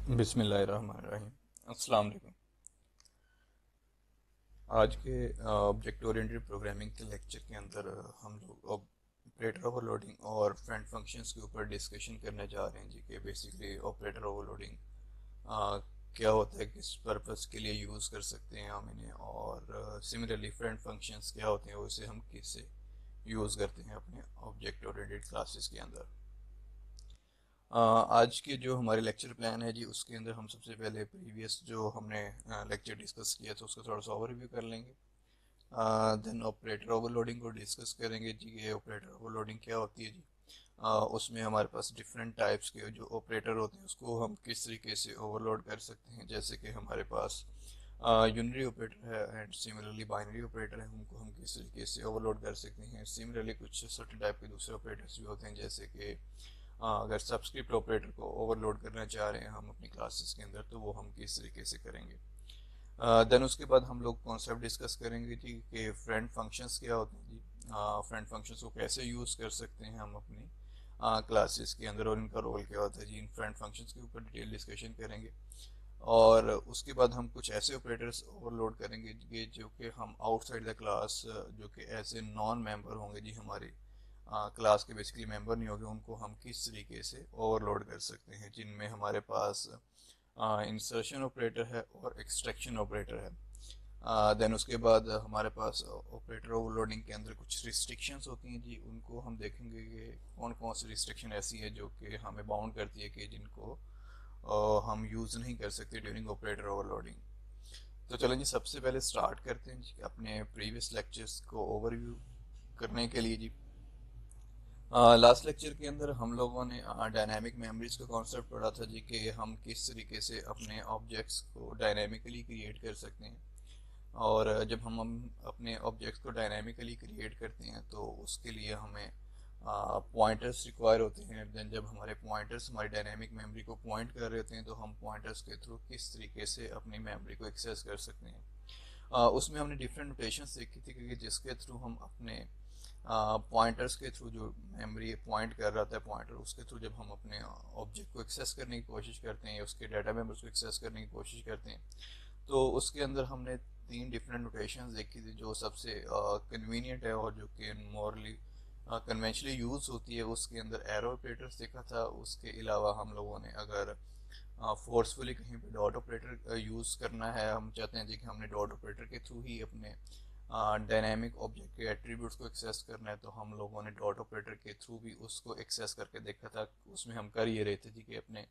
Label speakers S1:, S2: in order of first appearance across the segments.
S1: बिस्मिल्लाहिर्रहमानिर्रहीम। अस्सलाम वालेकुम। आज के ऑब्जेक्ट ओरिएंटेड प्रोग्रामिंग के लेक्चर के अंदर हम लोग ऑपरेटर ओवरलोडिंग और फ्रेंड फंक्शंस के ऊपर डिस्कशन करने जा रहे हैं जी कि बेसिकली ऑपरेटर ओवरलोडिंग क्या होता है, किस पर्पस के लिए यूज़ कर सकते हैं हम इन्हें, और सिमिलरली फ्रेंड फंक्शंस क्या होते हैं, उसे हम किससे यूज़ करते हैं अपने ऑब्जेक्ट ओरिएंटेड क्लासेस के अंदर। आज के जो हमारे लेक्चर प्लान है जी, उसके अंदर हम सबसे पहले प्रीवियस जो हमने लेक्चर डिस्कस किया था उसका थोड़ा सा ओवरव्यू कर लेंगे। देन ऑपरेटर ओवरलोडिंग को डिस्कस करेंगे जी, ये ऑपरेटर ओवरलोडिंग क्या होती है जी। उसमें हमारे पास डिफरेंट टाइप्स के जो ऑपरेटर होते हैं उसको हम किस तरीके से ओवरलोड कर सकते हैं, जैसे कि हमारे पास यूनरी ऑपरेटर है एंड सिमिलरली बाइनरी ऑपरेटर है, उनको हम किस तरीके से ओवरलोड कर सकते हैं। सिमिलरली कुछ सर्टेन टाइप के दूसरे ऑपरेटर्स भी होते हैं, जैसे कि अगर सब्सक्रिप्ट ऑपरेटर को ओवरलोड करना चाह रहे हैं हम अपनी क्लासेस के अंदर, तो वो हम किस तरीके से करेंगे। देन उसके बाद हम लोग कॉन्सेप्ट डिस्कस करेंगे जी कि फ्रेंड फंक्शंस क्या होते हैं जी। फ्रेंड फंक्शंस को कैसे यूज़ कर सकते हैं हम अपनी क्लासेस के अंदर, और इनका रोल क्या होता है जी। इन फ्रेंड फंक्शंस के ऊपर डिटेल डिस्कशन करेंगे। और उसके बाद हम कुछ ऐसे ऑपरेटर्स ओवरलोड करेंगे कि जो कि हम आउटसाइड द क्लास, जो कि ऐसे नॉन मेंबर होंगे जी, हमारी क्लास के बेसिकली मेंबर नहीं होंगे, उनको हम किस तरीके से ओवरलोड कर सकते हैं, जिनमें हमारे पास इंसर्शन ऑपरेटर है और एक्सट्रैक्शन ऑपरेटर है। देन उसके बाद हमारे पास ऑपरेटर ओवरलोडिंग के अंदर कुछ रिस्ट्रिक्शंस होती हैं जी, उनको हम देखेंगे कि कौन कौन सी रिस्ट्रिक्शन ऐसी है जो कि हमें बाउंड करती है कि जिनको हम यूज़ नहीं कर सकते ड्यूरिंग ऑपरेटर ओवरलोडिंग। तो चलें जी, सबसे पहले स्टार्ट करते हैं जी अपने प्रीवियस लेक्चर्स को ओवरव्यू करने के लिए जी। लास्ट लेक्चर के अंदर हम लोगों ने डायनामिक मेमोरीज का कॉन्सेप्ट पढ़ा था जी कि हम किस तरीके से अपने ऑब्जेक्ट्स को डायनामिकली क्रिएट कर सकते हैं। और जब हम अपने ऑब्जेक्ट्स को डायनामिकली क्रिएट करते हैं तो उसके लिए हमें पॉइंटर्स रिक्वायर होते हैं। देन जब हमारे पॉइंटर्स हमारी डायनामिक मेमोरी को पॉइंट कर रहे होते हैं तो हम पॉइंटर्स के थ्रू किस तरीके से अपनी मेमोरी को एक्सेस कर सकते हैं। उसमें हमने डिफरेंट नोटेशंस देखी थी कि जिसके थ्रू हम अपने पॉइंटर्स के थ्रू, जो मेमोरी पॉइंट कर रहा था पॉइंटर, उसके थ्रू जब हम अपने ऑब्जेक्ट को एक्सेस करने की कोशिश करते हैं या उसके डाटा मेम्बर्स को एक्सेस करने की कोशिश करते हैं, तो उसके अंदर हमने तीन डिफरेंट नोटेशंस देखी थी। जो सबसे कन्वीनियंट है और जो कि मोरली कन्वेंशनली यूज़ होती है, उसके अंदर एरो ऑपरेटर्स देखा था। उसके अलावा हम लोगों ने अगर फोर्सफुली कहीं पे डॉट ऑपरेटर यूज़ करना है, हम चाहते हैं जी कि हमने डॉट ऑपरेटर के थ्रू ही अपने डायनेमिक ऑब्जेक्ट के एट्रीब्यूट्स को एक्सेस करना है, तो हम लोगों ने डॉट ऑपरेटर के थ्रू भी उसको एक्सेस करके देखा था। उसमें हम कर ये रहे थे जी कि अपने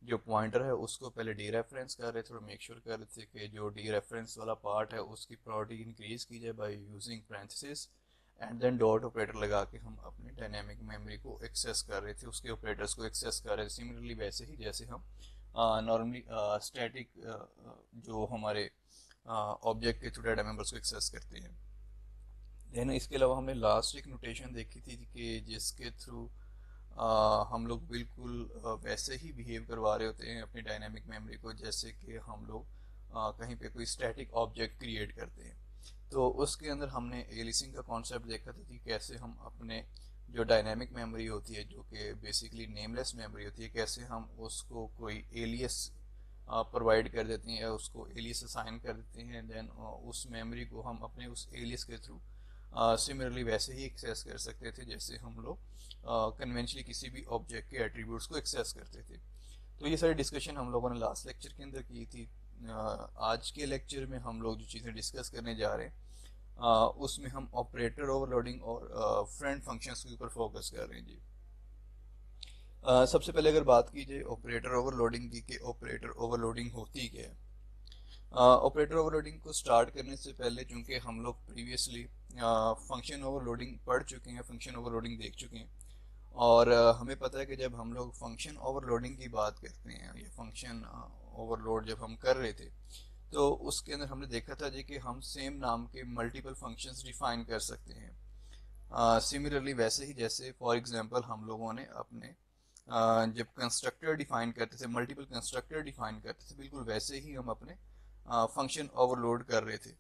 S1: जो पॉइंटर है उसको पहले डी रेफरेंस कर रहे थे और मेक श्योर कर रहे थे कि जो डी रेफरेंस वाला पार्ट है उसकी प्रायोरिटी इंक्रीज की जाए by using parenthesis, and then dot operator लगा के हम अपने डायनेमिक मेमोरी को एक्सेस कर रहे थे, उसके ऑपरेटर्स को एक्सेस कर रहे थे सिमिलरली वैसे ही जैसे हम नॉर्मली स्टैटिक जो हमारे ऑब्जेक्ट के थ्रू डाटा मेंबर्स को एक्सेस करते हैं। देन इसके अलावा हमने लास्ट एक नोटेशन देखी थी कि जिसके थ्रू हम लोग बिल्कुल वैसे ही बिहेव करवा रहे होते हैं अपनी डायनामिक मेमोरी को जैसे कि हम लोग कहीं पे कोई स्टैटिक ऑब्जेक्ट क्रिएट करते हैं। तो उसके अंदर हमने एलिसिंग का कॉन्सेप्ट देखा था कि कैसे हम अपने जो डायनामिक मेमोरी होती है, जो कि बेसिकली नेमलेस मेमोरी होती है, कैसे हम उसको कोई एलियस प्रोवाइड कर देते हैं या उसको एलियस असाइन कर देते हैं। देन उस मेमोरी को हम अपने उस एलियस के थ्रू सिमिलरली वैसे ही एक्सेस कर सकते थे जैसे हम लोग कन्वेंशनली किसी भी ऑब्जेक्ट के एट्रीब्यूट्स को एक्सेस करते थे। तो ये सारी डिस्कशन हम लोगों ने लास्ट लेक्चर के अंदर की थी। आज के लेक्चर में हम लोग जो चीज़ें डिस्कस करने जा रहे हैं उसमें हम ऑपरेटर ओवरलोडिंग और फ्रेंड फंक्शंस के ऊपर फोकस कर रहे हैं जी। सबसे पहले अगर बात की जाए ऑपरेटर ओवरलोडिंग की कि ऑपरेटर ओवरलोडिंग होती क्या है। ऑपरेटर ओवरलोडिंग को स्टार्ट करने से पहले, चूंकि हम लोग प्रीवियसली फंक्शन ओवरलोडिंग पढ़ चुके हैं, फंक्शन ओवरलोडिंग देख चुके हैं, और हमें पता है कि जब हम लोग फंक्शन ओवरलोडिंग की बात करते हैं या फंक्शन ओवरलोड जब हम कर रहे थे, तो उसके अंदर हमने देखा था जी कि हम सेम नाम के मल्टीपल फंक्शंस डिफाइन कर सकते हैं। सिमिलरली वैसे ही जैसे फॉर एग्जांपल हम लोगों ने अपने जब कंस्ट्रक्टर डिफाइन करते थे, मल्टीपल कंस्ट्रक्टर डिफाइन करते थे, बिल्कुल वैसे ही हम अपने फंक्शन ओवरलोड कर रहे थे।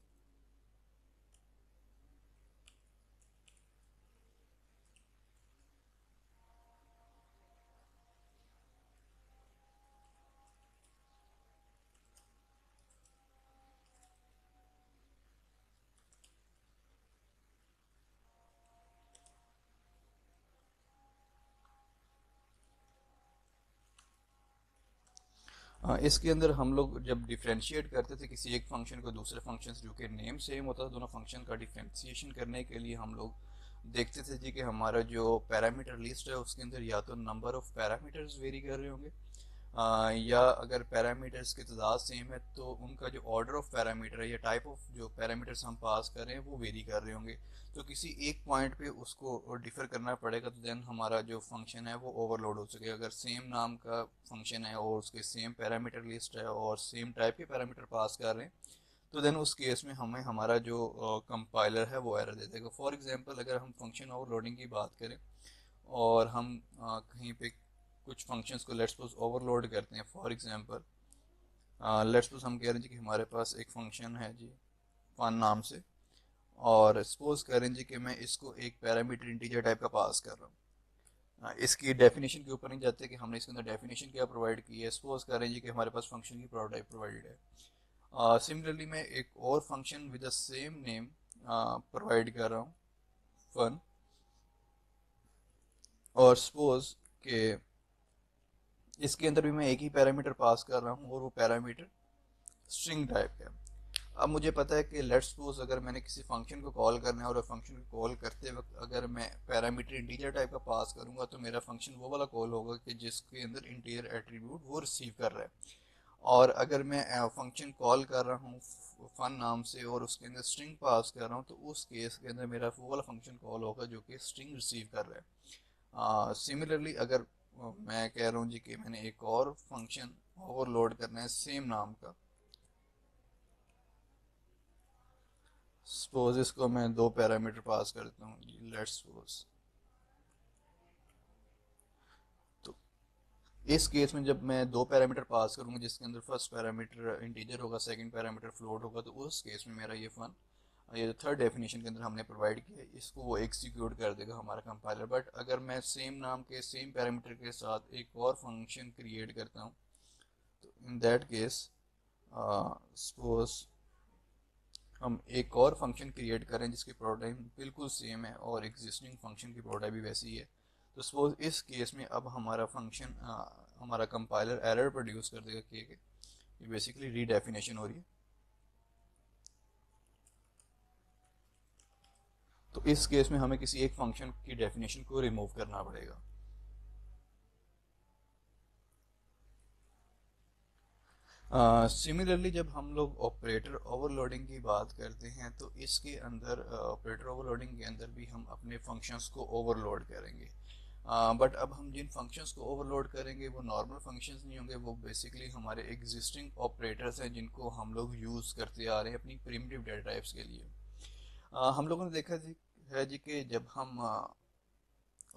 S1: इसके अंदर हम लोग जब डिफ्रेंशिएट करते थे किसी एक फंक्शन को दूसरे फंक्शन से, जो कि नेम सेम होता था, दोनों फंक्शन का डिफ्रेंशिएशन करने के लिए हम लोग देखते थे जी कि हमारा जो पैरामीटर लिस्ट है उसके अंदर या तो नंबर ऑफ पैरामीटर्स वेरी कर रहे होंगे, या अगर पैरामीटर्स की तादाद सेम है तो उनका जो ऑर्डर ऑफ पैरामीटर है या टाइप ऑफ जो पैरामीटर्स हम पास कर रहे हैं वो वेरी कर रहे होंगे। तो किसी एक पॉइंट पे उसको डिफर करना पड़ेगा, तो देन हमारा जो फंक्शन है वो ओवरलोड हो सकेगा। अगर सेम नाम का फंक्शन है और उसके सेम पैरामीटर लिस्ट है और सेम टाइप के पैरामीटर पास कर रहे हैं, तो देन उस केस में हमें हमारा जो कंपाइलर है वो एरर दे देगा। फॉर एग्जांपल अगर हम फंक्शन ओवरलोडिंग की बात करें और हम कहीं पे कुछ फंक्शंस को लेट्स सपोज ओवरलोड करते हैं, फॉर एग्जांपल लेट्स सपोज हम कह रहे हैं जी कि हमारे पास एक फंक्शन है जी फन नाम से, और सपोज करें जी कि मैं इसको एक पैरामीटर इंटीजर टाइप का पास कर रहा हूँ। इसकी डेफिनेशन के ऊपर नहीं जाते कि हमने इसके अंदर डेफिनेशन क्या प्रोवाइड की है। सपोज करें जी कि हमारे पास फंक्शन की प्रोटाइप प्रोवाइडेड है। सिमिलरली मैं एक और function with the same name provide कर रहा हूँ, फन, और सपोज के इसके अंदर भी मैं एक ही पैरामीटर पास कर रहा हूँ और वो पैरामीटर स्ट्रिंग टाइप का है। अब मुझे पता है कि लेट्स सपोज अगर मैंने किसी फंक्शन को कॉल करना है और फंक्शन को कॉल करते वक्त अगर मैं पैरामीटर इंटीजर टाइप का पास करूंगा तो मेरा फंक्शन वो वाला कॉल होगा कि जिसके अंदर इंटीजर एट्रीब्यूट वो रिसीव कर रहा है। और अगर मैं फंक्शन कॉल कर रहा हूँ फन नाम से और उसके अंदर स्ट्रिंग पास कर रहा हूँ तो उस केस के अंदर मेरा वो वाला फंक्शन कॉल होगा जो कि स्ट्रिंग रिसीव कर रहा है। सिमिलरली अगर मैं कह रहा हूँ जी कि मैंने एक और फंक्शन ओवरलोड करना है सेम नाम का, सपोज इसको मैं दो पैरामीटर पास करता हूँ, लेट्स सपोज। तो इस केस में जब मैं दो पैरामीटर पास करूंगा जिसके अंदर फर्स्ट पैरामीटर इंटीजर होगा, सेकंड पैरामीटर फ्लोट होगा, तो उस केस में मेरा ये फन, ये जो थर्ड डेफिनेशन के अंदर हमने प्रोवाइड किया है इसको वो एग्जीक्यूट कर देगा हमारा कंपाइलर। बट अगर मैं सेम नाम के सेम पैरामीटर के साथ एक और फंक्शन क्रिएट करता हूँ तो इन दैट केस सपोज हम एक और फंक्शन क्रिएट करें जिसकी प्रोटाइप बिल्कुल सेम है और एग्जिस्टिंग फंक्शन की प्रोटाइप भी वैसी ही है, तो सपोज इस केस में अब हमारा फंक्शन हमारा कंपाइलर एरर प्रोड्यूस कर देगा कि ये बेसिकली रीडेफिनेशन हो रही है। तो इस केस में हमें किसी एक फंक्शन की डेफिनेशन को रिमूव करना पड़ेगा। सिमिलरली जब हम लोग ऑपरेटर ओवरलोडिंग की बात करते हैं तो इसके अंदर ऑपरेटर ओवरलोडिंग के अंदर भी हम अपने फंक्शंस को ओवरलोड करेंगे। बट अब हम जिन फंक्शंस को ओवरलोड करेंगे वो नॉर्मल फंक्शंस नहीं होंगे, वो बेसिकली हमारे एग्जिस्टिंग ऑपरेटर्स हैं जिनको हम लोग यूज़ करते आ रहे हैं अपनी प्रिमिटिव डेटा टाइप्स के लिए। हम लोगों ने देखा है जी कि जब हम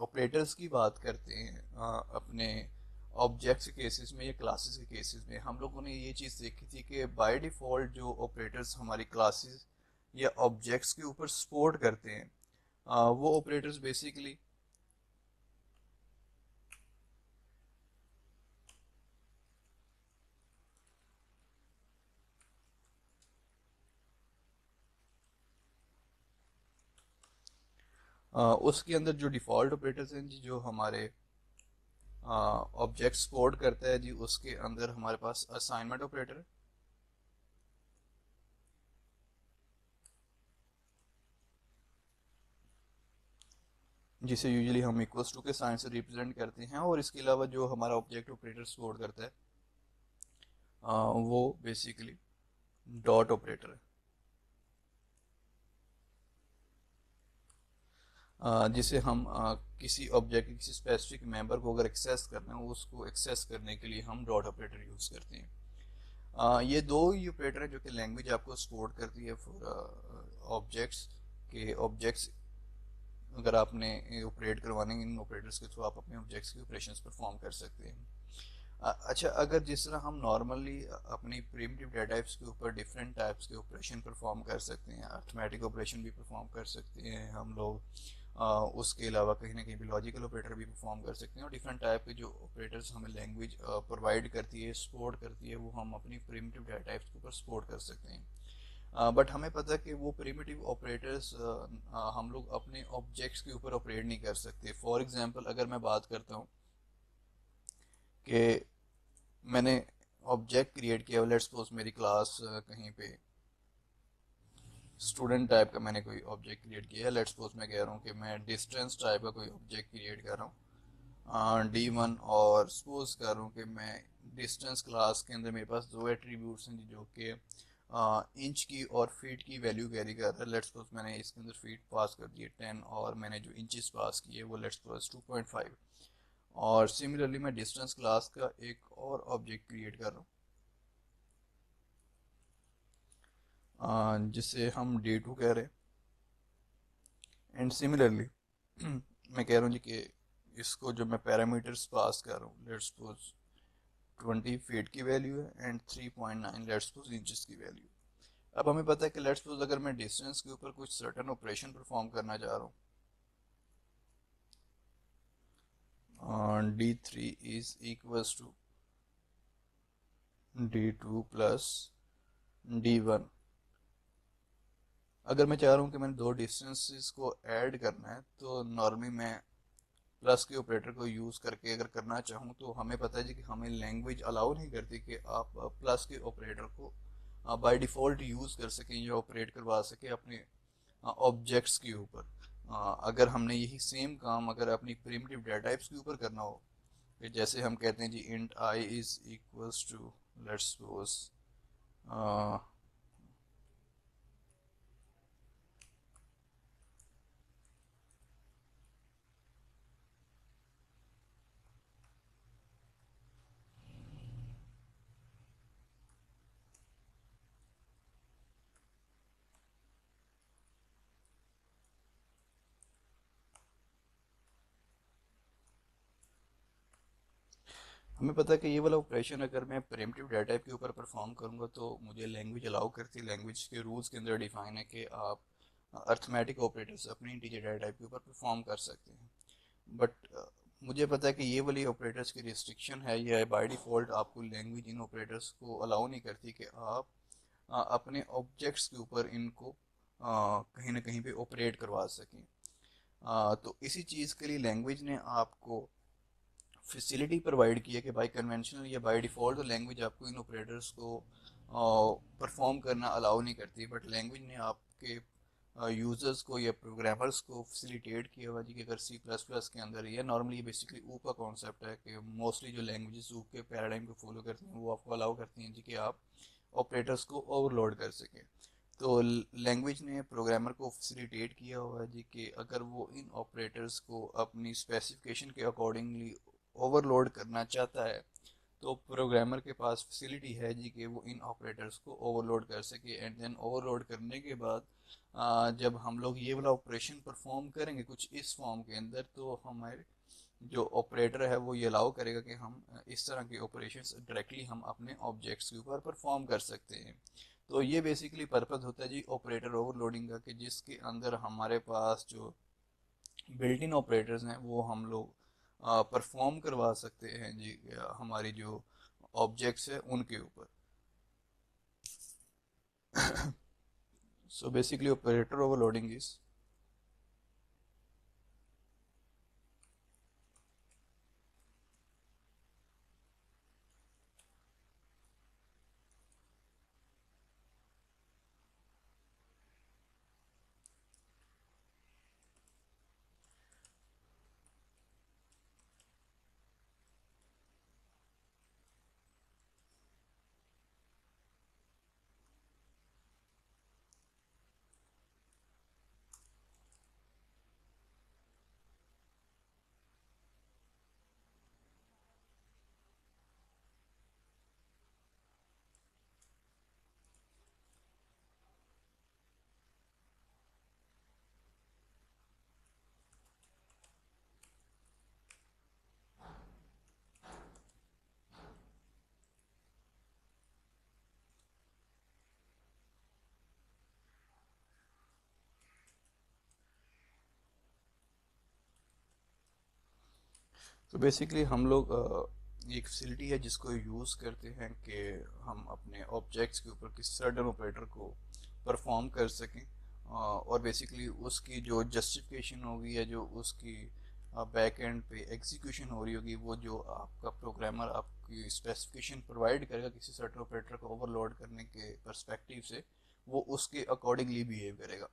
S1: ऑपरेटर्स की बात करते हैं अपने ऑब्जेक्ट्स के केसेस में या क्लासेस के केसेस में, हम लोगों ने ये चीज़ देखी थी कि बाय डिफ़ॉल्ट जो ऑपरेटर्स हमारी क्लासेस या ऑब्जेक्ट्स के ऊपर सपोर्ट करते हैं वो ऑपरेटर्स बेसिकली उसके अंदर जो डिफ़ॉल्ट ऑपरेटर्स हैं जी जो हमारे ऑब्जेक्ट सपोर्ट करता है जी, उसके अंदर हमारे पास असाइनमेंट ऑपरेटर है, जिसे यूजुअली हम इक्वल्स टू के साइन से रिप्रेजेंट करते हैं। और इसके अलावा जो हमारा ऑब्जेक्ट ऑपरेटर सपोर्ट करता है वो बेसिकली डॉट ऑपरेटर है, जिसे हम किसी ऑब्जेक्ट के किसी स्पेसिफिक मेंबर को अगर एक्सेस करना हो उसको एक्सेस करने के लिए हम डॉट ऑपरेटर यूज़ करते हैं। ये दो ही ऑपरेटर हैं जो कि लैंग्वेज आपको सपोर्ट करती है फॉर ऑब्जेक्ट्स के ऑब्जेक्ट्स अगर आपने ऑपरेट करवाने इन ऑपरेटर्स के थ्रू आप अपने ऑब्जेक्ट्स के ऑपरेशंस परफॉर्म कर सकते हैं। अच्छा, अगर जिस तरह हम नॉर्मली अपनी प्रिमिटिव डेटा टाइप्स के ऊपर डिफरेंट टाइप्स के ऑपरेशन परफॉर्म कर सकते हैं, अर्थमेटिक ऑपरेशन भी परफॉर्म कर सकते हैं हम लोग, उसके अलावा कहीं ना कहीं भी लॉजिकल ऑपरेटर भी परफॉर्म कर सकते हैं, और डिफरेंट टाइप के जो ऑपरेटर्स हमें लैंग्वेज प्रोवाइड करती है सपोर्ट करती है वो हम अपनी प्रिमिटिव डेटा टाइप्स के ऊपर सपोर्ट कर सकते हैं। बट हमें पता है कि वो प्रिमिटिव ऑपरेटर्स हम लोग अपने ऑब्जेक्ट्स के ऊपर ऑपरेट नहीं कर सकते। फॉर एग्जांपल अगर मैं बात करता हूँ कि मैंने ऑब्जेक्ट क्रिएट किया, लेट्स सपोज मेरी क्लास कहीं पे स्टूडेंट टाइप का मैंने कोई ऑब्जेक्ट क्रिएट किया है। लेट्स सपोज मैं कह रहा हूँ कि मैं डिस्टेंस टाइप का कोई ऑब्जेक्ट क्रिएट कर रहा हूँ D1, और सपोज कर रहा हूँ कि मैं डिस्टेंस क्लास के अंदर मेरे पास दो एट्रीब्यूट्स हैं जो कि इंच की और फीट की वैल्यू कैरी कर रहा है। लेट्स सपोज मैंने इसके अंदर फीट पास कर दिए 10, और मैंने जो इंचेस पास किए वो लेट्स सपोज 2.5। और सिमिलरली मैं डिस्टेंस क्लास का एक और ऑब्जेक्ट क्रिएट कर रहा हूँ जिसे हम D2 कह रहे हैं। एंड सिमिलरली मैं कह रहा हूँ जी कि इसको जो मैं पैरामीटर्स पास कर रहा हूँ, लेट्स सपोज 20 फीट की वैल्यू है एंड 3.9 लेट्स सपोज इंचेस की वैल्यू। अब हमें पता है कि लेट्स सपोज अगर मैं डिस्टेंस के ऊपर कुछ सर्टेन ऑपरेशन परफॉर्म करना चाह रहा हूँ, D3 is equals to D2 plus D1। अगर मैं चाह रहा हूँ कि मैंने दो डिस्टेंसेस को ऐड करना है, तो नॉर्मली मैं प्लस के ऑपरेटर को यूज़ करके अगर करना चाहूँ, तो हमें पता है जी कि हमें लैंग्वेज अलाउ नहीं करती कि आप प्लस के ऑपरेटर को बाय डिफ़ॉल्ट यूज़ कर सकें या ऑपरेट करवा सकें अपने ऑब्जेक्ट्स के ऊपर। अगर हमने यही सेम काम अगर अपनी प्रिमिटिव डेटा टाइप्स के ऊपर करना हो, कि जैसे हम कहते हैं जी int I is equals to let's suppose हमें पता है कि ये वाला ऑपरेशन अगर मैं प्रिमिटिव डेटा टाइप के ऊपर परफॉर्म करूंगा तो मुझे लैंग्वेज अलाउ करती है। लैंग्वेज के रूल्स के अंदर डिफाइन है कि आप अर्थमेटिक ऑपरेटर्स अपनी इंटीजर डेटा टाइप के ऊपर परफॉर्म कर सकते हैं। बट मुझे पता है कि ये वाली ऑपरेटर्स की रिस्ट्रिक्शन है, या बाय डिफ़ॉल्ट आपको लैंग्वेज इन ऑपरेटर्स को अलाउ नहीं करती कि आप अपने ऑब्जेक्ट्स के ऊपर इनको कहीं ना कहीं पे ऑपरेट करवा सकें। तो इसी चीज़ के लिए लैंग्वेज ने आपको फैसिलिटी प्रोवाइड की है कि बाय कन्वेंशनल या बाय डिफ़ॉल्ट तो लैंग्वेज आपको इन ऑपरेटर्स को परफॉर्म करना अलाउ नहीं करती, बट लैंग्वेज ने आपके यूज़र्स को या प्रोग्रामर्स को फैसिलिटेट किया हुआ जी कि अगर सी प्लस प्लस के अंदर, ये नॉर्मली ये बेसिकली ऊ का कॉन्सेप्ट है कि मोस्टली जो लैंग्वेजेस ऊ के पैराडाइम को फॉलो करती हैं वो आपको अलाउ करती हैं जी कि आप ऑपरेटर्स को ओवरलोड कर सकें। तो लैंग्वेज ने प्रोग्रामर को फैसिलिटेट किया हुआ है जी कि अगर वो इन ऑपरेटर्स को अपनी स्पेसिफिकेशन के अकॉर्डिंगली ओवरलोड करना चाहता है, तो प्रोग्रामर के पास फैसिलिटी है जी कि वो इन ऑपरेटर्स को ओवरलोड कर सके। एंड देन ओवरलोड करने के बाद जब हम लोग ये वाला ऑपरेशन परफॉर्म करेंगे कुछ इस फॉर्म के अंदर, तो हमारे जो ऑपरेटर है वो ये अलाउ करेगा कि हम इस तरह के ऑपरेशंस डायरेक्टली हम अपने ऑब्जेक्ट्स के ऊपर परफॉर्म कर सकते हैं। तो ये बेसिकली पर्पस होता है जी ऑपरेटर ओवरलोडिंग का, कि जिसके अंदर हमारे पास जो बिल्ट इन ऑपरेटर्स हैं वो हम लोग परफॉर्म करवा सकते हैं जी हमारी जो ऑब्जेक्ट्स है उनके ऊपर। So basically operator overloading is तो बेसिकली हम लोग एक फैसिलिटी है जिसको यूज़ करते हैं कि हम अपने ऑब्जेक्ट्स के ऊपर किसी सर्टेन ऑपरेटर को परफॉर्म कर सकें। और बेसिकली उसकी जो जस्टिफिकेशन होगी या जो उसकी बैक एंड पे एग्जीक्यूशन हो रही होगी, वो जो आपका प्रोग्रामर आपकी स्पेसिफिकेशन प्रोवाइड करेगा किसी सर्टेन ऑपरेटर को ओवरलोड करने के पर्सपेक्टिव से, वो उसके अकॉर्डिंगली बिहेव करेगा।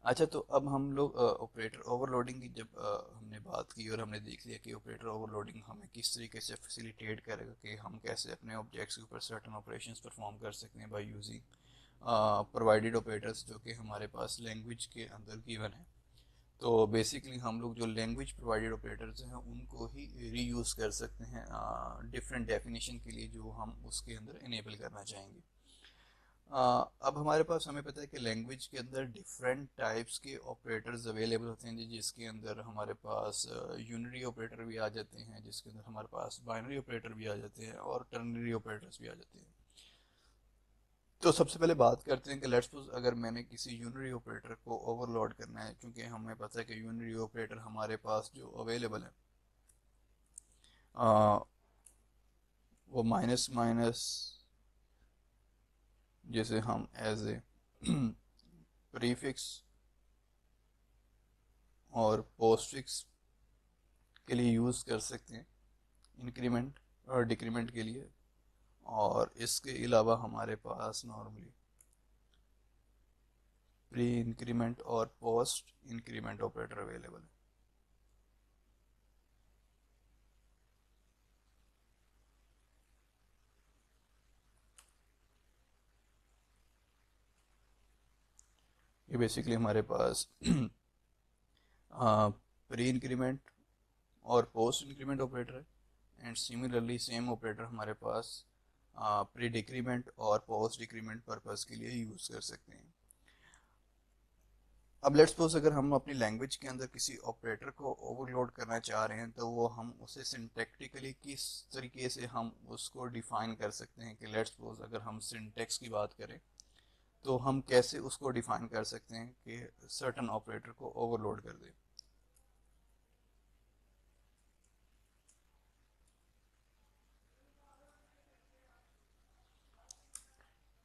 S1: अच्छा, तो अब हम लोग ऑपरेटर ओवरलोडिंग की जब हमने बात की और हमने देख लिया कि ऑपरेटर ओवरलोडिंग हमें किस तरीके से फैसिलिटेट करेगा कि हम कैसे अपने ऑब्जेक्ट्स के ऊपर सर्टेन ऑपरेशंस परफॉर्म कर सकते हैं बाय यूजिंग प्रोवाइडेड ऑपरेटर्स जो कि हमारे पास लैंग्वेज के अंदर गिवन है। तो बेसिकली हम लोग जो लैंग्वेज प्रोवाइडेड ऑपरेटर्स हैं उनको ही रीयूज़ कर सकते हैं डिफरेंट डेफिनेशन के लिए जो हम उसके अंदर इनेबल करना चाहेंगे। अब हमारे पास हमें पता है कि लैंग्वेज के अंदर डिफरेंट टाइप्स के ऑपरेटर्स अवेलेबल होते हैं जिसके अंदर हमारे पास यूनरी ऑपरेटर भी आ जाते हैं, जिसके अंदर हमारे पास बाइनरी ऑपरेटर भी आ जाते हैं और टर्नरी ऑपरेटर्स भी आ जाते हैं। तो सबसे पहले बात करते हैं कि लेट्स सपोज अगर मैंने किसी यूनरी ऑपरेटर को ओवरलोड करना है, क्योंकि हमें पता है कि यूनरी ऑपरेटर हमारे पास जो अवेलेबल है आ, वो माइनस माइनस, जैसे हम एज ए प्रीफिक्स और पोस्टफिक्स के लिए यूज़ कर सकते हैं, इंक्रीमेंट और डिक्रीमेंट के लिए। और इसके अलावा हमारे पास नॉर्मली प्री इंक्रीमेंट और पोस्ट इंक्रीमेंट ऑपरेटर अवेलेबल है। ये बेसिकली हमारे पास प्री इंक्रीमेंट और पोस्ट इंक्रीमेंट ऑपरेटर है, एंड सिमिलरली सेम ऑपरेटर हमारे पास प्री डिक्रीमेंट और पोस्ट डिक्रीमेंट पर्पस के लिए यूज़ कर सकते हैं। अब लेट्स सपोज अगर हम अपनी लैंग्वेज के अंदर किसी ऑपरेटर को ओवरलोड करना चाह रहे हैं तो वो हम उसे सिंटैक्टिकली किस तरीके से हम उसको डिफाइन कर सकते हैं कि लेट्स सपोज अगर हम सिंटैक्स की बात करें तो हम कैसे उसको डिफाइन कर सकते हैं कि सर्टन ऑपरेटर को ओवरलोड कर दे।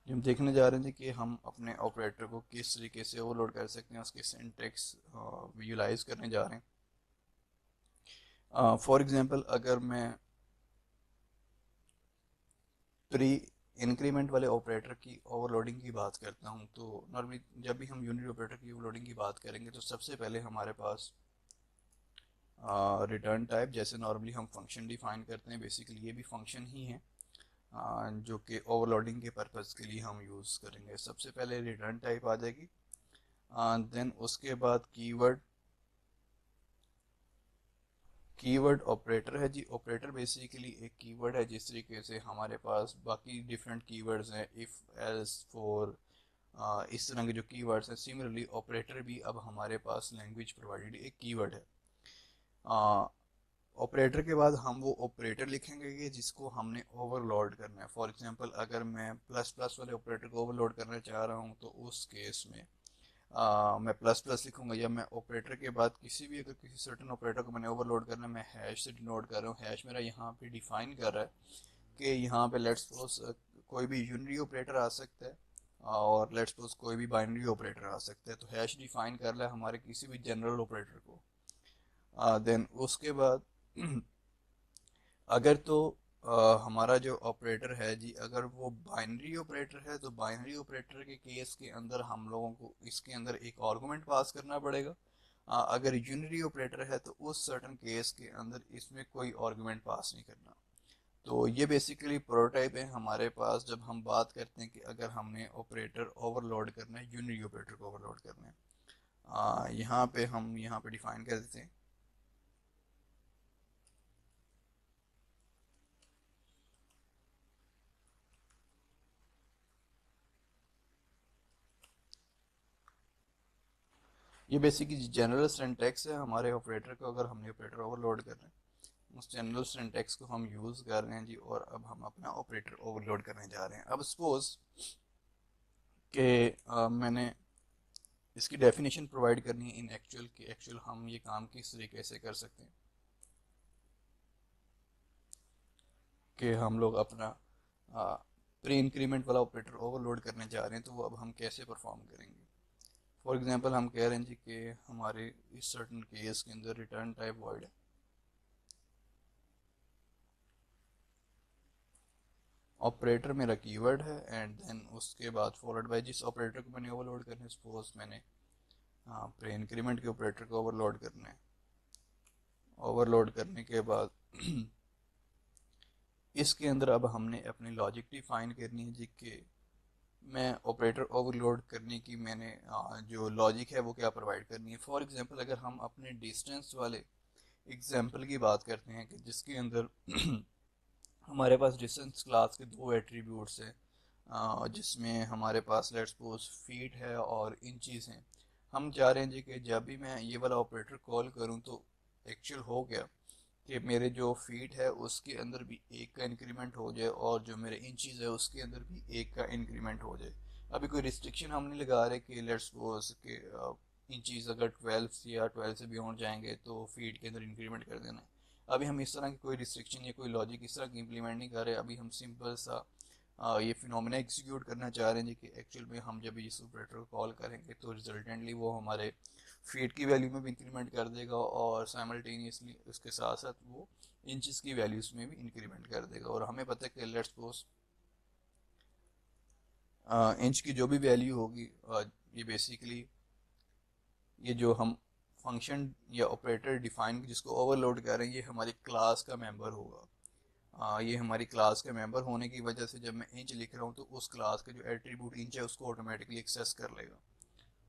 S1: हम देखने जा रहे थे कि हम अपने ऑपरेटर को किस तरीके से ओवरलोड कर सकते हैं, उसके सिंटैक्स विजुलाइज करने जा रहे हैं। फॉर एग्जांपल अगर मैं प्री इंक्रीमेंट वाले ऑपरेटर की ओवरलोडिंग की बात करता हूं, तो नॉर्मली जब भी हम यूनिट ऑपरेटर की ओवरलोडिंग की बात करेंगे तो सबसे पहले हमारे पास रिटर्न टाइप, जैसे नॉर्मली हम फंक्शन डिफाइन करते हैं, बेसिकली ये भी फंक्शन ही है जो कि ओवरलोडिंग के पर्पज़ के लिए हम यूज़ करेंगे। सबसे पहले रिटर्न टाइप आ जाएगी, देन उसके बाद कीवर्ड, कीवर्ड ऑपरेटर है जी। ऑपरेटर बेसिकली एक कीवर्ड है, जिस तरीके से हमारे पास बाकी डिफरेंट कीवर्ड्स हैं, इफ़, एल्स, फॉर, इस तरह के जो कीवर्ड्स हैं, सिमिलरली ऑपरेटर भी अब हमारे पास लैंग्वेज प्रोवाइडेड एक कीवर्ड है। ऑपरेटर के बाद हम वो ऑपरेटर लिखेंगे कि जिसको हमने ओवरलोड करना है। फॉर एग्जांपल अगर मैं प्लस प्लस वाले ऑपरेटर को ओवरलोड करना चाह रहा हूँ तो उस केस में मैं प्लस प्लस लिखूंगा, या मैं ऑपरेटर के बाद किसी भी, अगर किसी सर्टेन ऑपरेटर को मैंने ओवरलोड करना है, मैं हैश से डिनोट कर रहा हूँ। हैश मेरा यहाँ पे डिफाइन कर रहा है कि यहाँ पे लेट्स सपोज कोई भी यूनरी ऑपरेटर आ सकता है और लेट्स सपोज कोई भी बाइनरी ऑपरेटर आ सकता है। तो हैश डिफाइन कर रहा है हमारे किसी भी जनरल ऑपरेटर को। देन उसके बाद अगर तो हमारा जो ऑपरेटर है जी, अगर वो बाइनरी ऑपरेटर है तो बाइनरी ऑपरेटर के केस के अंदर हम लोगों को इसके अंदर एक आर्गुमेंट पास करना पड़ेगा। अगर यूनरी ऑपरेटर है तो उस सर्टन केस के अंदर इसमें कोई आर्गुमेंट पास नहीं करना। तो ये बेसिकली प्रोटोटाइप है हमारे पास जब हम बात करते हैं कि अगर हमने ऑपरेटर ओवरलोड करना है, यूनरी ऑपरेटर को ओवरलोड करना है। यहाँ पे हम यहाँ पे डिफाइन कर देते हैं। ये बेसिकली जनरल सिंटैक्स है हमारे ऑपरेटर को, अगर हमने ऑपरेटर ओवरलोड करना है उस जनरल सिंटैक्स को हम यूज़ कर रहे हैं जी, और अब हम अपना ऑपरेटर ओवरलोड करने जा रहे हैं। अब सपोज कि मैंने इसकी डेफिनेशन प्रोवाइड करनी है इन एक्चुअल कि एक्चुअल हम ये काम किस तरीके से कर सकते हैं कि हम लोग अपना प्री इंक्रीमेंट वाला ऑपरेटर ओवरलोड करने जा रहे हैं, तो वो अब हम कैसे परफॉर्म करेंगे। फॉर एग्जांपल हम कह रहे हैं जी कि हमारे इस सर्टन केस के अंदर रिटर्न टाइप वॉइड है, ऑपरेटर मेरा कीवर्ड है, एंड देन उसके बाद फॉलोड बाय जिस ऑपरेटर को मैंने ओवरलोड करना है, सपोज मैंने प्री इंक्रीमेंट के ऑपरेटर को ओवरलोड करना है। ओवरलोड करने के बाद इसके अंदर अब हमने अपनी लॉजिक डिफाइन करनी है जी कि मैं ऑपरेटर ओवरलोड करने की मैंने जो लॉजिक है वो क्या प्रोवाइड करनी है। फॉर एग्जांपल अगर हम अपने डिस्टेंस वाले एग्जांपल की बात करते हैं कि जिसके अंदर हमारे पास डिस्टेंस क्लास के दो एट्रीब्यूट्स हैं, जिसमें हमारे पास लेट्स सपोज फीट है और इंचीज हैं। हम चाह रहे हैं जी कि जब भी मैं ये वाला ऑपरेटर कॉल करूं तो एक्चुअल हो गया कि मेरे जो फीट है उसके अंदर भी एक का इंक्रीमेंट हो जाए और जो मेरे इंचीज है उसके अंदर भी एक का इंक्रीमेंट हो जाए। अभी कोई रिस्ट्रिक्शन हम नहीं लगा रहे कि लेट्स सपोज के इंचीज अगर 12 या 12 से बियॉन्ड जाएंगे तो फीट के अंदर इंक्रीमेंट कर देना है। अभी हम इस तरह की कोई रिस्ट्रिक्शन या कोई लॉजिक इस तरह की इम्प्लीमेंट नहीं कर रहे। अभी हम सिंपल सा ये फिनोमेना एग्जीक्यूट करना चाह रहे हैं कि एक्चुअल में हम जब इस ऑपरेटर को कॉल करेंगे तो रिजल्टेंटली वो हमारे फीट की वैल्यू में भी इंक्रीमेंट कर देगा और साइमल्टेनियसली उसके साथ साथ वो इंचेस की वैल्यूज में भी इंक्रीमेंट कर देगा। और हमें पता है कि लेट्स सपोज इंच की जो भी वैल्यू होगी, ये बेसिकली ये जो हम फंक्शन या ऑपरेटर डिफाइन जिसको ओवरलोड कर रहे हैं ये हमारी क्लास का मेंबर होगा। ये हमारी क्लास के मेंबर होने की वजह से जब मैं इंच लिख रहा हूँ तो उस क्लास का जो एट्रीब्यूट इंच है उसको ऑटोमेटिकली एक्सेस कर लेगा।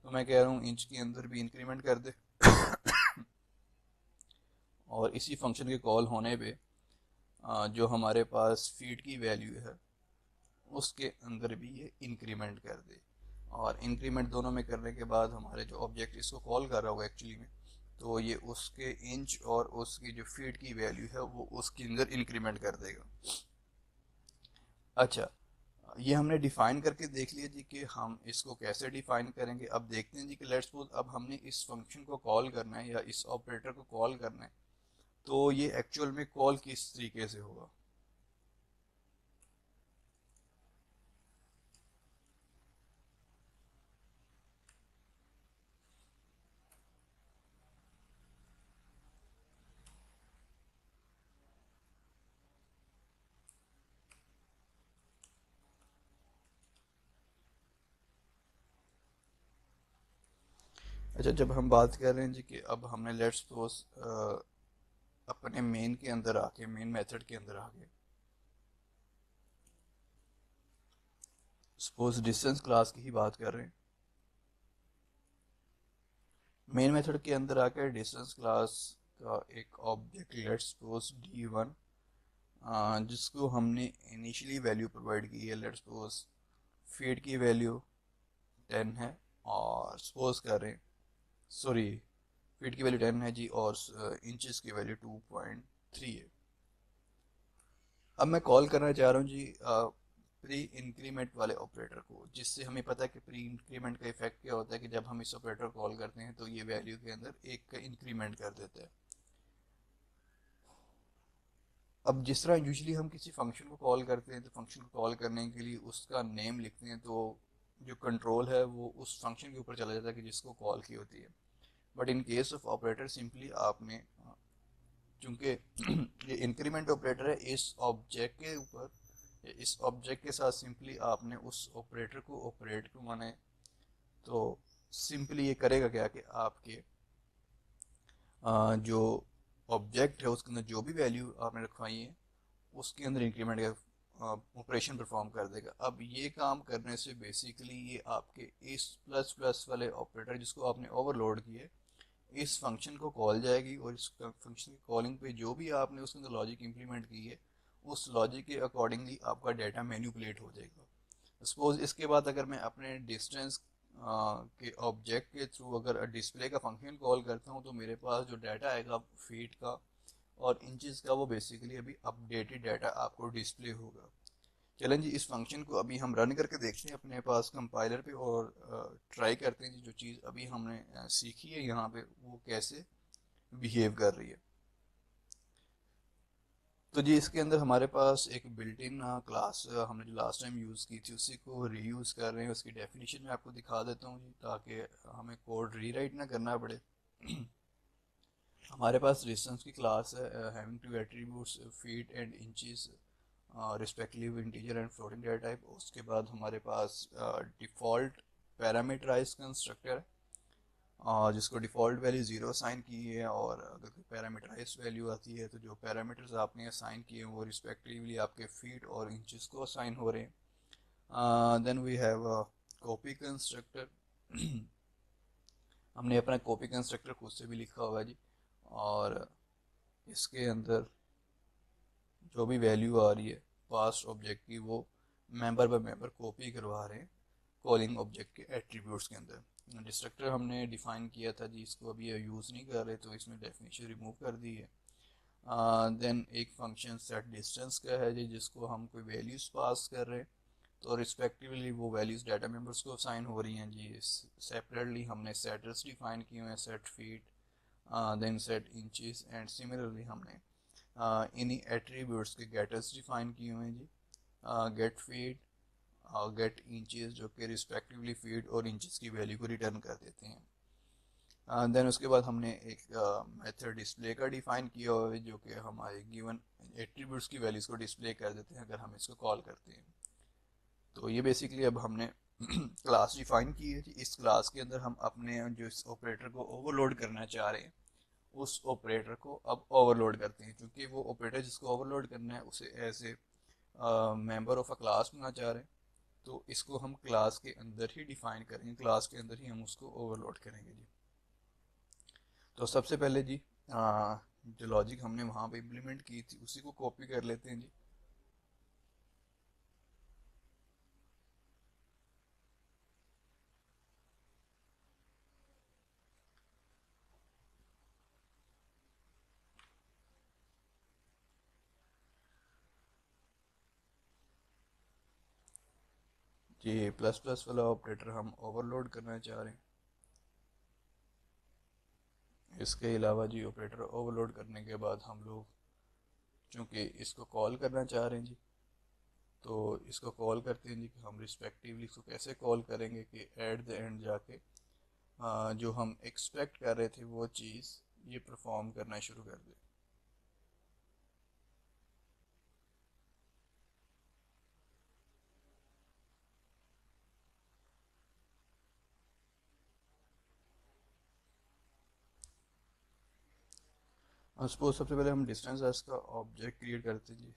S1: तो मैं कह रहा हूँ इंच के अंदर भी इंक्रीमेंट कर दे और इसी फंक्शन के कॉल होने पे जो हमारे पास फीट की वैल्यू है उसके अंदर भी ये इंक्रीमेंट कर दे। और इंक्रीमेंट दोनों में करने के बाद हमारे जो ऑब्जेक्ट इसको कॉल कर रहा होगा एक्चुअली में तो ये उसके इंच और उसकी जो फीट की वैल्यू है वो उसके अंदर इंक्रीमेंट कर देगा। अच्छा, ये हमने डिफाइन करके देख लिया जी कि हम इसको कैसे डिफाइन करेंगे। अब देखते हैं जी कि लेट्स सपोज अब हमने इस फंक्शन को कॉल करना है या इस ऑपरेटर को कॉल करना है तो ये एक्चुअल में कॉल किस तरीके से होगा। अच्छा, जब हम बात कर रहे हैं जी कि अब हमने लेट्स सपोज अपने मेन के अंदर आके मेन मेथड के अंदर आके सपोज डिस्टेंस क्लास की ही बात कर रहे हैं। मेन मेथड के अंदर आके डिस्टेंस क्लास का एक ऑब्जेक्ट लेट्स सपोज D1 जिसको हमने इनिशियली वैल्यू प्रोवाइड की है। लेट्स सपोज फीट की वैल्यू 10 है और सपोज कर रहे हैं सॉरी फीट की वैल्यू 10 है जी और इंचेस की वैल्यू 2.3 है। अब मैं कॉल करना चाह रहा हूँ जी प्री इंक्रीमेंट वाले ऑपरेटर को, जिससे हमें पता है कि प्री इंक्रीमेंट का इफेक्ट क्या होता है कि जब हम इस ऑपरेटर को कॉल करते हैं तो ये वैल्यू के अंदर एक का इंक्रीमेंट कर देता है। अब जिस तरह यूजली हम किसी फंक्शन को कॉल करते हैं तो फंक्शन को कॉल करने के लिए उसका नेम लिखते हैं तो जो कंट्रोल है वो उस फंक्शन के ऊपर चला जाता है कि जिसको कॉल की होती है। But in case of operator simply आपने चूंकि ये इंक्रीमेंट ऑपरेटर है इस ऑब्जेक्ट के ऊपर इस ऑब्जेक्ट के साथ सिंपली आपने उस ऑपरेटर को ऑपरेट करवाना है। तो सिंपली ये करेगा क्या कि आपके जो ऑब्जेक्ट है उसके अंदर जो भी वैल्यू आपने रखवाई है उसके अंदर इंक्रीमेंट का ऑपरेशन परफॉर्म कर देगा। अब ये काम करने से बेसिकली ये आपके इस प्लस प्लस वाले ऑपरेटर जिसको आपने ओवरलोड किया इस फंक्शन को कॉल जाएगी और इस फंक्शन की कॉलिंग पे जो भी आपने उसके अंदर लॉजिक इंप्लीमेंट की है उस लॉजिक के अकॉर्डिंगली आपका डाटा मैन्युपुलेट हो जाएगा। सपोज इसके बाद अगर मैं अपने डिस्टेंस के ऑब्जेक्ट के थ्रू अगर डिस्प्ले का फंक्शन कॉल करता हूँ तो मेरे पास जो डाटा आएगा फीट का और इंचेस का वो बेसिकली अभी अपडेटेड डाटा आपको डिस्प्ले होगा। चलें जी, इस फंक्शन को अभी हम रन करके देखते हैं अपने पास कंपाइलर पे और ट्राई करते हैं जी जो चीज़ अभी हमने सीखी है यहाँ पे वो कैसे बिहेव कर रही है। तो जी इसके अंदर हमारे पास एक बिल्ट इन क्लास हमने जो लास्ट टाइम यूज़ की थी उसी को रीयूज़ कर रहे हैं। उसकी डेफिनेशन मैं आपको दिखा देता हूँ जी, ताकि हमें कोड रीराइट ना करना पड़े। हमारे पास डिस्टेंस की क्लास है having two attributes feet and inches respective integer and floating data type. उसके बाद हमारे पास डिफ़ॉल्ट पैरामीटराइज कंस्ट्रक्टर है जिसको डिफ़ॉल्ट वैल्यू ज़ीरो असाइन की है, और अगर कोई पैरामीटराइज वैल्यू आती है तो जो पैरामीटर्स आपने असाइन किए हैं वो रिस्पेक्टिवली आपके फीट और इंचेस को असाइन हो रहे हैं। Then we have copy constructor. हमने अपना कॉपी कंस्ट्रक्टर खुद से भी लिखा हुआ है जी, और इसके अंदर जो भी वैल्यू आ रही है पास्ट ऑब्जेक्ट की वो मेंबर बाय मेंबर कॉपी करवा रहे हैं कॉलिंग ऑब्जेक्ट के एट्रीब्यूट्स के अंदर। डिस्ट्रक्टर हमने डिफाइन किया था जी, इसको अभी यूज़ नहीं कर रहे तो इसमें डेफिनेशन रिमूव कर दी है। देन एक फंक्शन सेट डिस्टेंस का है जी, जिसको हम कोई वैल्यूज़ पास कर रहे हैं तो रिस्पेक्टिवली वो वैल्यूज़ डाटा मेंबर्स को असाइन हो रही हैं जी। सेपरेटली हमने सेटर्स डिफाइन किए हुए हैं, set feet, then set inches, and similarly हमने इन्हीं एट्रीब्यूट्स के गेटर्स डिफाइन किए हुए हैं जी, गेट फीट, गेट इंचेस, जो कि रिस्पेक्टिवली फीट और इंचेस की वैल्यू को रिटर्न कर देते हैं। देन उसके बाद हमने एक मेथड डिस्प्ले का डिफाइन किया हुआ है जो कि हमारे गिवन एट्रीब्यूट्स की वैल्यूज़ को डिस्प्ले कर देते हैं अगर हम इसको कॉल करते हैं। तो ये बेसिकली अब हमने क्लास डिफाइन की है। इस क्लास के अंदर हम अपने जो इस ऑपरेटर को ओवरलोड करना चाह रहे हैं उस ऑपरेटर को अब ओवरलोड करते हैं, क्योंकि वो ऑपरेटर जिसको ओवरलोड करना है उसे as a member of a class बनना चाह रहे हैं। तो इसको हम क्लास के अंदर ही डिफाइन करेंगे, क्लास के अंदर ही हम उसको ओवरलोड करेंगे जी। तो सबसे पहले जी जो लॉजिक हमने वहाँ पे इम्प्लीमेंट की थी उसी को कॉपी कर लेते हैं जी। जी प्लस प्लस वाला ऑपरेटर हम ओवरलोड करना चाह रहे हैं। इसके अलावा जी ऑपरेटर ओवरलोड करने के बाद हम लोग चूँकि इसको कॉल करना चाह रहे हैं जी, तो इसको कॉल करते हैं जी कि हम रिस्पेक्टिवली इसको कैसे कॉल करेंगे कि एट द एंड जाके जो हम एक्सपेक्ट कर रहे थे वो चीज़ ये परफॉर्म करना शुरू कर दे। सपोज सबसे पहले हम डिस्टेंस एस का ऑब्जेक्ट क्रिएट करते हैं जी,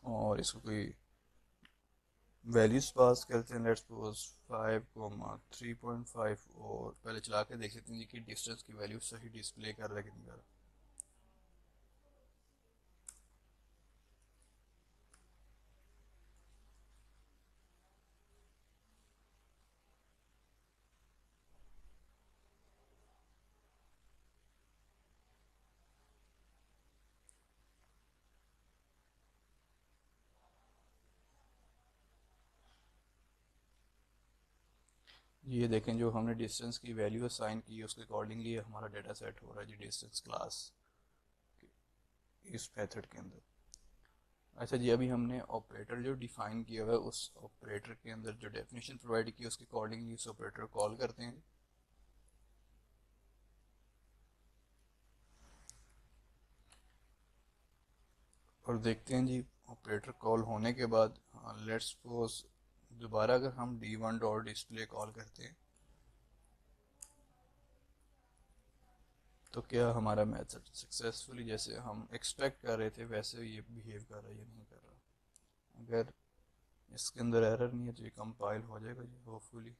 S1: और इसको कोई वैल्यूज पास करते हैं। लेट्स सपोज 5,3.5, और पहले चला के देख लेते हैं जी कि डिस्टेंस की वैल्यू सही डिस्प्ले कर रहा है कि नहीं कर रहा। ये देखें जो हमने डिस्टेंस की वैल्यू असाइन की है उसके अकॉर्डिंगली हमारा डेटा सेट हो रहा है जी डिस्टेंस क्लास इस मेथड के अंदर। अच्छा जी, अभी हमने ऑपरेटर जो डिफाइन किया हुआ है उस ऑपरेटर के अंदर जो डेफिनेशन प्रोवाइड की है उसके अकॉर्डिंगली उस ऑपरेटर को कॉल करते हैं। और देखते हैं जी ऑपरेटर कॉल होने के बाद लेट्स सपोज दोबारा अगर हम d1 डॉट डिस्प्ले कॉल करते हैं तो क्या हमारा मेथड सक्सेसफुली जैसे हम एक्सपेक्ट कर रहे थे वैसे ये बिहेव कर रहा है या नहीं कर रहा। अगर इसके अंदर एरर नहीं है तो ये कंपाइल हो जाएगा जी होपफुली।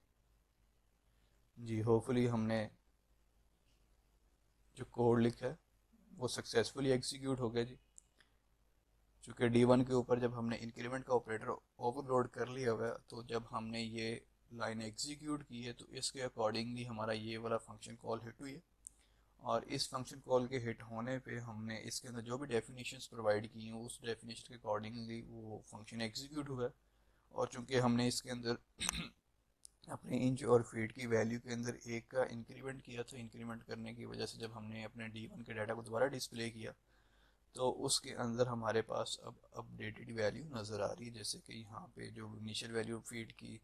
S1: जी होपफुली हमने जो कोड लिखा है वो सक्सेसफुली एग्जीक्यूट हो गया जी। चूँकि d1 के ऊपर जब हमने इंक्रीमेंट का ऑपरेटर ओवरलोड कर लिया हुआ है तो जब हमने ये लाइन एग्जीक्यूट की है तो इसके अकॉर्डिंगली हमारा ये वाला फंक्शन कॉल हिट हुई है, और इस फंक्शन कॉल के हिट होने पे हमने इसके अंदर जो भी डेफिनेशंस प्रोवाइड की हैं उस डेफिनेशन के अकॉर्डिंगली वो फंक्शन एग्जीक्यूट हुआ है। और चूँकि हमने इसके अंदर अपने इंच और फीट की वैल्यू के अंदर एक का इंक्रीमेंट किया था। इंक्रीमेंट करने की वजह से जब हमने अपने D1 के डाटा को दोबारा डिस्प्ले किया तो उसके अंदर हमारे पास अब अपडेटेड वैल्यू नज़र आ रही है। जैसे कि यहाँ पे जो इनिशियल वैल्यू फीट की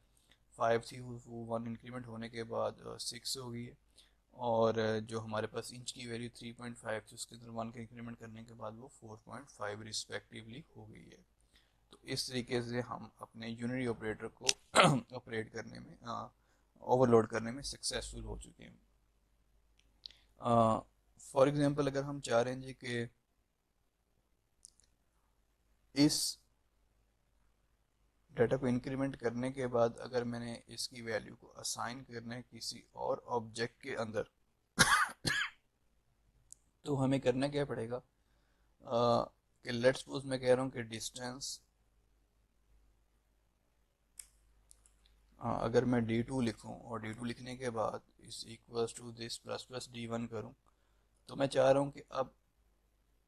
S1: 5 थी वो 1 इंक्रीमेंट होने के बाद 6 हो गई है, और जो हमारे पास इंच की वैल्यू 3.5 थी उसके अंदर 1 का इंक्रीमेंट करने के बाद वो 4.5 रिस्पेक्टिवली हो गई है। तो इस तरीके से हम अपने यूनिरी ऑपरेटर को ऑपरेट करने में ओवरलोड करने में सक्सेसफुल हो चुके हैं। फॉर एग्जांपल अगर हम चाह रहे हैं जी कि इस डाटा को इंक्रीमेंट करने के बाद अगर मैंने इसकी वैल्यू को असाइन करना है किसी और ऑब्जेक्ट के अंदर तो हमें करना क्या पड़ेगा कि लेट्स सपोज मैं कह रहा हूँ कि डिस्टेंस अगर मैं D2 लिखूं और D2 लिखने के बाद इस equals to this plus plus D1 करूं, तो मैं चाह रहा हूं कि अब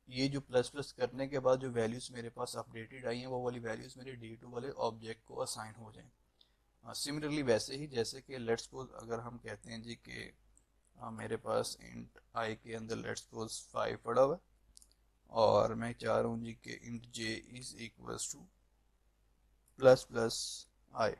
S1: ये जो प्लस प्लस करने के बाद जो वैल्यूज़ मेरे पास अपडेटेड आई हैं वो वाली वैल्यूज़ मेरे D2 वाले ऑब्जेक्ट को असाइन हो जाएं। सिमिलरली वैसे ही जैसे कि लेट्स सपोज अगर हम कहते हैं जी कि मेरे पास इंट आई के अंदर लेट्स सपोज 5 पड़ा हुआ है और मैं चाह रहा हूँ जी कि int J is equals to plus plus I.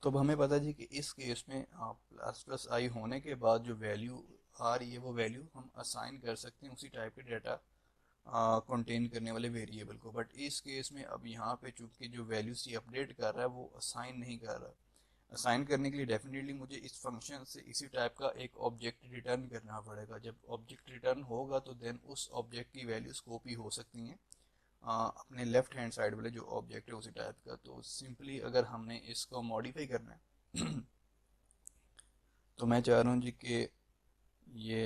S1: तो अब हमें पता है जी कि इस केस में प्लस प्लस आई होने के बाद जो वैल्यू आ रही है वो वैल्यू हम असाइन कर सकते हैं उसी टाइप के डाटा कंटेन करने वाले वेरिएबल को। बट इस केस में अब यहाँ पे चूंकि जो वैल्यूज ये अपडेट कर रहा है वो असाइन नहीं कर रहा। असाइन करने के लिए डेफिनेटली मुझे इस फंक्शन से इसी टाइप का एक ऑब्जेक्ट रिटर्न करना पड़ेगा। जब ऑब्जेक्ट रिटर्न होगा तो देन उस ऑब्जेक्ट की वैल्यूज कॉपी हो सकती हैं अपने लेफ्ट हैंड साइड वाले जो ऑब्जेक्ट है उसी टाइप का। तो सिंपली अगर हमने इसको मॉडिफाई करना है तो मैं चाह रहा हूँ जी कि ये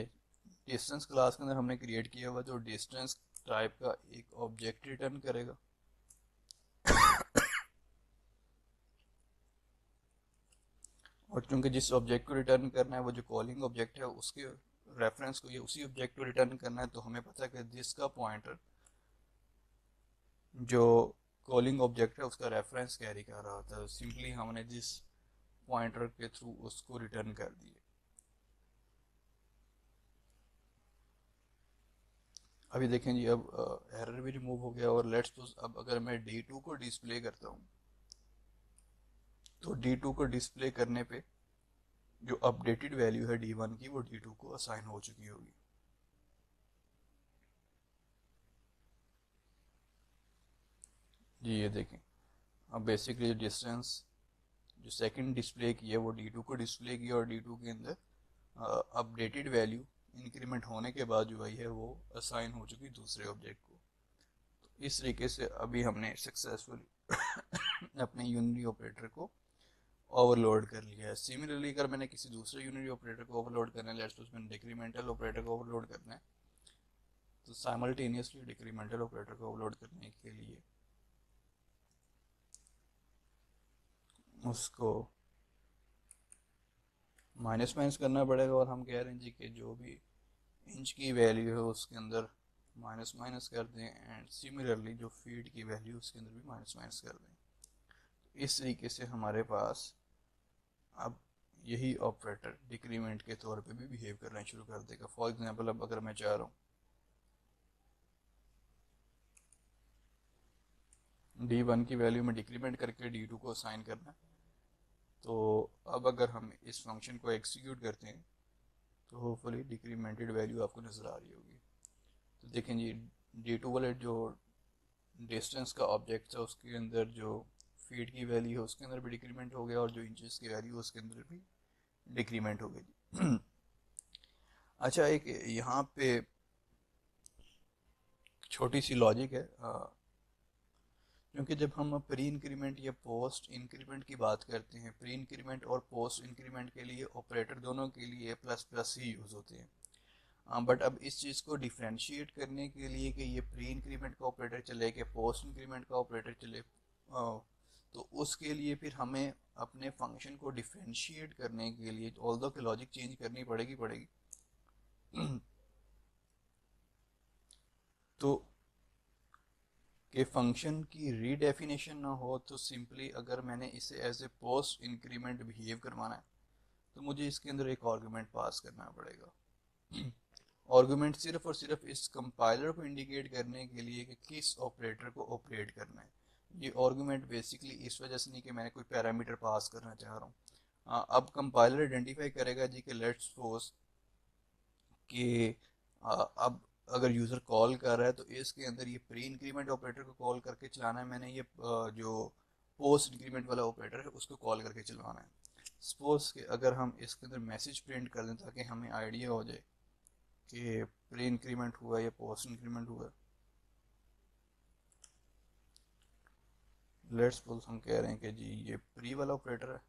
S1: डिस्टेंस क्लास के अंदर हमने क्रिएट किया हुआ जो डिस्टेंस टाइप का एक ऑब्जेक्ट रिटर्न करेगा। और चूंकि जिस ऑब्जेक्ट को रिटर्न करना है वो जो कॉलिंग ऑब्जेक्ट है उसके रेफरेंस को ये उसी ऑब्जेक्ट को रिटर्न करना है, तो हमें पता है कि जिसका पॉइंटर जो कॉलिंग ऑब्जेक्ट है उसका रेफरेंस कैरी कर रहा होता है। सिंपली हमने जिस पॉइंटर के थ्रू उसको रिटर्न कर दिए। अभी देखें जी अब एरर भी रिमूव हो गया। और लेट्स सपोज अब अगर मैं D2 को डिस्प्ले करता हूँ तो D2 को डिस्प्ले करने पे जो अपडेटेड वैल्यू है D1 की वो D2 को असाइन हो चुकी होगी। जी ये देखें अब बेसिकली डिस्टेंस जो सेकंड डिस्प्ले की है वो D2 को डिस्प्ले की और D2 के अंदर अपडेटेड वैल्यू इंक्रीमेंट होने के बाद जो आई है वो असाइन हो चुकी दूसरे ऑब्जेक्ट को। तो इस तरीके से अभी हमने सक्सेसफुली अपने यूनिटी ऑपरेटर को ओवरलोड कर लिया है। सिमिलरली अगर मैंने किसी दूसरे यूनिटी ऑपरेटर को ओवरलोड करना है, लेट्स सपोज मैंने डिक्रीमेंटल ऑपरेटर को ओवरलोड करना है, तो साइमल्टेनियसली डिक्रीमेंटल ऑपरेटर को ओवरलोड करने के लिए उसको माइनस माइनस करना पड़ेगा। और हम कह रहे हैं जी कि जो भी इंच की वैल्यू है उसके अंदर माइनस माइनस कर दें, एंड सिमिलरली जो फीट की वैल्यू उसके अंदर भी माइनस माइनस कर दें। तो इस तरीके से हमारे पास अब यही ऑपरेटर डिक्रीमेंट के तौर पे भी बिहेव करना शुरू कर देगा। फॉर एग्जांपल अब अगर मैं चाह रहा हूँ D1 की वैल्यू में डिक्रीमेंट करके D2 को असाइन करना, तो अब अगर हम इस फंक्शन को एग्जीक्यूट करते हैं तो होपफुली डिक्रीमेंटेड वैल्यू आपको नज़र आ रही होगी। तो देखें जी D2 वाले जो डिस्टेंस का ऑब्जेक्ट था उसके अंदर जो फीट की वैल्यू है उसके अंदर भी डिक्रीमेंट हो गया और जो इंचेस की वैल्यू है उसके अंदर भी डिक्रीमेंट हो गई। अच्छा एक यहाँ पे छोटी सी लॉजिक है, क्योंकि जब हम प्री इंक्रीमेंट या पोस्ट इंक्रीमेंट की बात करते हैं, प्री इंक्रीमेंट और पोस्ट इंक्रीमेंट के लिए ऑपरेटर दोनों के लिए प्लस प्लस ही यूज़ होते हैं। बट अब इस चीज़ को डिफ्रेंशिएट करने के लिए कि ये प्री इंक्रीमेंट का ऑपरेटर चले कि पोस्ट इंक्रीमेंट का ऑपरेटर चले, तो उसके लिए फिर हमें अपने फंक्शन को डिफ्रेंशिएट करने के लिए ऑल्दो कि लॉजिक चेंज करनी पड़ेगी तो कि फंक्शन की रीडेफिनेशन ना हो, तो सिंपली अगर मैंने इसे as a post increment behave करवाना है तो मुझे इसके अंदर एक आर्गुमेंट पास करना पड़ेगा। आर्गुमेंट सिर्फ और सिर्फ इस कंपाइलर को इंडिकेट करने के लिए कि किस ऑपरेटर को ऑपरेट करना है। ये आर्गुमेंट बेसिकली इस वजह से नहीं कि मैंने कोई पैरामीटर पास करना चाह रहा हूँ। अब कंपाइलर आइडेंटिफाई करेगा जी कि लेट्स सपोज कि अब अगर यूज़र कॉल कर रहा है तो इसके अंदर ये प्री इंक्रीमेंट ऑपरेटर को कॉल करके चलाना है, मैंने ये जो पोस्ट इंक्रीमेंट वाला ऑपरेटर है उसको कॉल करके चलवाना है। सपोज कि अगर हम इसके अंदर मैसेज प्रिंट कर दें ताकि हमें आइडिया हो जाए कि प्री इंक्रीमेंट हुआ या पोस्ट इंक्रीमेंट हुआ। लेट्स सपोज हम कह रहे हैं कि जी ये प्री वाला ऑपरेटर है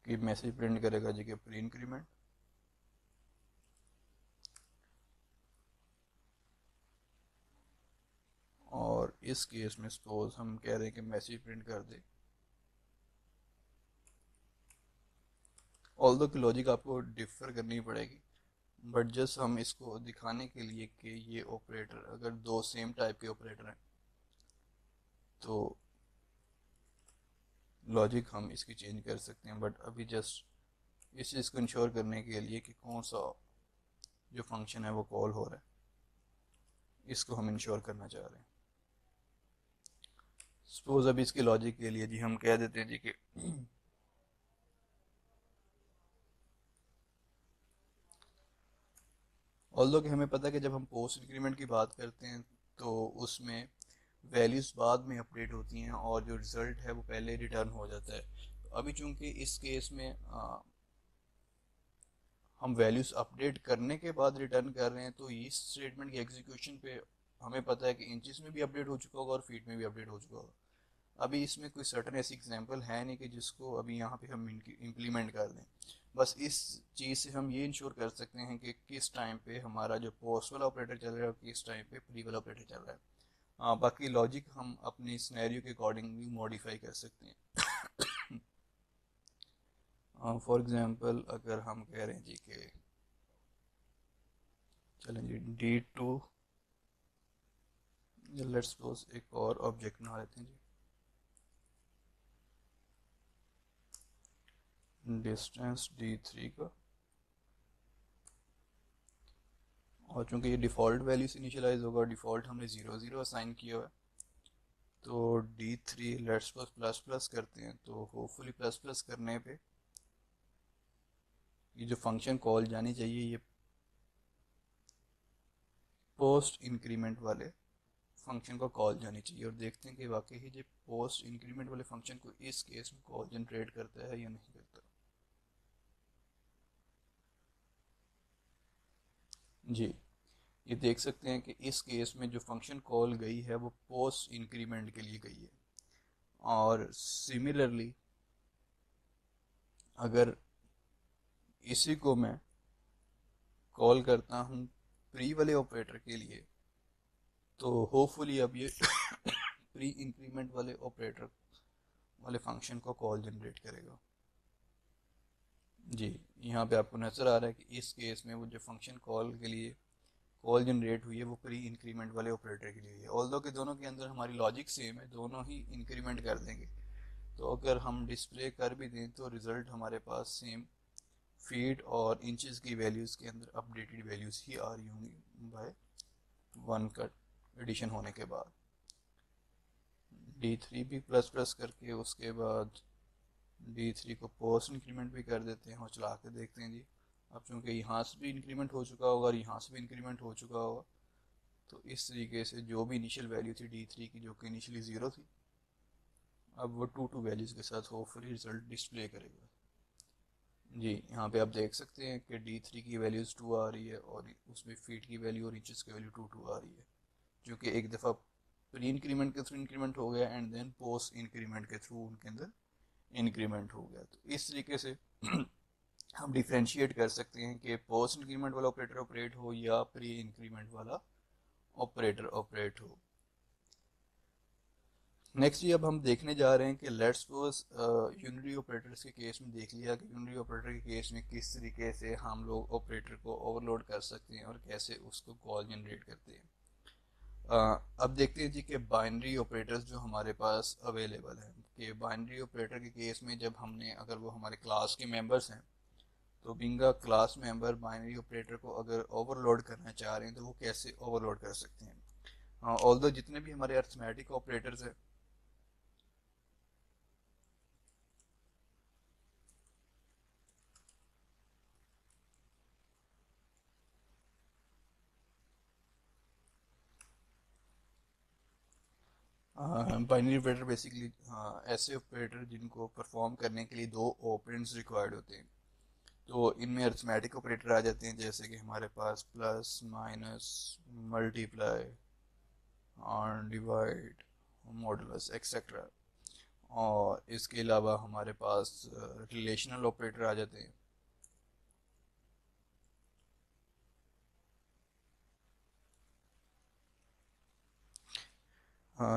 S1: कि मैसेज प्रिंट करेगा जी कि प्री इंक्रीमेंट, और इस केस में सपोज हम कह रहे हैं कि मैसेज प्रिंट कर दे। ऑल्दो की लॉजिक आपको डिफर करनी पड़ेगी, बट जस्ट हम इसको दिखाने के लिए कि ये ऑपरेटर अगर दो सेम टाइप के ऑपरेटर हैं तो लॉजिक हम इसकी चेंज कर सकते हैं। बट अभी जस्ट इस चीज़ को इंश्योर करने के लिए कि कौन सा जो फंक्शन है वो कॉल हो रहा है, इसको हम इंश्योर करना चाह रहे हैं। सपोज अभी इसके लॉजिक के लिए जी हम कह देते हैं जी कि ऑल्दो कि हमें पता है कि जब हम पोस्ट इंक्रीमेंट की बात करते हैं तो उसमें वैल्यूज़ बाद में अपडेट होती हैं और जो रिज़ल्ट है वो पहले रिटर्न हो जाता है। तो अभी चूंकि इस केस में हम वैल्यूज़ अपडेट करने के बाद रिटर्न कर रहे हैं तो इस स्टेटमेंट की एग्जीक्यूशन पे हमें पता है कि इंचेस में भी अपडेट हो चुका होगा और फीट में भी अपडेट हो चुका होगा। अभी इसमें कोई सर्टन ऐसी एग्जांपल है नहीं कि जिसको अभी यहाँ पे हम इम्प्लीमेंट कर दें। बस इस चीज़ से हम ये इंश्योर कर सकते हैं कि किस टाइम पे हमारा जो पोस्ट वाला ऑपरेटर चल रहा है और किस टाइम पे प्री वाला ऑपरेटर चल रहा है। बाकी लॉजिक हम अपने सिनेरियो के अकॉर्डिंग भी मॉडिफाई कर सकते हैं। फॉर एग्जांपल अगर हम कह रहे हैं जी कि चलें जी D2, लेट्स सपोज एक और ऑब्जेक्ट बना लेते हैं जी डिस्टेंस D3 का, और चूंकि ये डिफ़ॉल्ट वैल्यू से इनिशियलाइज होगा, डिफ़ॉल्ट हमने 0 0 असाइन किया हुआ है, तो D3 let's suppose plus plus करते हैं तो होपफुली प्लस प्लस करने पे ये जो फंक्शन कॉल जानी चाहिए ये पोस्ट इंक्रीमेंट वाले फंक्शन को कॉल जानी चाहिए। और देखते हैं कि वाकई ही जो पोस्ट इंक्रीमेंट वाले फंक्शन को इस केस में कॉल जनरेट करता है या नहीं करता। जी, ये देख सकते हैं कि इस केस में जो फंक्शन कॉल गई है वो पोस्ट इंक्रीमेंट के लिए गई है। और सिमिलरली अगर इसी को मैं कॉल करता हूँ प्री वाले ऑपरेटर के लिए तो होपफुली अब ये प्री इंक्रीमेंट वाले ऑपरेटर वाले फंक्शन को कॉल जनरेट करेगा। जी, यहाँ पे आपको नज़र आ रहा है कि इस केस में वो जो फंक्शन कॉल के लिए कॉल जनरेट हुई है वो प्री इंक्रीमेंट वाले ऑपरेटर के लिए है। ऑल्दो कि दोनों के अंदर हमारी लॉजिक सेम है, दोनों ही इंक्रीमेंट कर देंगे। तो अगर हम डिस्प्ले कर भी दें तो रिज़ल्ट हमारे पास सेम फीट और इंचेस की वैल्यूज़ के अंदर अपडेटेड वैल्यूज़ ही आ रही होंगी बाय 1 का एडिशन होने के बाद। D3 भी प्लस प्लस करके उसके बाद D3 को पोस्ट इंक्रीमेंट भी कर देते हैं और चला के देखते हैं जी। अब चूंकि यहाँ से भी इंक्रीमेंट हो चुका होगा और यहाँ से भी इंक्रीमेंट हो चुका होगा तो इस तरीके से जो भी इनिशियल वैल्यू थी D3 की जो कि इनिशियली 0 थी, अब वो 2 वैल्यूज़ के साथ होपफुली रिजल्ट डिस्प्ले करेगा। जी, यहाँ पे आप देख सकते हैं कि D3 की वैल्यूज़ 2 आ रही है और उसमें फीट की वैल्यू और इंचेस की वैल्यू 2 आ रही है, जो कि एक दफ़ा प्री इंक्रीमेंट के थ्रू इंक्रीमेंट हो गया एंड देन पोस्ट इंक्रीमेंट के थ्रू उनके अंदर इंक्रीमेंट हो गया। तो इस तरीके से हम डिफ्रेंशिएट कर सकते हैं कि पोस्ट इंक्रीमेंट वाला ऑपरेटर ऑपरेट हो या प्री इंक्रीमेंट वाला ऑपरेटर ऑपरेट हो। नेक्स्ट ये अब हम देखने जा रहे हैं कि लेट्स सपोज यूनिटी ऑपरेटर्स के केस में देख लिया कि यूनिटी ऑपरेटर के केस में किस तरीके से हम लोग ऑपरेटर को ओवरलोड कर सकते हैं और कैसे उसको कॉल जनरेट करते हैं। अब देखते हैं जी कि बाइनरी ऑपरेटर्स जो हमारे पास अवेलेबल हैं कि बाइनरी ऑपरेटर के केस में जब हमने अगर वो हमारे क्लास के मेंबर्स हैं तो being a class member binary operator को अगर ओवरलोड करना चाह रहे हैं तो वो कैसे ओवरलोड कर सकते हैं। ऑल्दो जितने भी हमारे अर्थमेटिक ऑपरेटर्स हैं बाइनरी ऑपरेटर बेसिकली ऐसे ऑपरेटर जिनको परफॉर्म करने के लिए दो ऑपरेंड्स रिक्वायर्ड होते हैं। तो इनमें अरिथमेटिक ऑपरेटर आ जाते हैं जैसे कि हमारे पास प्लस माइनस मल्टीप्लाई और डिवाइड मॉडुलस एक्सेट्रा। और इसके अलावा हमारे पास रिलेशनल ऑपरेटर आ जाते हैं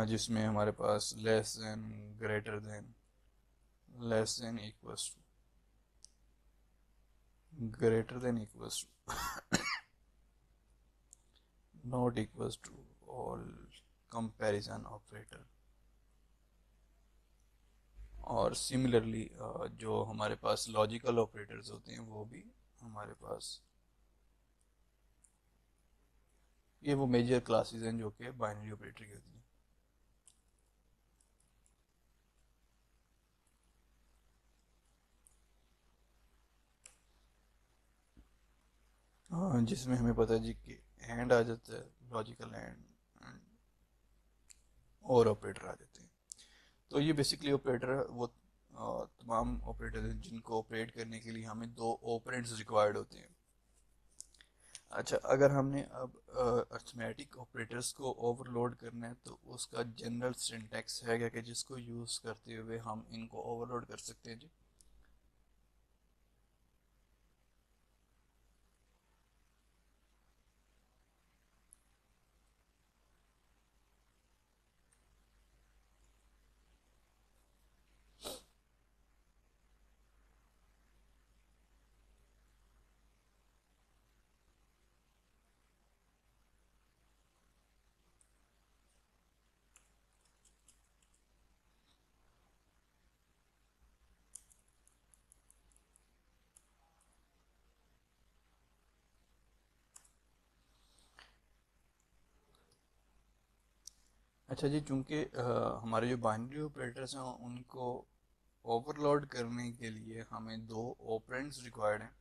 S1: जिसमें हमारे पास less than greater than less than equals to greater than equals to not equals to all comparison operator. और सिमिलरली जो हमारे पास लॉजिकल ऑपरेटर्स होते हैं वो भी हमारे पास ये वो मेजर क्लासेस हैं जो कि बाइनरी ऑपरेटर की होती हैं। जिसमें हमें पता है जी कि एंड आ जाता है लॉजिकल एंड और ऑपरेटर आ जाते हैं। तो ये बेसिकली ऑपरेटर वो तमाम ऑपरेटर हैं जिनको ऑपरेट करने के लिए हमें दो ऑपरेंड्स रिक्वायर्ड होते हैं। अच्छा, अगर हमने अब अर्थमेटिक ऑपरेटर्स को ओवरलोड करना है तो उसका जनरल सिंटैक्स है क्या कि जिसको यूज़ करते हुए हम इनको ओवरलोड कर सकते हैं जी। अच्छा जी, चूंकि हमारे जो बाइनरी ऑपरेटर्स हैं उनको ओवरलोड करने के लिए हमें दो ऑपरेंड्स रिक्वायर्ड हैं।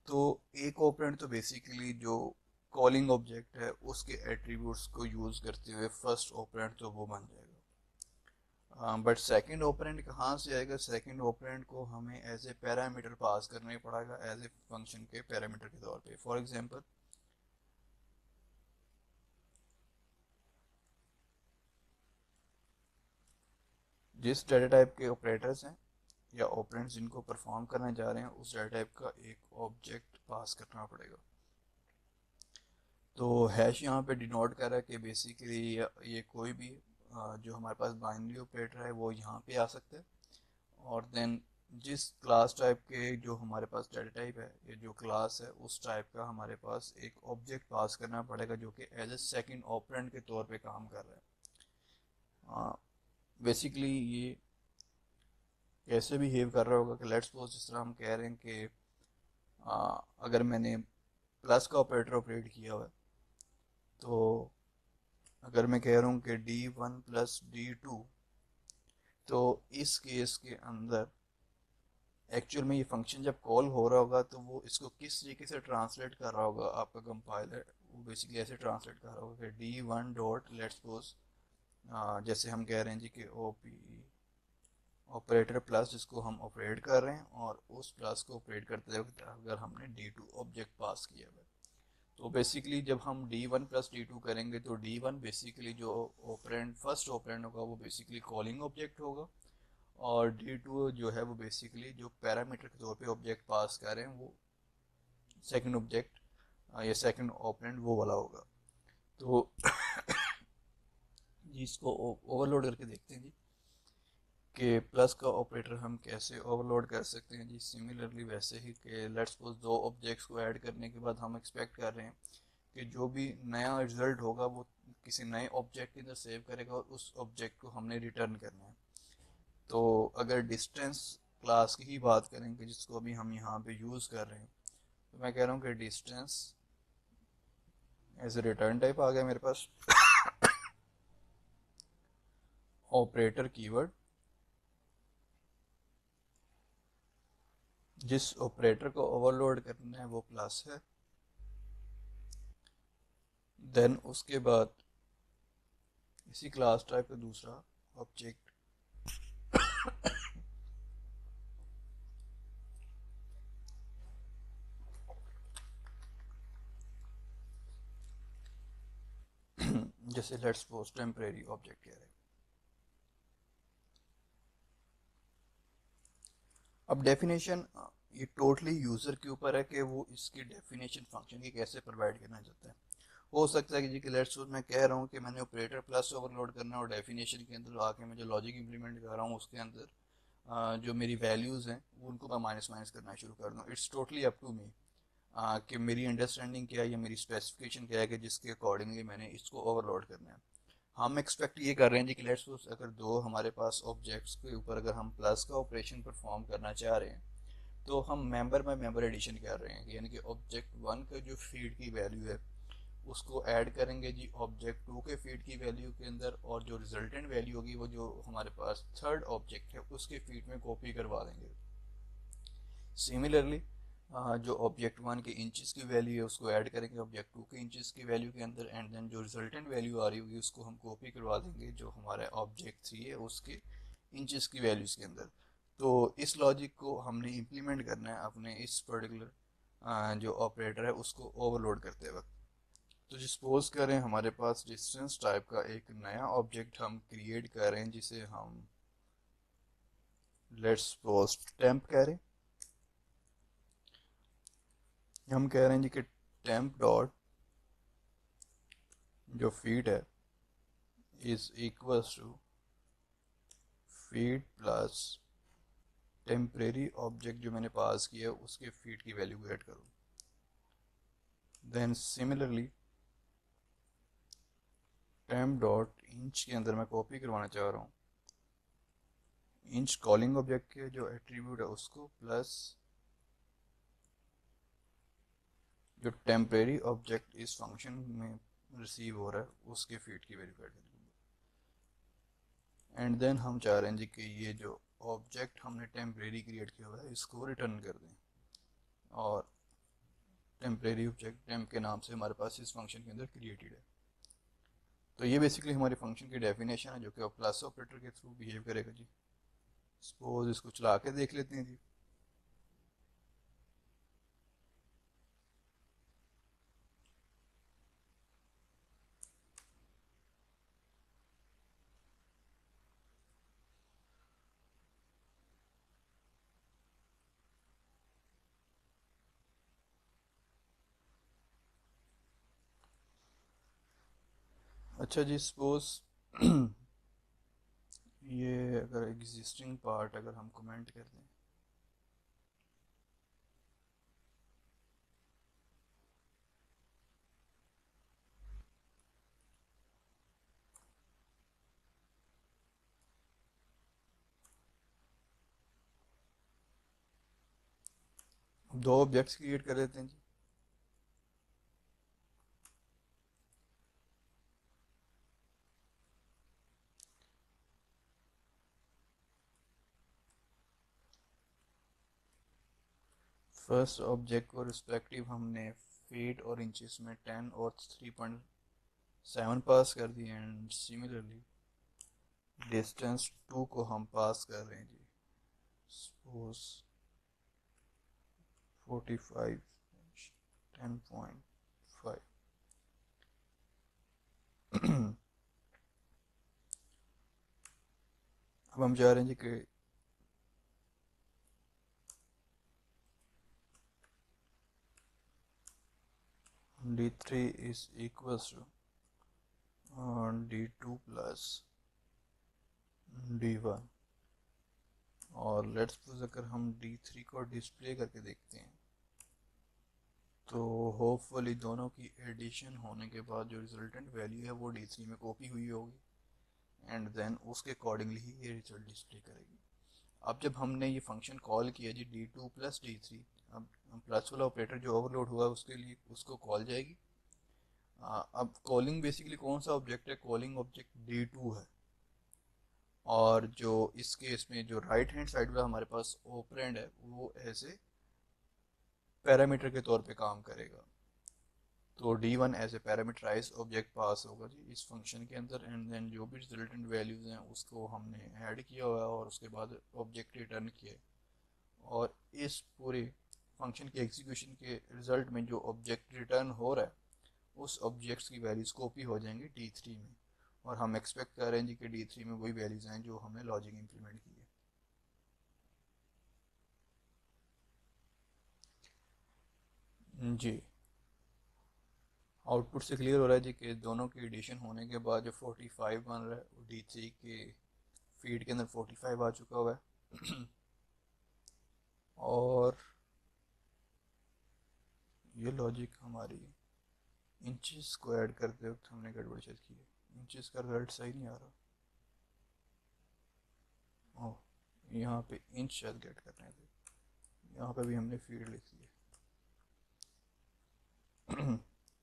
S1: तो एक ऑपरेंड तो बेसिकली जो कॉलिंग ऑब्जेक्ट है उसके एट्रीब्यूट्स को यूज़ करते हुए फर्स्ट ऑपरेंड तो वो बन जाएगा। बट सेकंड ऑपरेंड कहाँ से आएगा? सेकंड ऑपरेंड को हमें एज ए पैरामीटर पास करना ही पड़ेगा एज ए फंक्शन के पैरामीटर के तौर पे। फॉर एग्जांपल जिस डाटा टाइप के ऑपरेटर्स हैं या ऑपरेंड्स जिनको परफॉर्म करने जा रहे हैं उस डाटा टाइप का एक ऑब्जेक्ट पास करना पड़ेगा। तो हैश यहाँ पे डिनोट कर रहा है कि बेसिकली ये कोई भी जो हमारे पास बाइनरी ऑपरेटर है वो यहाँ पे आ सकता है। और देन जिस क्लास टाइप के जो हमारे पास डाटा टाइप है या जो क्लास है उस टाइप का हमारे पास एक ऑब्जेक्ट पास करना पड़ेगा जो कि एज ए सेकंड ऑपरेंड के तौर पे काम कर रहा है। बेसिकली ये कैसे बिहेव कर रहा होगा कि लेट्स सपोज जिस तरह हम कह रहे हैं कि अगर मैंने प्लस का ऑपरेटर ऑपरेट किया हुआ है तो अगर मैं कह रहा हूँ कि D1 + D2 तो इस केस के अंदर एक्चुअल में ये फंक्शन जब कॉल हो रहा होगा तो वो इसको किस तरीके से ट्रांसलेट कर रहा होगा आपका कंपाइलर। वो बेसिकली ऐसे ट्रांसलेट कर रहा होगा कि D1 डॉट लेट्स सपोज जैसे हम कह रहे हैं जी कि OP ऑपरेटर प्लस जिसको हम ऑपरेट कर रहे हैं और उस प्लस को ऑपरेट करते वक्त अगर हमने D2 ऑब्जेक्ट पास किया हुआ है तो बेसिकली जब हम D1 + D2 करेंगे तो D1 बेसिकली जो ऑपरेंड फर्स्ट ऑपरेंड होगा वो बेसिकली कॉलिंग ऑब्जेक्ट होगा और D2 जो है वो बेसिकली जो पैरामीटर के तौर पे ऑब्जेक्ट पास कर रहे हैं वो सेकंड ऑब्जेक्ट या सेकंड ऑपरेंड वो वाला होगा। तो जी इसको ओवरलोड करके देखते हैं जी कि प्लस का ऑपरेटर हम कैसे ओवरलोड कर सकते हैं जी। सिमिलरली वैसे ही कि लेट्स सपोज दो ऑब्जेक्ट्स को ऐड करने के बाद हम एक्सपेक्ट कर रहे हैं कि जो भी नया रिजल्ट होगा वो किसी नए ऑब्जेक्ट के अंदर सेव करेगा और उस ऑब्जेक्ट को हमने रिटर्न करना है। तो अगर डिस्टेंस क्लास की ही बात करेंगे जिसको अभी हम यहाँ पे यूज़ कर रहे हैं, तो मैं कह रहा हूँ कि distance as a return type आ गया मेरे पास। ऑपरेटर कीवर्ड, जिस ऑपरेटर को ओवरलोड करना है वो प्लस है। देन उसके बाद इसी क्लास टाइप का दूसरा ऑब्जेक्ट जैसे लेट्स सपोज टेम्परेरी ऑब्जेक्ट कह रहे हैं। अब डेफिनेशन ये टोटली यूज़र के ऊपर है कि वो इसकी डेफिनेशन फंक्शन की कैसे प्रोवाइड करना चाहता है। हो सकता है कि जी कि लेट्स सपोज मैं कह रहा हूँ कि मैंने ऑपरेटर प्लस ओवरलोड करना है और डेफिनेशन के अंदर आके मैं जो लॉजिक इंप्लीमेंट कर रहा हूँ उसके अंदर जो मेरी वैल्यूज़ हैं उनको मैं माइनस माइनस करना शुरू कर दूँ। It's totally up to me कि मेरी अंडरस्टैंडिंग क्या है या मेरी स्पेसिफिकेशन क्या है कि जिसके अकॉर्डिंगली मैंने इसको ओवरलोड करना है। हम एक्सपेक्ट ये कर रहे हैं जी कि लेट्स सपोज अगर दो हमारे पास ऑब्जेक्ट्स के ऊपर अगर हम प्लस का ऑपरेशन परफॉर्म करना चाह रहे हैं तो हम मेंबर बाय मेंबर एडिशन कर रहे हैं, यानी कि ऑब्जेक्ट वन का जो फीड की वैल्यू है उसको ऐड करेंगे जी ऑब्जेक्ट टू के फीड की वैल्यू के अंदर, और जो रिजल्टेंट वैल्यू होगी वो जो हमारे पास थर्ड ऑब्जेक्ट है उसके फीड में कॉपी करवा देंगे। सिमिलरली जो ऑब्जेक्ट वन के इंचेस की वैल्यू है उसको ऐड करेंगे ऑब्जेक्ट टू के इंचेस की वैल्यू के अंदर, एंड देन जो रिजल्टेंट वैल्यू आ रही होगी उसको हम कॉपी करवा देंगे जो हमारा ऑब्जेक्ट थ्री है उसके इंचेस की वैल्यूज के अंदर। तो इस लॉजिक को हमने इम्प्लीमेंट करना है अपने इस पर्टिकुलर जो ऑपरेटर है उसको ओवरलोड करते वक्त। तो सपोज करें हमारे पास डिस्टेंस टाइप का एक नया ऑब्जेक्ट हम क्रिएट कर रहे हैं जिसे हम लेट्स सपोज टेम्प कह रहे हैं। हम कह रहे हैं जी कि टेम्प डॉट जो फीड है is equals to feet plus temporary object जो मैंने पास किया उसके फीड की वैल्यू को ऐड करूँ। Then similarly temp dot inch के अंदर मैं कॉपी करवाना चाह रहा हूँ इंच कॉलिंग ऑब्जेक्ट के जो एट्रीब्यूट है उसको, प्लस जो टेम्परेरी ऑब्जेक्ट इस फंक्शन में रिसीव हो रहा है उसके फीड की वैल्यू ऐड करेंगे। एंड देन हम चाह रहे हैं जी कि ये जो ऑब्जेक्ट हमने टेम्परेरी क्रिएट किया हुआ है इसको रिटर्न कर दें, और टेम्परेरी ऑब्जेक्ट टेम्प के नाम से हमारे पास इस फंक्शन के अंदर क्रिएटेड है। तो ये बेसिकली हमारे फंक्शन की डेफिनेशन है जो कि प्लस ऑपरेटर के थ्रू बिहेव करेगा जी। सपोज इसको चला के देख लेते हैं जी। अच्छा जी सपोज ये अगर एग्जिस्टिंग पार्ट अगर हम कमेंट कर दें, दो ऑब्जेक्ट्स क्रिएट कर देते हैं जी। फर्स्ट ऑब्जेक्ट को रिस्पेक्टिव हमने फीट और इंचेस में 10 और 3.7 पास कर दिए, एंड सिमिलरली डिस्टेंस 2 को हम पास कर रहे हैं जी सपोज 45 10.5। अब हम जा रहे हैं जी कि D3 is equals to D2 + D1, और लेट्स सपोज अगर हम D3 को डिस्प्ले करके देखते हैं तो होपफुली दोनों की एडिशन होने के बाद जो रिजल्टेंट वैल्यू है वो D3 में कॉपी हुई होगी, एंड देन उसके अकॉर्डिंगली ही ये रिजल्ट डिस्प्ले करेगी। अब जब हमने ये फंक्शन कॉल किया जी D2 + D3, अब प्लस वाला ऑपरेटर जो ओवरलोड हुआ उसके लिए उसको कॉल जाएगी। अब कॉलिंग बेसिकली कौन सा ऑब्जेक्ट है, कॉलिंग ऑब्जेक्ट D2 है, और जो इस केस में जो राइट हैंड साइड वाला हमारे पास ऑपरेंड है वो ऐसे पैरामीटर के तौर पे काम करेगा। तो D1 as a parameterise object pass होगा जी इस फंक्शन के अंदर, एंड देन जो भी रिजल्टेंट वैल्यूज हैं उसको हमने ऐड किया हुआ है और उसके बाद ऑब्जेक्ट रिटर्न किया, और इस पूरे फंक्शन के एग्जीक्यूशन के रिजल्ट में जो ऑब्जेक्ट रिटर्न हो रहा है उस ऑब्जेक्ट्स की वैल्यूज कॉपी हो जाएंगी D3 में, और हम एक्सपेक्ट कर रहे हैं जी कि D3 में वही वैल्यूज हैं जो हमने लॉजिक इंप्लीमेंट की है जी। आउटपुट से क्लियर हो रहा है जी कि दोनों की एडिशन होने के बाद जो 45 बन रहा है वो D3 के फीड के अंदर 45 आ चुका हुआ है। और ये लॉजिक हमारी इंचेस को ऐड करते वक्त हमने गड़बड़ शायद की है, इंचेस का रिजल्ट सही नहीं आ रहा। ओह, यहाँ पे इंच शायद गेट कर रहे थे, यहाँ पे भी हमने फीड लिख दी है।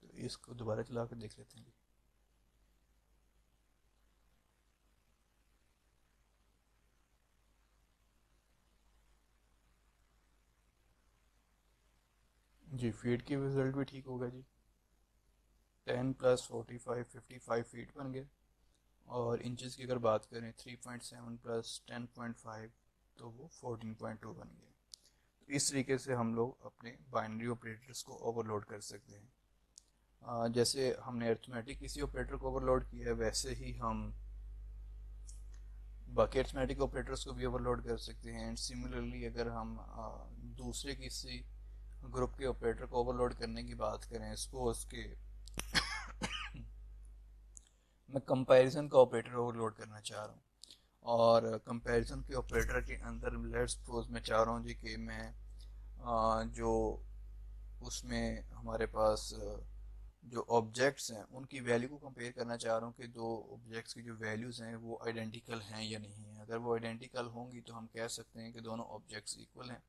S1: तो इसको दोबारा चला कर देख लेते हैं जी। फीड की रिजल्ट भी ठीक होगा जी, 10 + 45 55 फीट बन गए। और इंचेस की अगर बात करें 3.7 + 10.5 तो वो 14.2 बन गए। तो इस तरीके से हम लोग अपने बाइनरी ऑपरेटर्स को ओवरलोड कर सकते हैं। जैसे हमने अरिथमेटिक किसी ऑपरेटर को ओवरलोड किया है वैसे ही हम बाकी अरिथमेटिक ऑपरेटर्स को भी ओवरलोड कर सकते हैं। एंड सिमिलरली अगर हम दूसरे किसी ग्रुप के ऑपरेटर को ओवरलोड करने की बात करें, सपोज के मैं कंपैरिजन का ऑपरेटर ओवरलोड करना चाह रहा हूँ, और कंपैरिजन के ऑपरेटर के अंदर लेट्स सपोज मैं चाह रहा हूँ जी कि मैं जो उसमें हमारे पास जो ऑब्जेक्ट्स हैं उनकी वैल्यू को कंपेयर करना चाह रहा हूँ कि दो ऑब्जेक्ट्स की जो वैल्यूज़ हैं वो आइडेंटिकल हैं या नहीं हैं। अगर वो आइडेंटिकल होंगी तो हम कह सकते हैं कि दोनों ऑब्जेक्ट्स इक्वल हैं,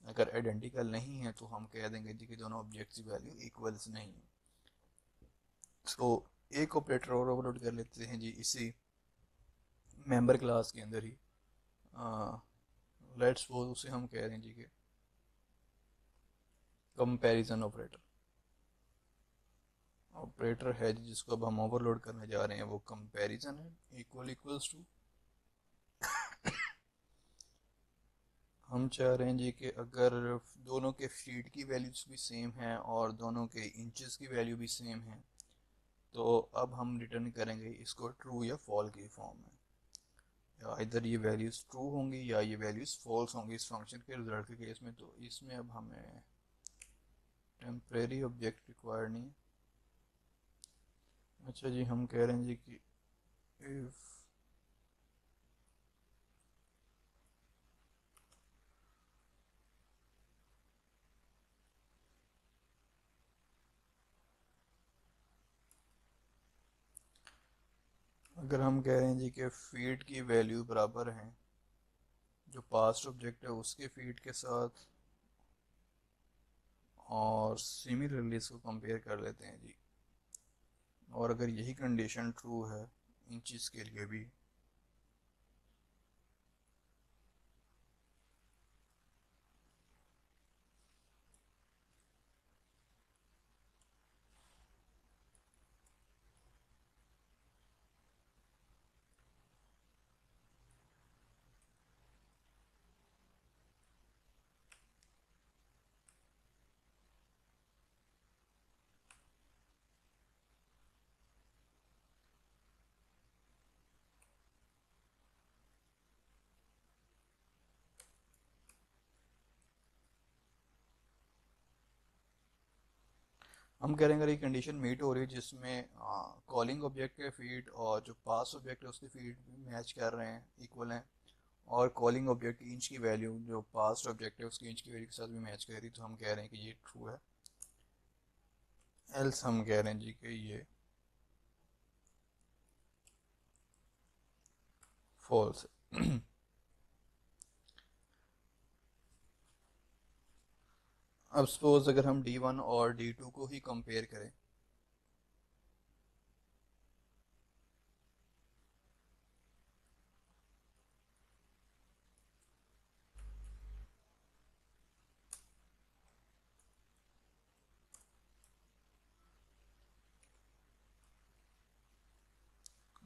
S1: अगर आइडेंटिकल नहीं है तो हम कह देंगे जी कि दोनों ऑब्जेक्ट्स की वैल्यू इक्वल्स नहीं है। तो एक ऑपरेटर और ओवरलोड कर लेते हैं जी इसी मेंबर क्लास के अंदर ही। लेट्स सपोज उसे हम कह रहे हैं जी कि कंपैरिजन ऑपरेटर। ऑपरेटर है जिसको अब हम ओवरलोड करने जा रहे हैं वो कंपैरिजन है, इक्वल इक्वल्स टू। हम चाह रहे हैं जी कि अगर दोनों के फीट की वैल्यूज भी सेम हैं और दोनों के इंचेस की वैल्यू भी सेम है तो अब हम रिटर्न करेंगे इसको ट्रू या फॉल की फॉर्म में, या इधर ये वैल्यूज ट्रू होंगी या ये वैल्यूज फॉल्स होंगी इस फंक्शन के रिजल्ट के केस में। तो इसमें अब हमें टेम्परेरी ऑब्जेक्ट रिक्वायर नहीं है। अच्छा जी, हम कह रहे हैं जी कि इफ अगर हम कह रहे हैं जी कि फीड की वैल्यू बराबर हैं जो पास्ट ऑब्जेक्ट है उसके फीड के साथ, और सिमिलरली इसको कंपेयर कर लेते हैं जी, और अगर यही कंडीशन ट्रू है इंचेस के लिए भी हम कह रहे हैं अगर ये कंडीशन मीट हो रही है जिसमें कॉलिंग ऑब्जेक्ट के फील्ड और जो पास ऑब्जेक्ट है उसके फील्ड मैच कर रहे हैं, इक्वल हैं, और कॉलिंग ऑब्जेक्ट की इंच की वैल्यू जो पास्ट ऑब्जेक्ट है उसकी इंच की वैल्यू के साथ भी मैच कर रही है, तो हम कह रहे हैं कि ये ट्रू है। एल्स हम कह रहे हैं जी कि ये फॉल्स है। अब सपोज अगर हम D1 और D2 को ही कंपेयर करें,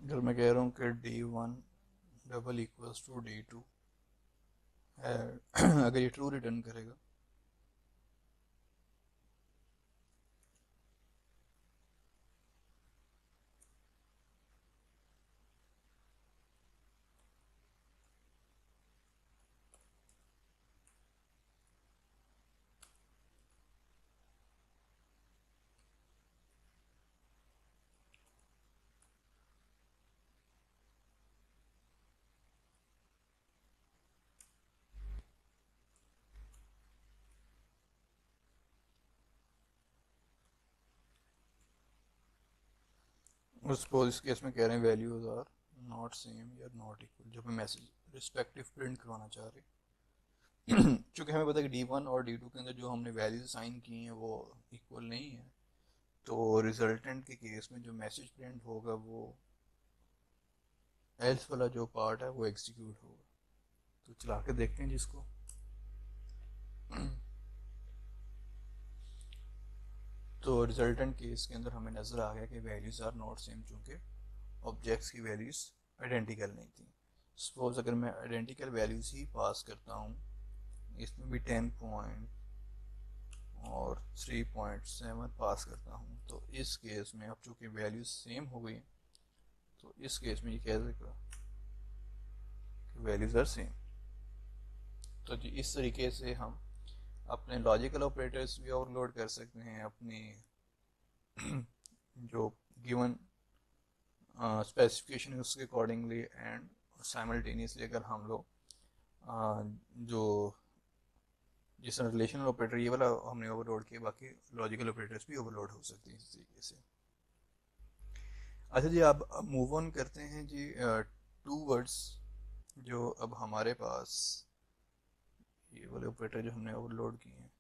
S1: अगर मैं कह रहा हूँ कि D1 double equals to D2 है, अगर ये ट्रू रिटर्न करेगा, और सपोज इस केस में कह रहे हैं वैल्यूज आर नॉट सेम या नॉट इक्वल, जो हमें मैसेज रिस्पेक्टिव प्रिंट करवाना चाह रहे हैं। चूँकि हमें पता है कि D1 और D2 के अंदर जो हमने वैल्यूज असाइन की हैं वो इक्वल नहीं है, तो रिजल्टेंट के केस में जो मैसेज प्रिंट होगा वो एल्स वाला जो पार्ट है वो एग्जीक्यूट होगा। तो चला के देखते हैं जिसको। तो रिजल्टेंट केस के अंदर हमें नज़र आ गया कि वैल्यूज़ आर नॉट सेम, चूँकि ऑब्जेक्ट्स की वैल्यूज़ आइडेंटिकल नहीं थी। सपोज अगर मैं आइडेंटिकल वैल्यूज़ ही पास करता हूँ, इसमें भी 10 पॉइंट और 3.7 पास करता हूँ, तो इस केस में अब चूँकि वैल्यूज़ सेम हो गई, तो इस केस में ये कह देगा कि वैल्यूज़ आर सेम। तो जी इस तरीके से हम अपने लॉजिकल ऑपरेटर्स भी ओवरलोड कर सकते हैं, अपनी जो गिवन स्पेसिफिकेशन है उसके अकॉर्डिंगली, एंड साइमल्टेनियसली अगर हम लोग जो जिस रिलेशनल ऑपरेटर ये वाला हमने ओवरलोड किया, बाकी लॉजिकल ऑपरेटर्स भी ओवरलोड हो सकते हैं इस तरीके से। अच्छा जी, अब मूव ऑन करते हैं जी टू वर्ड्स जो अब हमारे पास ये वाले ऑपरेटर जो हमने ओवरलोड किए हैं।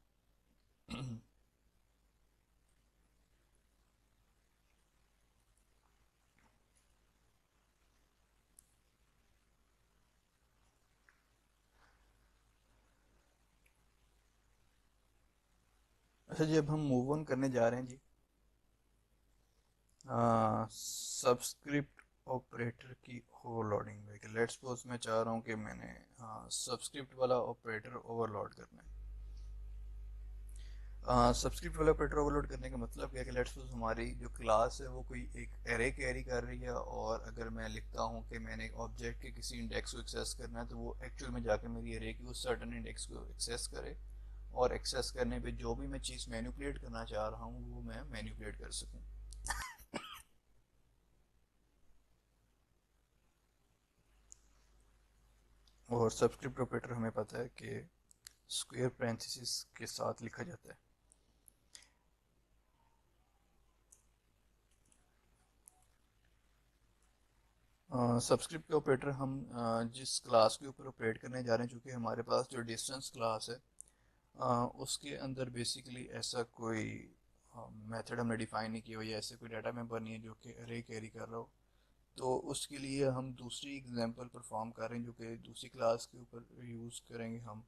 S1: अच्छा जी, अब हम मूव ऑन करने जा रहे हैं जी सबस्क्रिप्ट ऑपरेटर की ओवरलोडिंग में। लेट्स सपोज मैं चाह रहा हूँ कि मैंने सबस्क्रिप्ट वाला ऑपरेटर ओवरलोड करना है। सबस्क्रिप्ट वाला ऑपरेटर ओवरलोड करने का मतलब क्या है कि लेट्स सपोज हमारी जो क्लास है वो कोई एक एरे कैरी कर रही है, और अगर मैं लिखता हूँ कि मैंने एक ऑब्जेक्ट के किसी इंडेक्स को एक्सेस करना है, तो वो एक्चुअल में जाकर मेरी एरे की उस सर्टन इंडेक्स को एक्सेस करे, और एक्सेस करने पे जो भी मैं चीज़ मैनिपुलेट करना चाह रहा हूँ वो मैं मैनिपुलेट कर सकूँ। और सबस्क्रिप्ट ऑपरेटर हमें पता है कि स्क्वायर पैरेंथेसिस के साथ लिखा जाता है। सबस्क्रिप्ट के ऑपरेटर हम जिस क्लास के ऊपर ऑपरेट करने जा रहे हैं, चूँकि हमारे पास जो डिस्टेंस क्लास है उसके अंदर बेसिकली ऐसा कोई मेथड हमने डिफाइन नहीं किया हुआ, या ऐसे कोई डाटा मेंबर नहीं है जो कि अरे कैरी कर रहा हो। तो उसके लिए हम दूसरी एग्जांपल परफॉर्म कर रहे हैं जो कि दूसरी क्लास के ऊपर यूज़ करेंगे हम,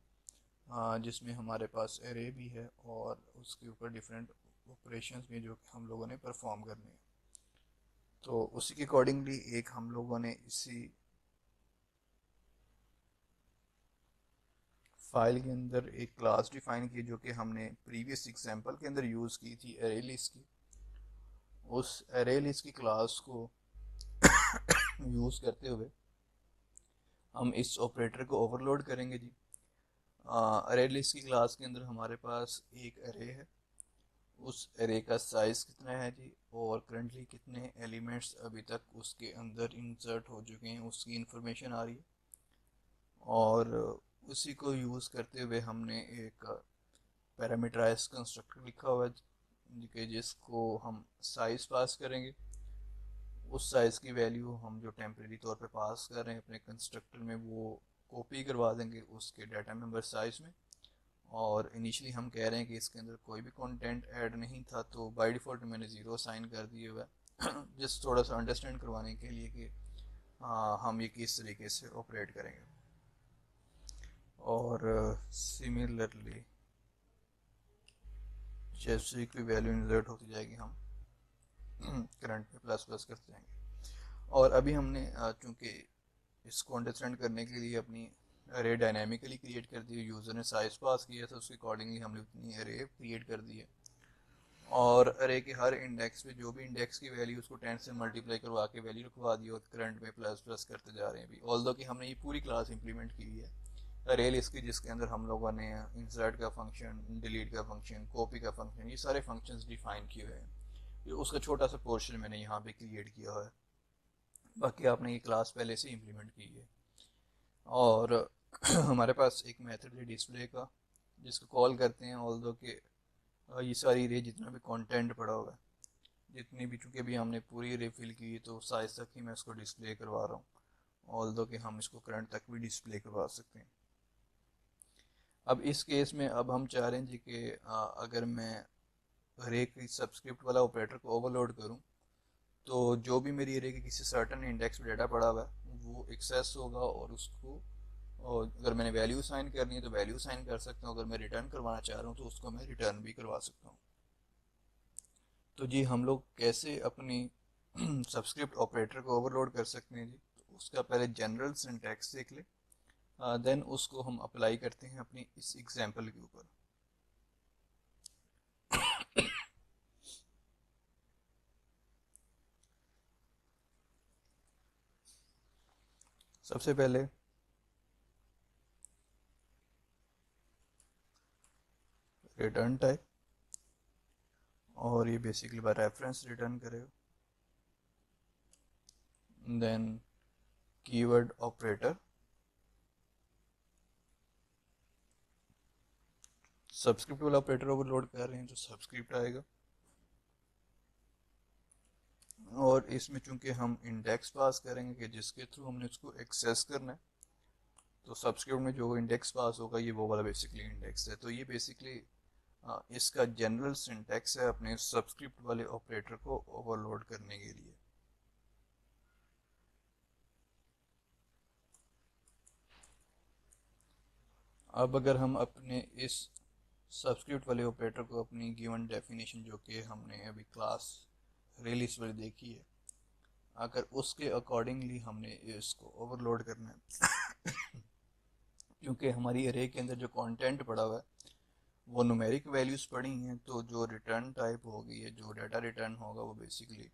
S1: जिसमें हमारे पास एरे भी है और उसके ऊपर डिफरेंट ऑपरेशंस भी जो कि हम लोगों ने परफॉर्म करने हैं। तो उसी के अकॉर्डिंगली एक हम लोगों ने इसी फाइल के अंदर एक क्लास डिफाइन की जो कि हमने प्रीवियस एग्जांपल के अंदर यूज़ की थी एरे लिस्ट की। उस एरे लिस्ट की क्लास को यूज़ करते हुए हम इस ऑपरेटर को ओवरलोड करेंगे जी। अरे लिस्ट की क्लास के अंदर हमारे पास एक अरे है, उस एरे का साइज़ कितना है जी, और करंटली कितने एलिमेंट्स अभी तक उसके अंदर इंसर्ट हो चुके हैं, उसकी इंफॉर्मेशन आ रही है। और उसी को यूज़ करते हुए हमने एक पैरामीटराइज कंस्ट्रक्टर लिखा हुआ है कि जिसको हम साइज़ पास करेंगे। उस साइज़ की वैल्यू हम जो टेम्परेरी तौर पे पास कर रहे हैं अपने कंस्ट्रक्टर में, वो कॉपी करवा देंगे उसके डाटा मेंबर साइज़ में। और इनिशियली हम कह रहे हैं कि इसके अंदर कोई भी कंटेंट ऐड नहीं था, तो बाय डिफ़ॉल्ट मैंने ज़ीरो साइन कर दिया हुआ है जस्ट थोड़ा सा अंडरस्टैंड करवाने के लिए कि हम ये किस तरीके से ऑपरेट करेंगे। और सिमिलरली जैसे कोई वैल्यू इंसर्ट होती जाएगी हम करंट में प्लस प्लस करते जाएंगे। और अभी हमने चूंकि इसको अंडरस्टैंड करने के लिए अपनी अरे डायनामिकली क्रिएट कर दी, यूज़र ने साइज पास किया था, उसके अकॉर्डिंगली हमने उतनी अरे क्रिएट कर दी है। और अरे के हर इंडेक्स पे जो भी इंडेक्स की वैल्यू, उसको 10 से मल्टीप्लाई करवा के वैल्यू रखवा दी, और करंट में प्लस प्लस करते जा रहे हैं अभी। ऑल्दो कि हमने ये पूरी क्लास इंप्लीमेंट की है अरे लिस्ट की, जिसके अंदर हम लोगों ने इंसर्ट का फंक्शन, डिलीट का फंक्शन, कॉपी का फंक्शन, ये सारे फंक्शंस डिफाइन किए हुए हैं। ये उसका छोटा सा पोर्शन मैंने यहाँ पे क्रिएट किया हुआ है, बाकी आपने ये क्लास पहले से इम्प्लीमेंट की है। और हमारे पास एक मेथड है डिस्प्ले का, जिसको कॉल करते हैं ऑल्दो के ये सारी रे जितना भी कंटेंट पड़ा हुआ है, जितनी भी, चूंकि अभी हमने पूरी रे फिल की है तो साइज तक ही मैं इसको डिस्प्ले करवा रहा हूँ, ऑल्दो कि हम इसको करंट तक भी डिस्प्ले करवा सकते हैं। अब इस केस में अब हम चाह रहे हैं जी कि अगर मैं रे की सबस्क्रिप्ट वाला ऑपरेटर को ओवरलोड करूँ, तो जो भी मेरी रे के किसी सर्टन इंडेक्स में डाटा पड़ा हुआ है वो एक्सेस होगा, और उसको, और अगर मैंने वैल्यू साइन करनी है तो वैल्यू साइन कर सकता हूँ, अगर मैं रिटर्न करवाना चाह रहा हूँ तो उसको मैं रिटर्न भी करवा सकता हूँ। तो जी हम लोग कैसे अपनी सबस्क्रिप्ट ऑपरेटर को ओवरलोड कर सकते हैं जी, तो उसका पहले जनरल सिंटैक्स देख ले, देन उसको हम अप्लाई करते हैं अपनी इस एग्जांपल के ऊपर। सबसे पहले रिटर्न टाइप, और ये बेसिकली बाय रेफरेंस रिटर्न करेगा। देन कीवर्ड ऑपरेटर, सब्सक्रिप्ट वाला ऑपरेटर ओवरलोड कर रहे हैं तो सब्सक्रिप्ट आएगा। और इसमें चूंकि हम इंडेक्स पास करेंगे कि जिसके थ्रू हमने उसको एक्सेस करना है, तो सब्सक्रिप्ट में जो इंडेक्स पास होगा ये वो वाला बेसिकली इंडेक्स है। तो ये बेसिकली इसका जनरल सिंटैक्स है अपने सब्सक्रिप्ट वाले ऑपरेटर को ओवरलोड करने के लिए। अब अगर हम अपने इस सब्सक्रिप्ट वाले ऑपरेटर को अपनी गिवन डेफिनेशन जो कि हमने अभी क्लास रिलीज वाली देखी है, अगर उसके अकॉर्डिंगली हमने इसको ओवरलोड करना है क्योंकि हमारी अरे के अंदर जो कंटेंट पड़ा हुआ है वो न्यूमेरिक वैल्यूज पड़ी हैं, तो जो रिटर्न टाइप होगी या जो डाटा रिटर्न होगा वो बेसिकली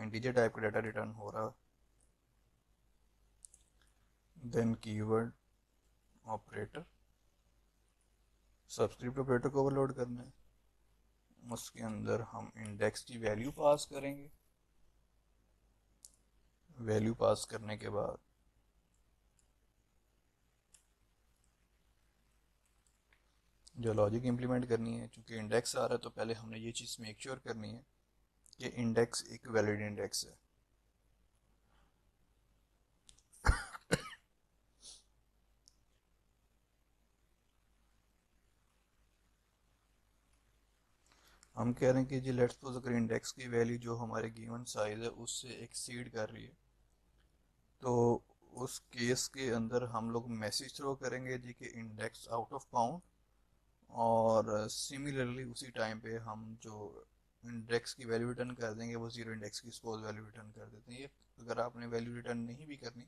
S1: इंटीजर टाइप का डाटा रिटर्न हो रहा है। Then keyword operator, subscript operator को ओवरलोड करना है, उसके अंदर हम इंडेक्स की वैल्यू पास करेंगे। वैल्यू पास करने के बाद जो लॉजिक इंप्लीमेंट करनी है, चूंकि इंडेक्स आ रहा है तो पहले हमने ये चीज़ मेक श्योर करनी है कि इंडेक्स एक वैलिड इंडेक्स है। हम कह रहे हैं कि जी लेट्स सपोज अगर इंडेक्स की वैल्यू जो हमारे गिवन साइज है उससे एक्सीड कर रही है, तो उस केस के अंदर हम लोग मैसेज थ्रो करेंगे जी कि इंडेक्स आउट ऑफ बाउंड। और सिमिलरली उसी टाइम पे हम जो इंडेक्स की वैल्यू रिटर्न कर देंगे वो जीरो इंडेक्स की सपोज वैल्यू रिटर्न कर देते हैं। ये अगर आपने वैल्यू रिटर्न नहीं भी करनी,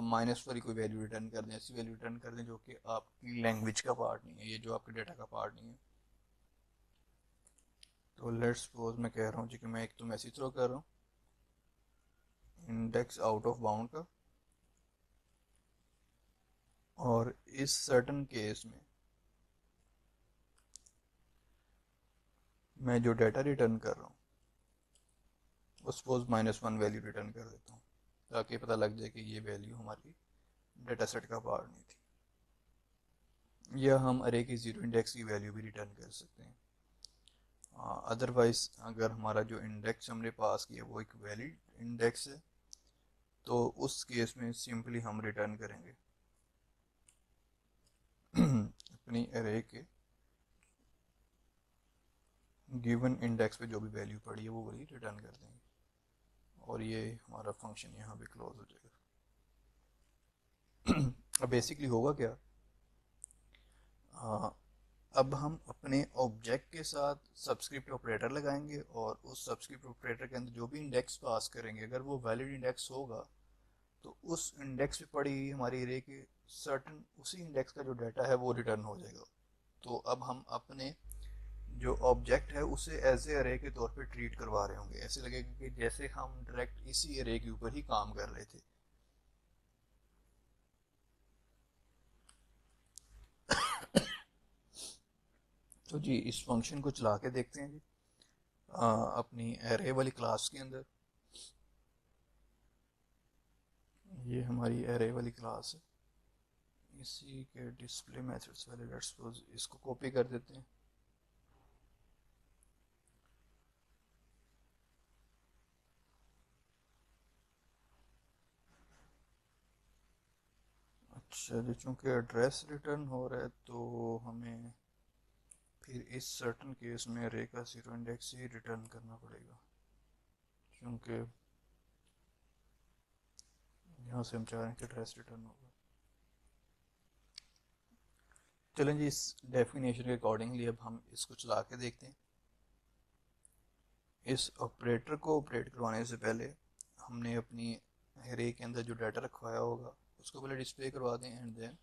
S1: माइनस वाली कोई वैल्यू रिटर्न कर दें, ऐसी वैल्यू रिटर्न कर दें जो कि आपकी लैंग्वेज का पार्ट नहीं है, ये जो आपके डेटा का पार्ट नहीं है। तो लेट्स सपोज मैं कह रहा हूँ जी कि मैं एक तो मैसेज थ्रो कर रहा हूँ इंडेक्स आउट ऑफ बाउंड का, और इस सर्टन केस में मैं जो डाटा रिटर्न कर रहा हूँ वो सपोज -1 वैल्यू रिटर्न कर देता हूँ, ताकि पता लग जाए कि ये वैल्यू हमारी डाटा सेट का पार्ट नहीं थी। या हम अरे की ज़ीरो इंडेक्स की वैल्यू भी रिटर्न कर सकते हैं। अदरवाइज अगर हमारा जो इंडेक्स हमने पास किया वो एक वैलिड इंडेक्स है, तो उस केस में सिंपली हम रिटर्न करेंगे अपनी अरे के गिवन इंडेक्स पे जो भी वैल्यू पड़ी है वो वही रिटर्न कर देंगे, और ये हमारा फंक्शन यहाँ पे क्लोज हो जाएगा। अब बेसिकली होगा क्या, हाँ, अब हम अपने ऑब्जेक्ट के साथ सबस्क्रिप्ट ऑपरेटर लगाएंगे, और उस सबस्क्रिप्ट ऑपरेटर के अंदर जो भी इंडेक्स पास करेंगे अगर वो वैलिड इंडेक्स होगा तो उस इंडेक्स पे पड़ी हुई हमारी एरे के सर्टन उसी इंडेक्स का जो डाटा है वो रिटर्न हो जाएगा। तो अब हम अपने जो ऑब्जेक्ट है उसे एज ए अरे के तौर पे ट्रीट करवा रहे होंगे, ऐसे लगेगा कि जैसे हम डायरेक्ट इसी अरे के ऊपर ही काम कर रहे थे। तो जी इस फंक्शन को चला के देखते हैं जी, अपनी एरे वाली क्लास के अंदर। ये हमारी एरे वाली क्लास है, इसी के डिस्प्ले मेथड्स वाले लेट्स सपोज इसको कॉपी कर देते हैं। अच्छा जी, चूँकि एड्रेस रिटर्न हो रहा है तो हमें फिर इस सर्टन केस में अरे का ज़ीरो इंडेक्स ही रिटर्न करना पड़ेगा, क्योंकि यहाँ से हम चाह रहे हैं कि एड्रेस रिटर्न होगा। चलें जी, इस डेफिनेशन के अकॉर्डिंगली अब हम इसको चला के देखते हैं। इस ऑपरेटर को ऑपरेट करवाने से पहले हमने अपनी एरे के अंदर जो डाटा रखवाया होगा उसको पहले डिस्प्ले करवा दें, एंड देन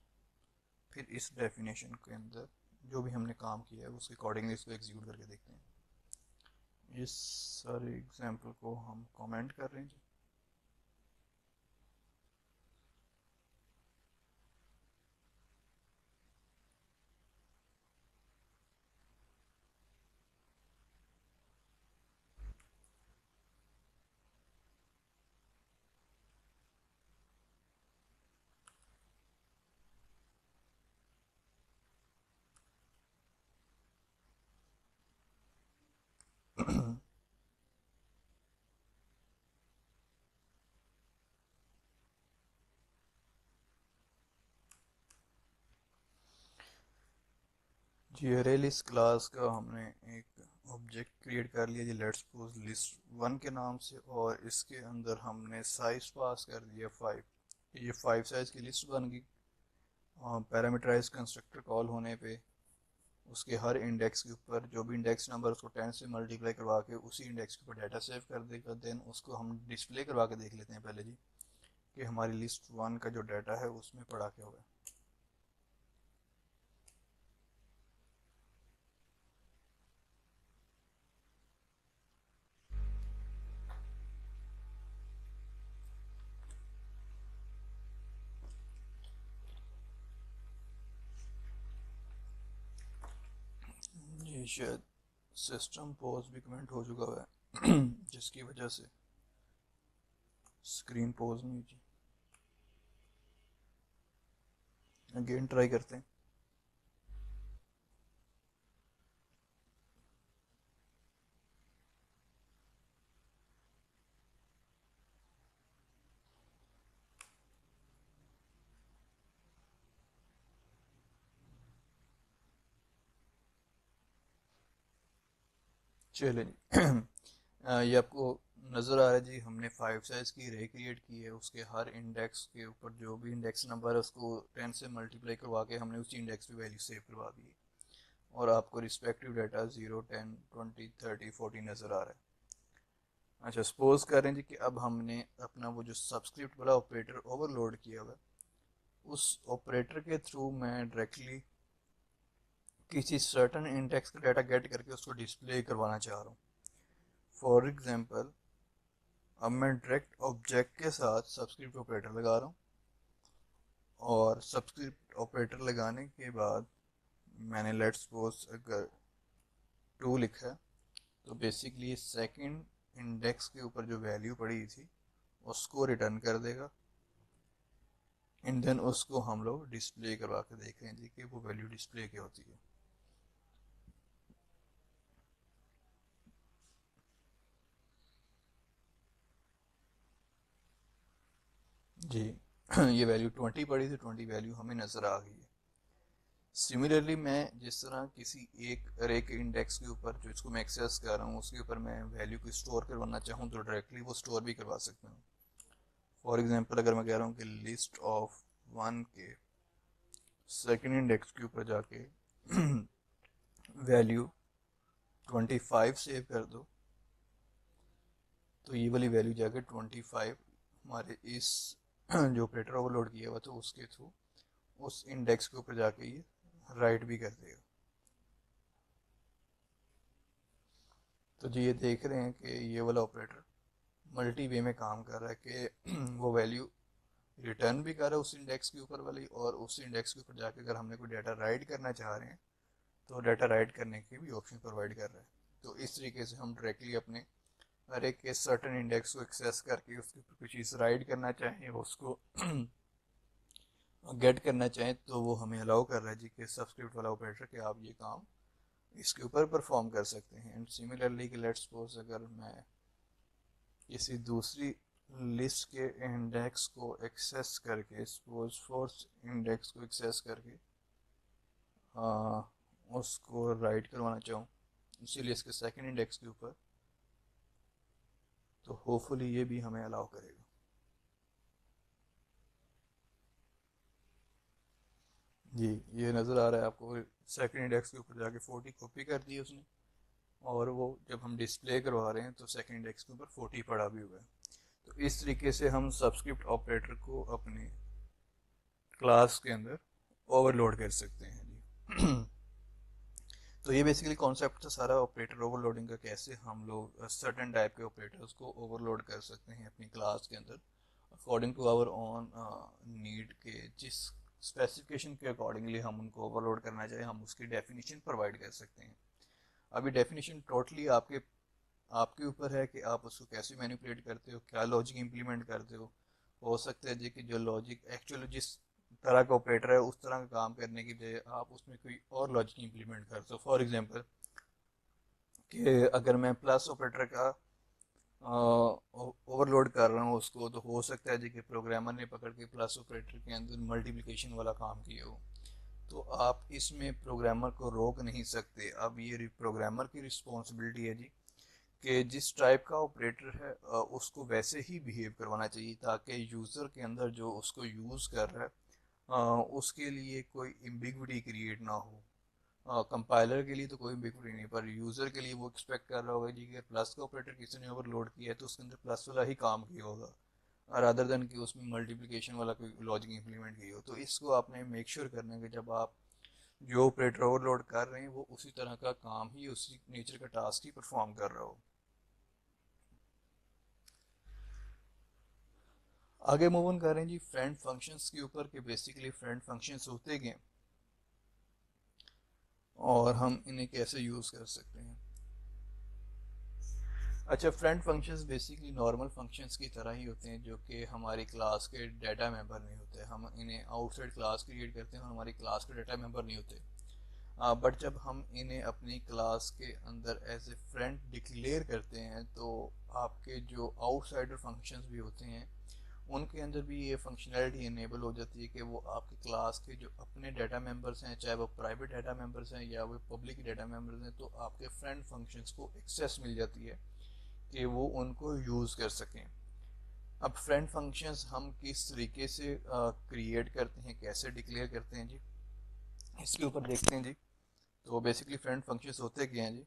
S1: फिर इस डेफिनेशन के अंदर जो भी हमने काम किया है उसके अकॉर्डिंगली इसको एग्जीक्यूट करके देखते हैं। इस सारे एग्जाम्पल को हम कमेंट कर रहे हैं जी। जी अरे लिस्ट क्लास का हमने एक ऑब्जेक्ट क्रिएट कर लिया जी, लेट्स सपोज list1 के नाम से, और इसके अंदर हमने साइज पास कर दिया 5। ये 5 साइज की लिस्ट बन गई। पैरामीटराइज कंस्ट्रक्टर कॉल होने पे उसके हर इंडेक्स के ऊपर जो भी इंडेक्स नंबर उसको 10 से मल्टीप्लाई करवा के उसी इंडेक्स के ऊपर डाटा सेव कर देगा। देन उसको हम डिस्प्ले करवा के देख लेते हैं पहले जी कि हमारी list1 का जो डाटा है उसमें पड़ा क्या हुआ है। ये शायद सिस्टम पोज भी कमेंट हो चुका है जिसकी वजह से स्क्रीन पोज नहीं हुई। अगेन ट्राई करते हैं। चलिए ये आपको नज़र आ रहा है जी, हमने 5 साइज की रे क्रिएट की है, उसके हर इंडेक्स के ऊपर जो भी इंडेक्स नंबर है उसको 10 से मल्टीप्लाई करवा के हमने उसी इंडेक्स पे वैल्यू सेव करवा दी है, और आपको रिस्पेक्टिव डाटा 0 10 20 30 40 नज़र आ रहा है। अच्छा, सपोज करें जी कि अब हमने अपना वो जो सब्सक्रिप्ट वाला ऑपरेटर ओवरलोड किया हुआ है, उस ऑपरेटर के थ्रू मैं डायरेक्टली किसी सर्टन इंडेक्स का डाटा गेट करके उसको डिस्प्ले करवाना चाह रहा हूँ। फॉर एग्जांपल, अब मैं डायरेक्ट ऑब्जेक्ट के साथ सब्सक्रिप्ट ऑपरेटर लगा रहा हूँ, और सब्सक्रिप्ट ऑपरेटर लगाने के बाद मैंने लेट्स सपोज अगर 2 लिखा है, तो बेसिकली सेकंड इंडेक्स के ऊपर जो वैल्यू पड़ी थी उसको रिटर्न कर देगा, एंड देन उसको हम लोग डिस्प्ले करवा के देख रहे हैं जी कि वो वैल्यू डिस्प्ले क्या होती है। जी ये वैल्यू 20 पड़ी थी, 20 वैल्यू हमें नज़र आ गई है। सिमिलरली मैं जिस तरह किसी एक अरे के इंडेक्स के ऊपर जो इसको मैं एक्सेस कर रहा हूँ उसके ऊपर मैं वैल्यू को स्टोर करवाना चाहूँ तो डायरेक्टली वो स्टोर भी करवा सकता हूँ। फॉर एग्जांपल अगर मैं कह रहा हूँ कि लिस्ट ऑफ 1 के सेकंड इंडेक्स के ऊपर जाके वैल्यू 25 सेव कर दो, तो ये वाली वैल्यू जाके 25 हमारे इस जो ऑपरेटर ओवरलोड किया हुआ था उसके थ्रू उस इंडेक्स के ऊपर जाके ये राइट भी कर देगा। तो जी ये देख रहे हैं कि ये वाला ऑपरेटर मल्टी वे में काम कर रहा है कि वो वैल्यू रिटर्न भी कर रहा है उस इंडेक्स के ऊपर वाली, और उस इंडेक्स के ऊपर जाके अगर हमने कोई डाटा राइट करना चाह रहे हैं तो डाटा राइट करने की भी ऑप्शन प्रोवाइड कर रहा है। तो इस तरीके से हम डायरेक्टली अपने अरे के सर्टन इंडेक्स को एक्सेस करके उसके ऊपर कुछ चीज़ राइट करना चाहें, उसको गेट करना चाहें, तो वो हमें अलाउ कर रहा है जी कि सब्सक्रिप्ट वाला ऑपरेटर कि आप ये काम इसके ऊपर परफॉर्म कर सकते हैं। एंड सिमिलरली कि लेट्स सपोज अगर मैं किसी दूसरी लिस्ट के इंडेक्स को एक्सेस करके, सपोज फोर्थ इंडेक्स को एक्सेस करके उसको राइट करवाना चाहूँ इसी लिस्ट के सेकंड इंडेक्स के ऊपर, तो होपफुली ये भी हमें अलाउ करेगा। जी ये नज़र आ रहा है आपको, सेकंड इंडेक्स के ऊपर जाके 40 कॉपी कर दी उसने, और वो जब हम डिस्प्ले करवा रहे हैं तो सेकंड इंडेक्स के ऊपर 40 पड़ा भी हुआ है। तो इस तरीके से हम सब्सक्रिप्ट ऑपरेटर को अपने क्लास के अंदर ओवरलोड कर सकते हैं जी। तो ये बेसिकली कॉन्सेप्ट था सारा ऑपरेटर ओवरलोडिंग का, कैसे हम लोग सर्टेन टाइप के ऑपरेटर्स को ओवरलोड कर सकते हैं अपनी क्लास के अंदर according to our own need के जिस स्पेसिफिकेशन के अकॉर्डिंगली हम उनको ओवरलोड करना चाहें हम उसकी डेफिनेशन प्रोवाइड कर सकते हैं। अभी डेफिनेशन टोटली आपके आपके ऊपर है कि आप उसको कैसे मैनिपुलेट करते हो, क्या लॉजिक इंप्लीमेंट करते हो सकता है जी कि जो लॉजिक एक्चुअली जिस तरह का ऑपरेटर है उस तरह का काम करने की बजाय आप उसमें कोई और लॉजिक इंप्लीमेंट करते हो। फॉर एग्जांपल कि अगर मैं प्लस ऑपरेटर का ओवरलोड कर रहा हूँ उसको, तो हो सकता है जी कि प्रोग्रामर ने पकड़ के प्लस ऑपरेटर के अंदर मल्टीप्लिकेशन वाला काम किया हो, तो आप इसमें प्रोग्रामर को रोक नहीं सकते। अब ये प्रोग्रामर की रिस्पॉन्सिबिलिटी है जी कि जिस टाइप का ऑपरेटर है उसको वैसे ही बिहेव करवाना चाहिए ताकि यूज़र के अंदर जो उसको यूज़ कर रहा है उसके लिए कोई एम्बिग्विटी क्रिएट ना हो। कंपाइलर के लिए तो कोई एम्बिग्विटी नहीं, पर यूज़र के लिए वो एक्सपेक्ट कर रहा होगा जी कि प्लस का ऑपरेटर किसी ने ओवरलोड किया है तो उसके अंदर प्लस वाला ही काम किया होगा, रादर देन कि उसमें मल्टीप्लिकेशन वाला कोई लॉजिक इंप्लीमेंट की हो। तो इसको आपने मेक श्योर करना है कि जब आप जो ऑपरेटर ओवरलोड कर रहे हैं वो उसी तरह का काम ही, उसी नेचर का टास्क ही परफॉर्म कर रहा हो। आगे मूव ऑन कर रहे हैं जी फ्रेंड फंक्शंस के ऊपर कि बेसिकली फ्रेंड फंक्शंस होते क्या हैं और हम इन्हें कैसे यूज़ कर सकते हैं। अच्छा, friend functions basically normal functions की तरह ही होते हैं जो कि हमारी क्लास के डाटा मेंबर नहीं होते। हम इन्हें आउटसाइड क्लास क्रिएट करते हैं और हमारी क्लास के डाटा मेंबर नहीं होते। बट जब हम इन्हें अपनी क्लास के अंदर एज ए फ्रेंड डिक्लेयर करते हैं तो आपके जो आउटसाइडर फंक्शंस भी होते हैं उनके अंदर भी ये फंक्शनैलिटी इनेबल हो जाती है कि वो आपकी क्लास के जो अपने डाटा मेंबर्स हैं, चाहे वो प्राइवेट डाटा मेंबर्स हैं या वो पब्लिक डाटा मेंबर्स हैं, तो आपके फ्रेंड फंक्शंस को एक्सेस मिल जाती है कि वो उनको यूज़ कर सकें। अब फ्रेंड फंक्शंस हम किस तरीके से क्रिएट करते हैं, कैसे डिक्लेयर करते हैं जी, इसके ऊपर देखते हैं जी। तो बेसिकली फ्रेंड फंक्शंस होते क्या हैं जी।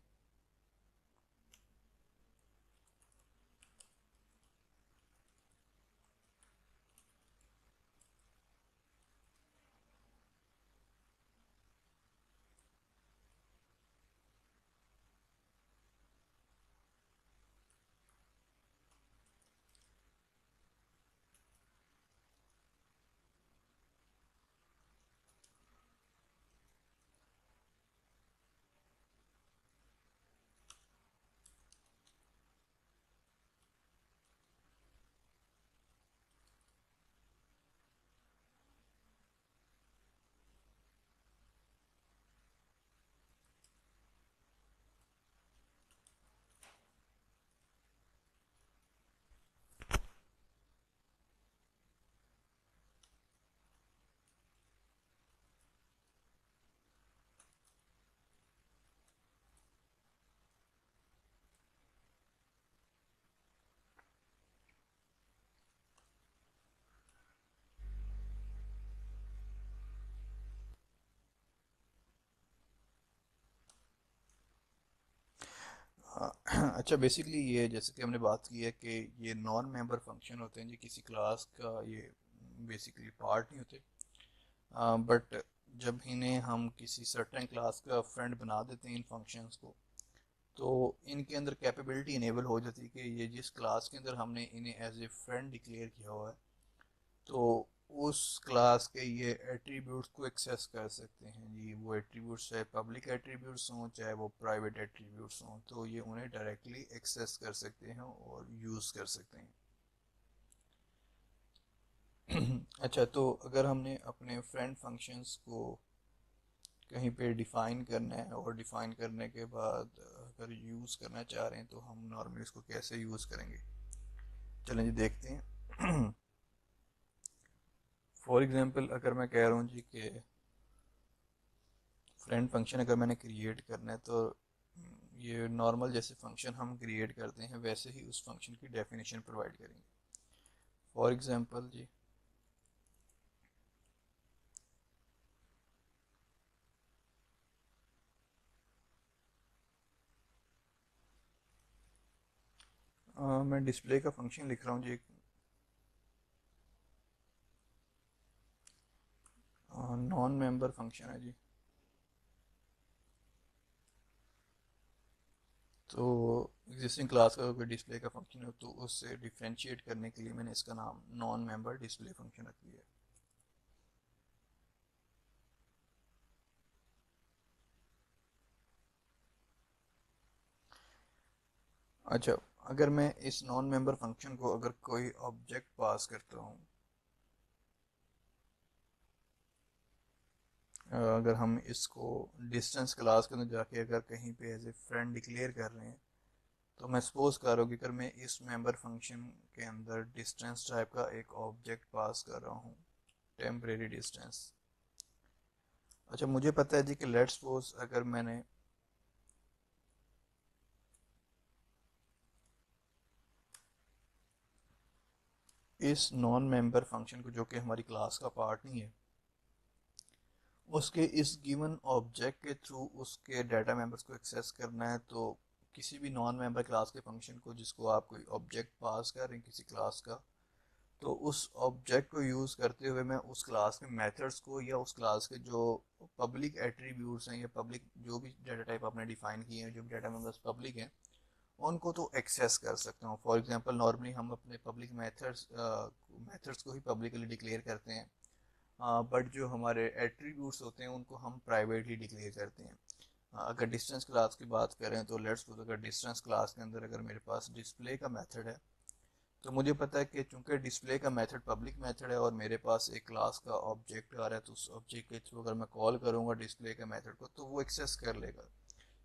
S1: अच्छा, बेसिकली ये जैसे कि हमने बात की है कि ये नॉन मेंबर फंक्शन होते हैं जी, किसी क्लास का ये बेसिकली पार्ट नहीं होते, बट जब इन्हें हम किसी सर्टेन क्लास का फ्रेंड बना देते हैं इन फंक्शंस को, तो इनके अंदर कैपेबिलिटी इनेबल हो जाती है कि ये जिस क्लास के अंदर हमने इन्हें एज ए फ्रेंड डिक्लेयर किया हुआ है, तो उस क्लास के ये एट्रीब्यूट्स को एक्सेस कर सकते हैं जी। वो एट्रीब्यूट्स चाहे पब्लिक एट्रीब्यूट्स हों चाहे वो प्राइवेट एट्रीब्यूट्स हों, तो ये उन्हें डायरेक्टली एक्सेस कर सकते हैं और यूज़ कर सकते हैं। अच्छा, तो अगर हमने अपने फ्रेंड फंक्शंस को कहीं पे डिफ़ाइन करना है और डिफ़ाइन करने के बाद अगर यूज़ करना चाह रहे हैं तो हम नॉर्मली इसको कैसे यूज़ करेंगे, चलें जी देखते हैं। फॉर एग्ज़ाम्पल अगर मैं कह रहा हूँ जी कि फ्रेंड फंक्शन अगर मैंने क्रिएट करना है, तो ये नॉर्मल जैसे फंक्शन हम क्रिएट करते हैं वैसे ही उस फंक्शन की डेफिनेशन प्रोवाइड करेंगे। फॉर एग्ज़ाम्पल जी, मैं डिस्प्ले का फंक्शन लिख रहा हूँ जी, नॉन मेंबर फंक्शन है जी। तो एग्जिस्टिंग क्लास का कोई डिस्प्ले का फंक्शन हो तो उससे डिफ्रेंशिएट करने के लिए मैंने इसका नाम नॉन मेंबर डिस्प्ले फंक्शन रख दिया है। अच्छा, अगर मैं इस नॉन मेंबर फंक्शन को अगर कोई ऑब्जेक्ट पास करता हूँ, अगर हम इसको डिस्टेंस क्लास के अंदर जाके अगर कहीं पे एज ए फ्रेंड डिक्लेयर कर रहे हैं, तो मैं सपोज कर रहा हूँ कि अगर मैं इस मेंबर फंक्शन के अंदर डिस्टेंस टाइप का एक ऑब्जेक्ट पास कर रहा हूँ, टेम्परेरी डिस्टेंस। अच्छा, मुझे पता है जी कि लेट्स सपोज अगर मैंने इस नॉन मेंबर फंक्शन को, जो कि हमारी क्लास का पार्ट नहीं है, उसके इस गिवन ऑब्जेक्ट के थ्रू उसके डाटा मेंबर्स को एक्सेस करना है, तो किसी भी नॉन मेंबर क्लास के फंक्शन को जिसको आप कोई ऑब्जेक्ट पास कर रहे हैं किसी क्लास का, तो उस ऑब्जेक्ट को यूज़ करते हुए मैं उस क्लास के मेथड्स को या उस क्लास के जो पब्लिक एट्रीब्यूट्स हैं या पब्लिक जो भी डाटा टाइप आपने डिफाइन किए हैं, जो भी डाटा मेंबर्स पब्लिक हैं, उनको तो एक्सेस कर सकता हूँ। फॉर एग्जांपल नॉर्मली हम अपने पब्लिक मेथड्स को ही पब्लिकली डिक्लेयर करते हैं, बट जो हमारे एट्रीब्यूट्स होते हैं उनको हम प्राइवेटली डिक्लेयर करते हैं। अगर डिस्टेंस क्लास की बात करें तो लेट्स सपोज अगर डिस्टेंस क्लास के अंदर अगर मेरे पास डिस्प्ले का मेथड है, तो मुझे पता है कि चूंकि डिस्प्ले का मेथड पब्लिक मेथड है और मेरे पास एक क्लास का ऑब्जेक्ट आ रहा है, तो उस ऑब्जेक्ट के थ्रू अगर मैं कॉल करूँगा डिस्प्ले के मेथड को तो वो एक्सेस कर लेगा,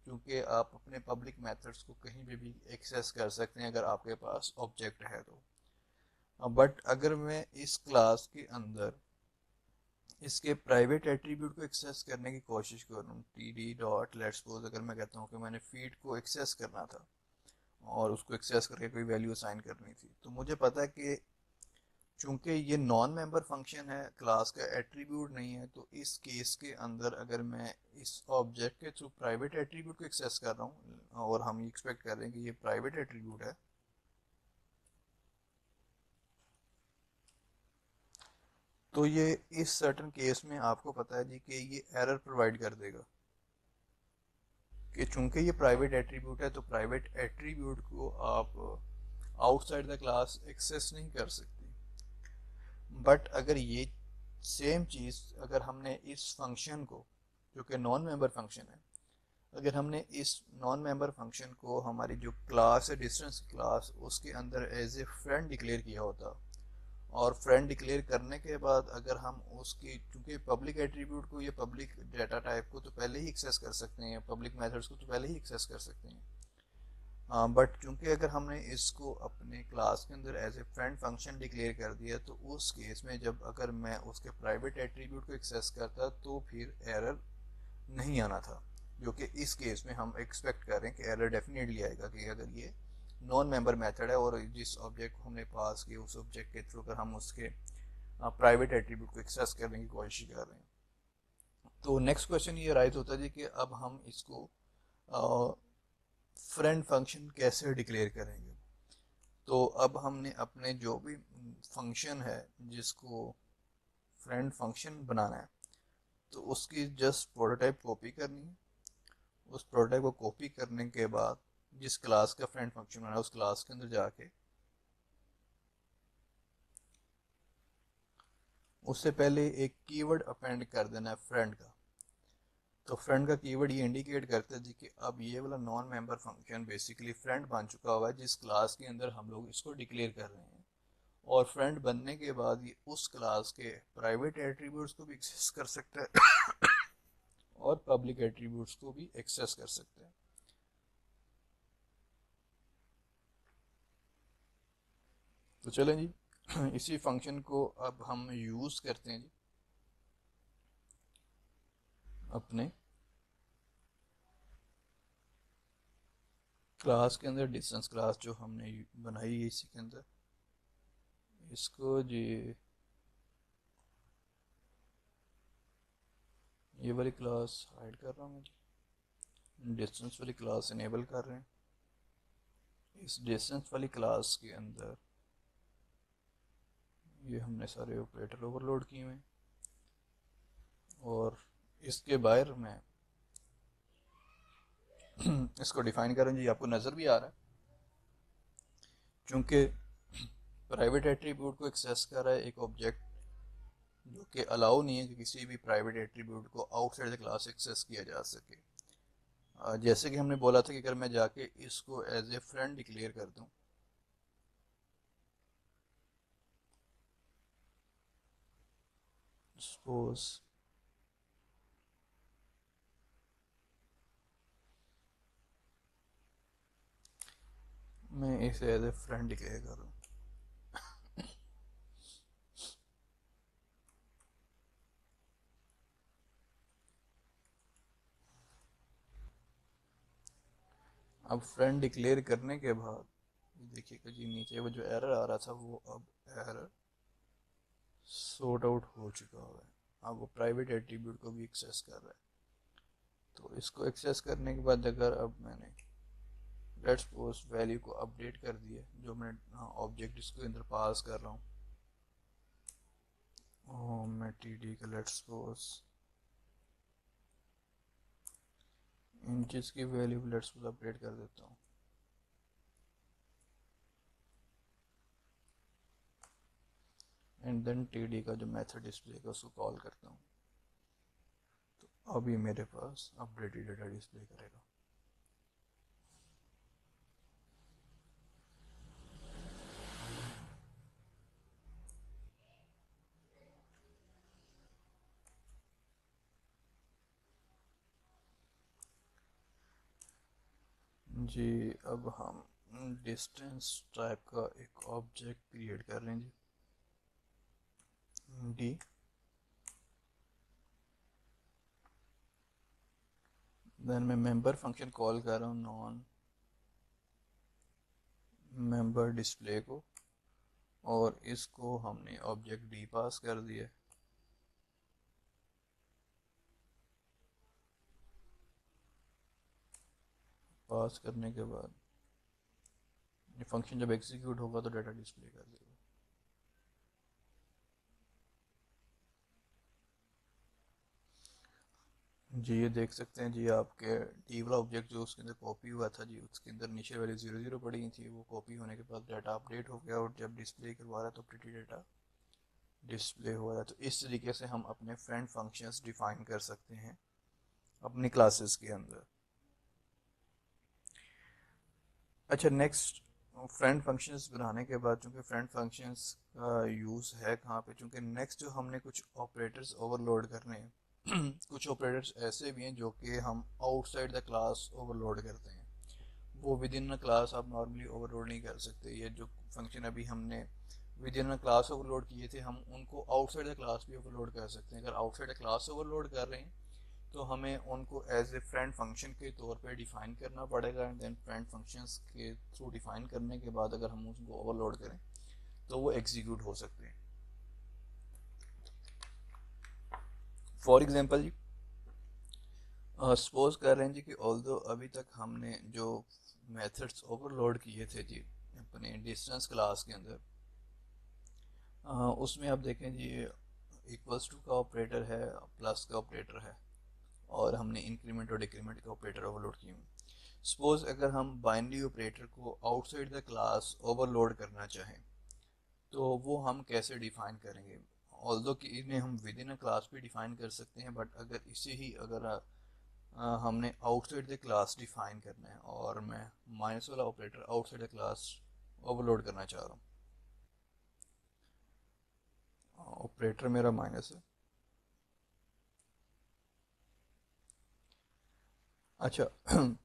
S1: क्योंकि आप अपने पब्लिक मेथड्स को कहीं भी एक्सेस कर सकते हैं अगर आपके पास ऑब्जेक्ट है तो। बट अगर मैं इस क्लास के अंदर इसके प्राइवेट एट्रीब्यूट को एक्सेस करने की कोशिश करूँ, T D dot let's suppose अगर मैं कहता हूँ कि मैंने फीड को एक्सेस करना था और उसको एक्सेस करके कोई वैल्यू असाइन करनी थी, तो मुझे पता है कि चूंकि ये नॉन मेंबर फंक्शन है, क्लास का एट्रीब्यूट नहीं है, तो इस केस के अंदर अगर मैं इस ऑब्जेक्ट के थ्रू प्राइवेट एट्रीब्यूट को एक्सेस कर रहा हूँ और हम एक्सपेक्ट कर रहे हैं कि ये प्राइवेट एट्रीब्यूट है, तो ये इस सर्टेन केस में आपको पता है जी कि ये एरर प्रोवाइड कर देगा कि चूंकि ये प्राइवेट एट्रीब्यूट है, तो प्राइवेट एट्रीब्यूट को आप आउटसाइड द क्लास एक्सेस नहीं कर सकते। बट अगर ये सेम चीज़ अगर हमने इस फंक्शन को, जो कि नॉन मेंबर फंक्शन है, अगर हमने इस नॉन मेंबर फंक्शन को हमारी जो क्लास है डिस्टेंस क्लास उसके अंदर एज ए फ्रेंड डिक्लेयर किया होता, और फ्रेंड डिक्लेयर करने के बाद अगर हम उसकी, क्योंकि पब्लिक एट्रीब्यूट को या पब्लिक डाटा टाइप को तो पहले ही एक्सेस कर सकते हैं, पब्लिक मेथड्स को तो पहले ही एक्सेस कर सकते हैं, बट चूंकि अगर हमने इसको अपने क्लास के अंदर as a friend function declare कर दिया, तो उस केस में जब अगर मैं उसके प्राइवेट एट्रीब्यूट को एक्सेस करता तो फिर एरर नहीं आना था, जो कि इस केस में हम एक्सपेक्ट कर रहे हैं कि एरर डेफिनेटली आएगा कि अगर ये नॉन मेंबर मेथड है और जिस ऑब्जेक्ट को हमने पास किया उस ऑब्जेक्ट के थ्रू अगर हम उसके प्राइवेट एट्रीब्यूट को एक्सेस करने की कोशिश कर रहे हैं। तो नेक्स्ट क्वेश्चन ये राइज होता है जी कि अब हम इसको फ्रेंड फंक्शन कैसे डिक्लेयर करेंगे। तो अब हमने अपने जो भी फंक्शन है जिसको फ्रेंड फंक्शन बनाना है, तो उसकी जस्ट प्रोटोटाइप कॉपी करनी है। उस प्रोटोटाइप को कॉपी करने के बाद जिस क्लास का फ्रेंड फंक्शन बनाना है उस क्लास के अंदर जाके उससे पहले एक कीवर्ड अपेंड कर देना है फ्रेंड का। तो फ्रेंड का कीवर्ड ये इंडिकेट करता है जी कि अब ये वाला non member function basically friend बन चुका हुआ है जिस क्लास के अंदर हम लोग इसको डिक्लेयर कर रहे हैं। और फ्रेंड बनने के बाद ये उस क्लास के प्राइवेट एट्रीब्यूट्स को भी एक्सेस कर सकता है और पब्लिक एट्रीब्यूट्स को भी एक्सेस कर सकते हैं। तो चलें जी, इसी फंक्शन को अब हम यूज़ करते हैं जी अपने क्लास के अंदर। डिस्टेंस क्लास जो हमने बनाई है इसी के अंदर, इसको जी ये वाली क्लास हाइड कर रहा हूँ मैं जी, डिस्टेंस वाली क्लास इनेबल कर रहे हैं। इस डिस्टेंस वाली क्लास के अंदर ये हमने सारे ऑपरेटर ओवरलोड किए हुए हैं और इसके बाहर मैं इसको डिफाइन करें जी, आपको नज़र भी आ रहा है। चूंकि प्राइवेट एट्रीब्यूट को एक्सेस कर रहा है एक ऑब्जेक्ट, जो कि अलाउ नहीं है कि किसी भी प्राइवेट एट्रीब्यूट को आउटसाइड द क्लास एक्सेस किया जा सके। जैसे कि हमने बोला था कि अगर मैं जाके इसको एज ए फ्रेंड डिक्लेयर कर दूं, सपोज मैं इसे एज ए फ्रेंड डिक्लेयर कर दूं, अब फ्रेंड डिक्लेयर करने के बाद देखिएगा जी नीचे वो जो एरर आ रहा था वो अब एरर सॉर्ट आउट हो चुका हुआ है। अब वो प्राइवेट एट्रीब्यूट को भी एक्सेस कर रहा है। तो इसको एक्सेस करने के बाद अगर अब मैंने लेट्स सपोज वैल्यू को अपडेट कर दिया, जो मैं ऑब्जेक्ट इसके अंदर पास कर रहा हूँ, मैं टी डी का लेट्स सपोज इंचेस की वैल्यू लेट्स सपोज अपडेट कर देता हूँ। एंड देन टी डी का जो मेथड डिस्प्ले का उसको कॉल करता हूँ। तो अभी मेरे पास अपडेटेड डेटा डिस्प्ले करेगा। जी अब हम डिस्टेंस टाइप का एक ऑब्जेक्ट क्रिएट कर रहे हैं जी, डी। देन मैं मेंबर फंक्शन कॉल कर रहा हूँ नॉन मेंबर डिस्प्ले को, और इसको हमने ऑब्जेक्ट डी पास कर दिया। पास करने के बाद ये फंक्शन जब एग्जीक्यूट होगा तो डाटा डिस्प्ले कर देगा। जी ये देख सकते हैं जी, आपके डी वाला ऑब्जेक्ट जो उसके अंदर कॉपी हुआ था जी, उसके अंदर नीचे वाली 00 पड़ी थी, वो कॉपी होने के बाद डाटा अपडेट हो गया और जब डिस्प्ले करवा रहा तो प्रिटी डाटा डिस्प्ले हो रहा है। तो इस तरीके से हम अपने फ्रेंड फंक्शंस डिफाइन कर सकते हैं अपनी क्लासेस के अंदर। अच्छा नेक्स्ट, फ्रेंड फंक्शंस बनाने के बाद चूंकि फ्रेंड फंक्शंस का यूज़ है कहाँ पे, चूंकि नेक्स्ट जो हमने कुछ ऑपरेटर्स ओवरलोड करने हैं कुछ ऑपरेटर्स ऐसे भी हैं जो कि हम आउटसाइड द क्लास ओवरलोड करते हैं। वो विद इन अ क्लास आप नॉर्मली ओवरलोड नहीं कर सकते। ये जो फंक्शन अभी हमने with in a class overload किए थे, हम उनको आउटसाइड द क्लास भी ओवरलोड कर सकते हैं। अगर आउटसाइड द क्लास ओवरलोड कर रहे हैं तो हमें उनको एज ए फ्रेंड फंक्शन के तौर पे डिफाइन करना पड़ेगा। एंड देन फ्रेंड फंक्शंस के थ्रू डिफाइन करने के बाद अगर हम उसको ओवरलोड करें तो वो एग्जीक्यूट हो सकते हैं। फॉर एग्जांपल जी, सपोज कर रहे हैं जी कि ऑल्दो अभी तक हमने जो मेथड्स ओवरलोड किए थे जी अपने डिस्टेंस क्लास के अंदर, उसमें आप देखें जी इक्वल्स टू का ऑपरेटर है, प्लस का ऑपरेटर है, और हमने इंक्रीमेंट और डिक्रीमेंट का ऑपरेटर ओवरलोड किए हैं। सपोज अगर हम बाइनरी ऑपरेटर को आउटसाइड द क्लास ओवरलोड करना चाहें तो वो हम कैसे डिफाइन करेंगे? ऑल्दो कि इन्हें हम विद इन अ क्लास भी डिफाइन कर सकते हैं, बट अगर इसे ही अगर हमने आउटसाइड द क्लास डिफाइन करना है और मैं माइनस वाला operator outside the class overload करना चाह रहा हूँ, ऑपरेटर मेरा माइनस है। अच्छा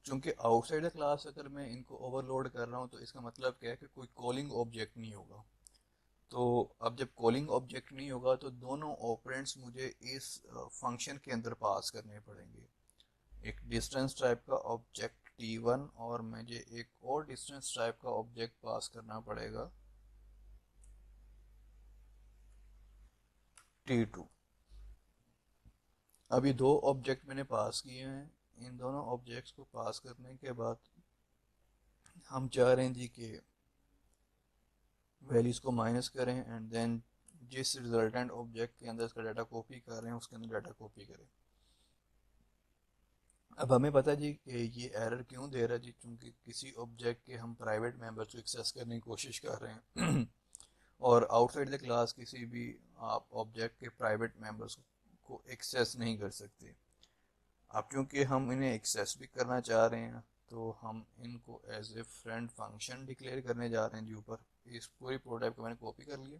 S1: चूंकि आउटसाइड द क्लास अगर मैं इनको ओवरलोड कर रहा हूँ तो इसका मतलब क्या है कि कोई कॉलिंग ऑब्जेक्ट नहीं होगा। तो अब जब कॉलिंग ऑब्जेक्ट नहीं होगा तो दोनों ऑपरेंड्स मुझे इस फंक्शन के अंदर पास करने पड़ेंगे। एक डिस्टेंस टाइप का ऑब्जेक्ट t1 और मुझे एक और डिस्टेंस टाइप का ऑब्जेक्ट पास करना पड़ेगा t2। अभी दो ऑब्जेक्ट मैंने पास किए हैं, इन दोनों ऑब्जेक्ट्स को पास करने के बाद हम चाह रहे हैं जी कि वैल्यूज़ को माइनस करें एंड देन जिस रिजल्टेंट ऑब्जेक्ट के अंदर इसका डाटा कॉपी कर रहे हैं उसके अंदर डाटा कॉपी करें। अब हमें पता है जी कि ये एरर क्यों दे रहा है जी, क्योंकि किसी ऑब्जेक्ट के हम प्राइवेट मेंबर्स को एक्सेस करने की कोशिश कर रहे हैं और आउटसाइड द क्लास किसी भी आप ऑब्जेक्ट के प्राइवेट मेंबर्स को एक्सेस नहीं कर सकते। अब क्योंकि हम इन्हें एक्सेस भी करना चाह रहे हैं तो हम इनको as a friend function declare करने जा रहे हैं जी ऊपर। इस पूरी प्रोटोटाइप को मैंने कॉपी कर लिया।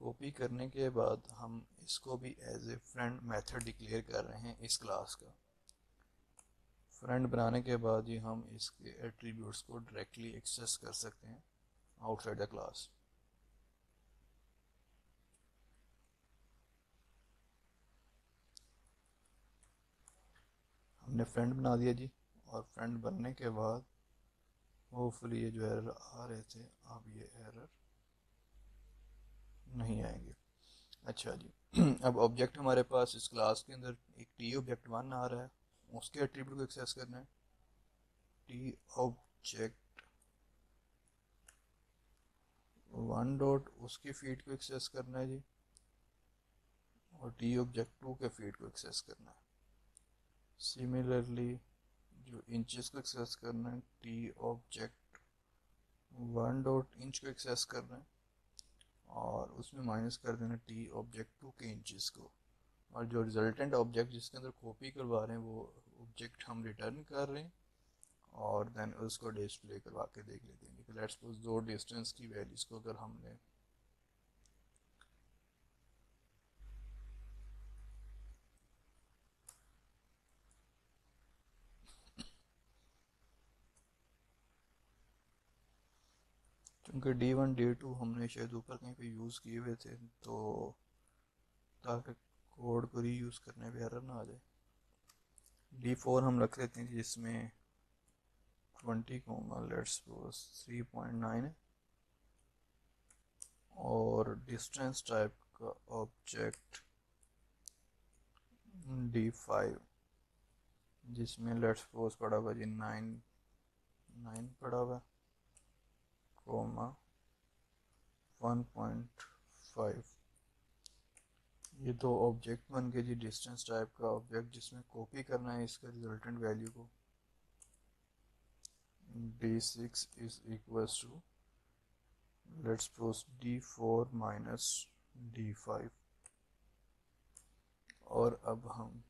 S1: कॉपी करने के बाद हम इसको भी as a friend method declare कर रहे हैं इस क्लास का। फ्रेंड बनाने के बाद ही हम इसके एट्रीब्यूट्स को डायरेक्टली एक्सेस कर सकते हैं आउटसाइड द क्लास। हमने फ्रेंड बना दिया जी, और फ्रेंड बनने के बाद होपफुली ये जो एरर आ रहे थे अब ये एरर नहीं आएंगे। अच्छा जी अब ऑब्जेक्ट हमारे पास इस क्लास के अंदर एक टी ऑब्जेक्ट वन आ रहा है, उसके एट्रीब्यूट को एक्सेस करना है। टी ऑब्जेक्ट वन डॉट उसकी फीड को एक्सेस करना है जी, और टी ऑब्जेक्ट टू के फीड को एक्सेस करना है। सिमिलरली जो इंचेस को एक्सेस करना है T object one dot inch को एक्सेस करना है, और उसमें माइनस कर देना टी ऑब्जेक्ट टू के इंचेस को। और जो रिजल्टेंट ऑब्जेक्ट जिसके अंदर कॉपी करवा रहे हैं वो ऑब्जेक्ट हम रिटर्न कर रहे हैं, और देन उसको डिस्प्ले करवा के देख लेते हैं कि लेट्स सपोज दो डिस्टेंस की वैल्यूज को अगर हमने क्योंकि D1 D2 हमने शायद ऊपर कहीं पे यूज़ किए हुए थे, तो ताकि कोड को रीयूज़ करने पे एरर ना आ जाए। D4 हम रख लेते हैं जिसमें 20 लेट्स सपोज 3.9 है, और डिस्टेंस टाइप का ऑब्जेक्ट D5 जिसमें लेट्स सपोज पड़ा हुआ जी 9 पड़ा हुआ कोमा 1.5। ये दो ऑब्जेक्ट बन गए जी डिस्टेंस टाइप का ऑब्जेक्ट जिसमें कॉपी करना है इसका रिजल्टेंट वैल्यू को। D6 is equals to let's suppose D4 minus D5, और अब हम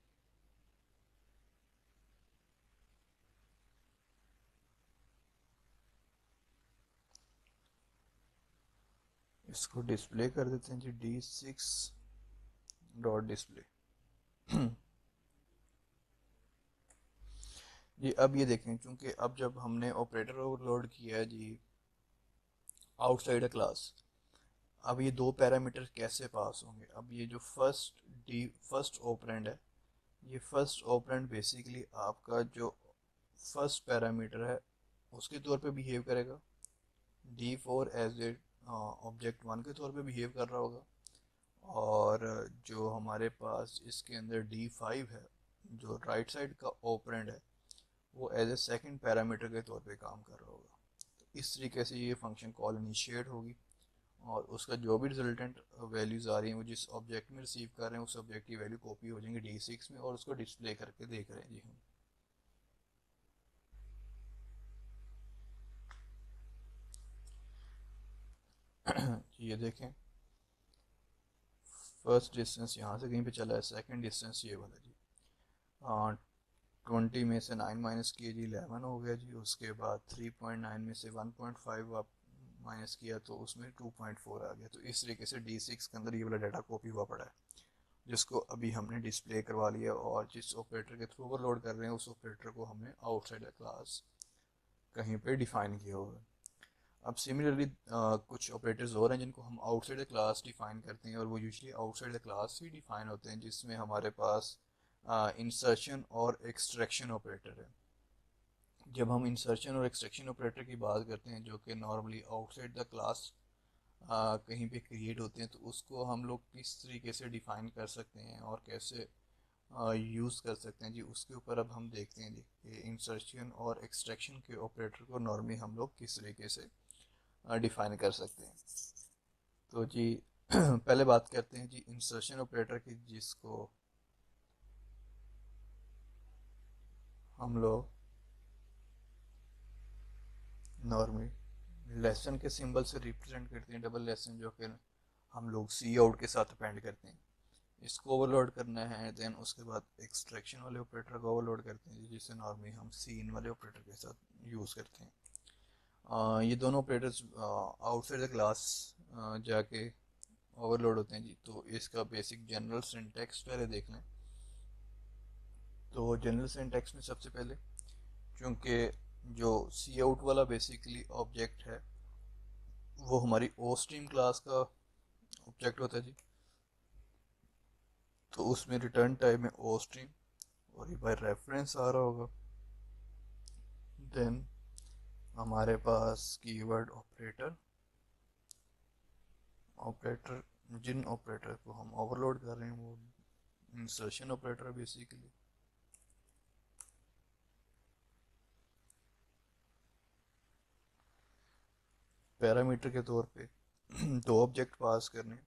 S1: इसको डिस्प्ले कर देते हैं जी D6 डॉट डिस्प्ले। जी अब ये देखें, क्योंकि अब जब हमने ऑपरेटर ओवरलोड किया है जी आउटसाइड अ क्लास, अब ये दो पैरामीटर कैसे पास होंगे? अब ये जो फर्स्ट ऑपरेंड है, ये फर्स्ट ऑपरेंड बेसिकली आपका जो फर्स्ट पैरामीटर है उसके तौर पे बिहेव करेगा। D4 as a object one के तौर पे बिहेव कर रहा होगा, और जो हमारे पास इसके अंदर D5 है जो राइट साइड का ऑपरेंड है वो एज ए सेकंड पैरामीटर के तौर पे काम कर रहा होगा। तो इस तरीके से ये फंक्शन कॉल इनिशिएट होगी और उसका जो भी रिजल्टेंट वैल्यूज़ आ रही हैं वो जिस ऑब्जेक्ट में रिसीव कर रहे हैं उस ऑब्जेक्ट की वैल्यू कॉपी हो जाएंगी D6 में और उसको डिस्प्ले करके देख रहे हैं जी हम। ये देखें, फर्स्ट डिस्टेंस यहाँ से कहीं पे चला है, सेकंड डिस्टेंस ये वाला जी। 20 में से 9 माइनस किए जी 11 हो गया जी। उसके बाद 3.9 में से 1.5 आप माइनस किया तो उसमें 2.4 आ गया। तो इस तरीके से D6 के अंदर ये वाला डाटा कॉपी हुआ पड़ा है, जिसको अभी हमने डिस्प्ले करवा लिया और जिस ऑपरेटर के थ्रू ओवरलोड कर रहे हैं उस ऑपरेटर को हमने आउटसाइड द क्लास कहीं पे डिफाइन किया होगा। अब सिमिलरली कुछ ऑपरेटर्स और हैं जिनको हम आउटसाइड द क्लास डिफाइन करते हैं और वो usually outside the class he define होते हैं, जिसमें हमारे पास इंसर्शन और एक्सट्रैक्शन ऑपरेटर है। जब हम इंसर्शन और एक्सट्रैक्शन ऑपरेटर की बात करते हैं जो कि नॉर्मली आउटसाइड द क्लास कहीं पे क्रिएट होते हैं, तो उसको हम लोग किस तरीके से डिफाइन कर सकते हैं और कैसे यूज़ कर सकते हैं जी, उसके ऊपर अब हम देखते हैं जी कि इंसर्शन और एक्सट्रैक्शन के ऑपरेटर को नॉर्मली हम लोग किस तरीके से डिफाइन कर सकते हैं। तो जी पहले बात करते हैं जी इंसर्शन ऑपरेटर की, जिसको हम लोग नॉर्मली लेसन के सिंबल से रिप्रेजेंट करते हैं, डबल लेसन, जो कि हम लोग सी आउट के साथ अपेंड करते हैं। इसको ओवरलोड करना है, देन उसके बाद एक्सट्रैक्शन वाले ऑपरेटर को ओवरलोड करते हैं जिसे नॉर्मली हम सी इन वाले ऑपरेटर के साथ यूज़ करते हैं। ये दोनों ऑपरेटर्स आउटसाइड द क्लास जाके ओवरलोड होते हैं जी। तो इसका बेसिक जनरल सिंटैक्स पहले देख लें। तो जनरल सिंटैक्स में सबसे पहले, क्योंकि जो सी आउट वाला बेसिकली ऑब्जेक्ट है वो हमारी ओ स्ट्रीम क्लास का ऑब्जेक्ट होता है जी, तो उसमें रिटर्न टाइप में ओ स्ट्रीम और ये बाय रेफरेंस आ रहा होगा। देन हमारे पास कीवर्ड ऑपरेटर, ऑपरेटर जिन ऑपरेटर को हम ओवरलोड कर रहे हैं वो इंसर्शन ऑपरेटर बेसिकली। पैरामीटर के तौर पे दो ऑब्जेक्ट पास करने,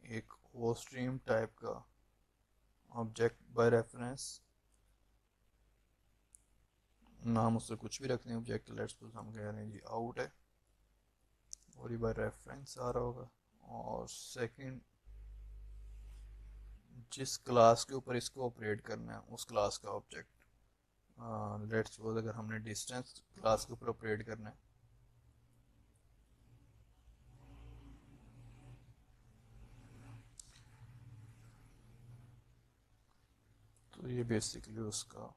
S1: एक ओ स्ट्रीम टाइप का ऑब्जेक्ट बाय रेफरेंस, नाम उससे कुछ भी रखते हैं ऑब्जेक्ट, लेट्स सपोज हम कह रहे हैं जी आउट है और ये बाय रेफरेंस आ रहा होगा। और सेकंड, जिस क्लास के ऊपर इसको ऑपरेट करना है उस क्लास का ऑब्जेक्ट। लेट्स सपोज अगर हमने डिस्टेंस क्लास के ऊपर ऑपरेट करना है तो ये बेसिकली उसका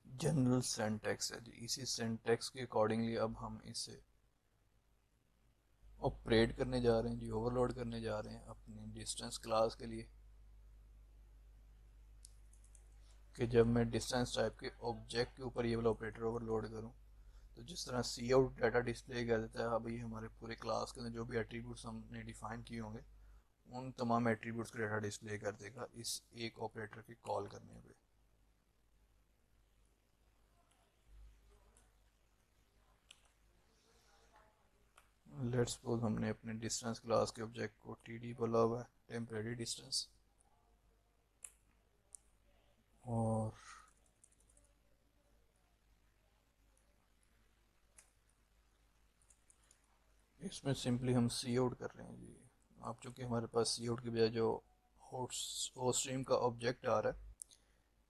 S1: जनरल सिंटैक्स है जी। इसी सिंटैक्स के अकॉर्डिंगली अब हम इसे ऑपरेट करने जा रहे हैं जी, ओवरलोड करने जा रहे हैं अपनी डिस्टेंस क्लास के लिए। कि जब मैं डिस्टेंस टाइप के ऑब्जेक्ट के ऊपर ये वाला ऑपरेटर ओवरलोड करूं तो जिस तरह सी आउट डाटा डिस्प्ले कर देता है, अब ये हमारे पूरे क्लास के अंदर जो भी एट्रीब्यूट्स हमने डिफाइन किए होंगे उन तमाम एट्रीब्यूट्स का डाटा डिस्प्ले कर देगा इस एक ऑपरेटर की कॉल करने पे। लेट्स सपोज हमने अपने डिस्टेंस क्लास के ऑब्जेक्ट को टीडी बोला हुआ है, टेम्परेरी डिस्टेंस, और इसमें सिंपली हम सी आउट कर रहे हैं जी। अब चूँकि हमारे पास सी आउट की बजाय जो होस्ट स्ट्रीम का ऑब्जेक्ट आ रहा है,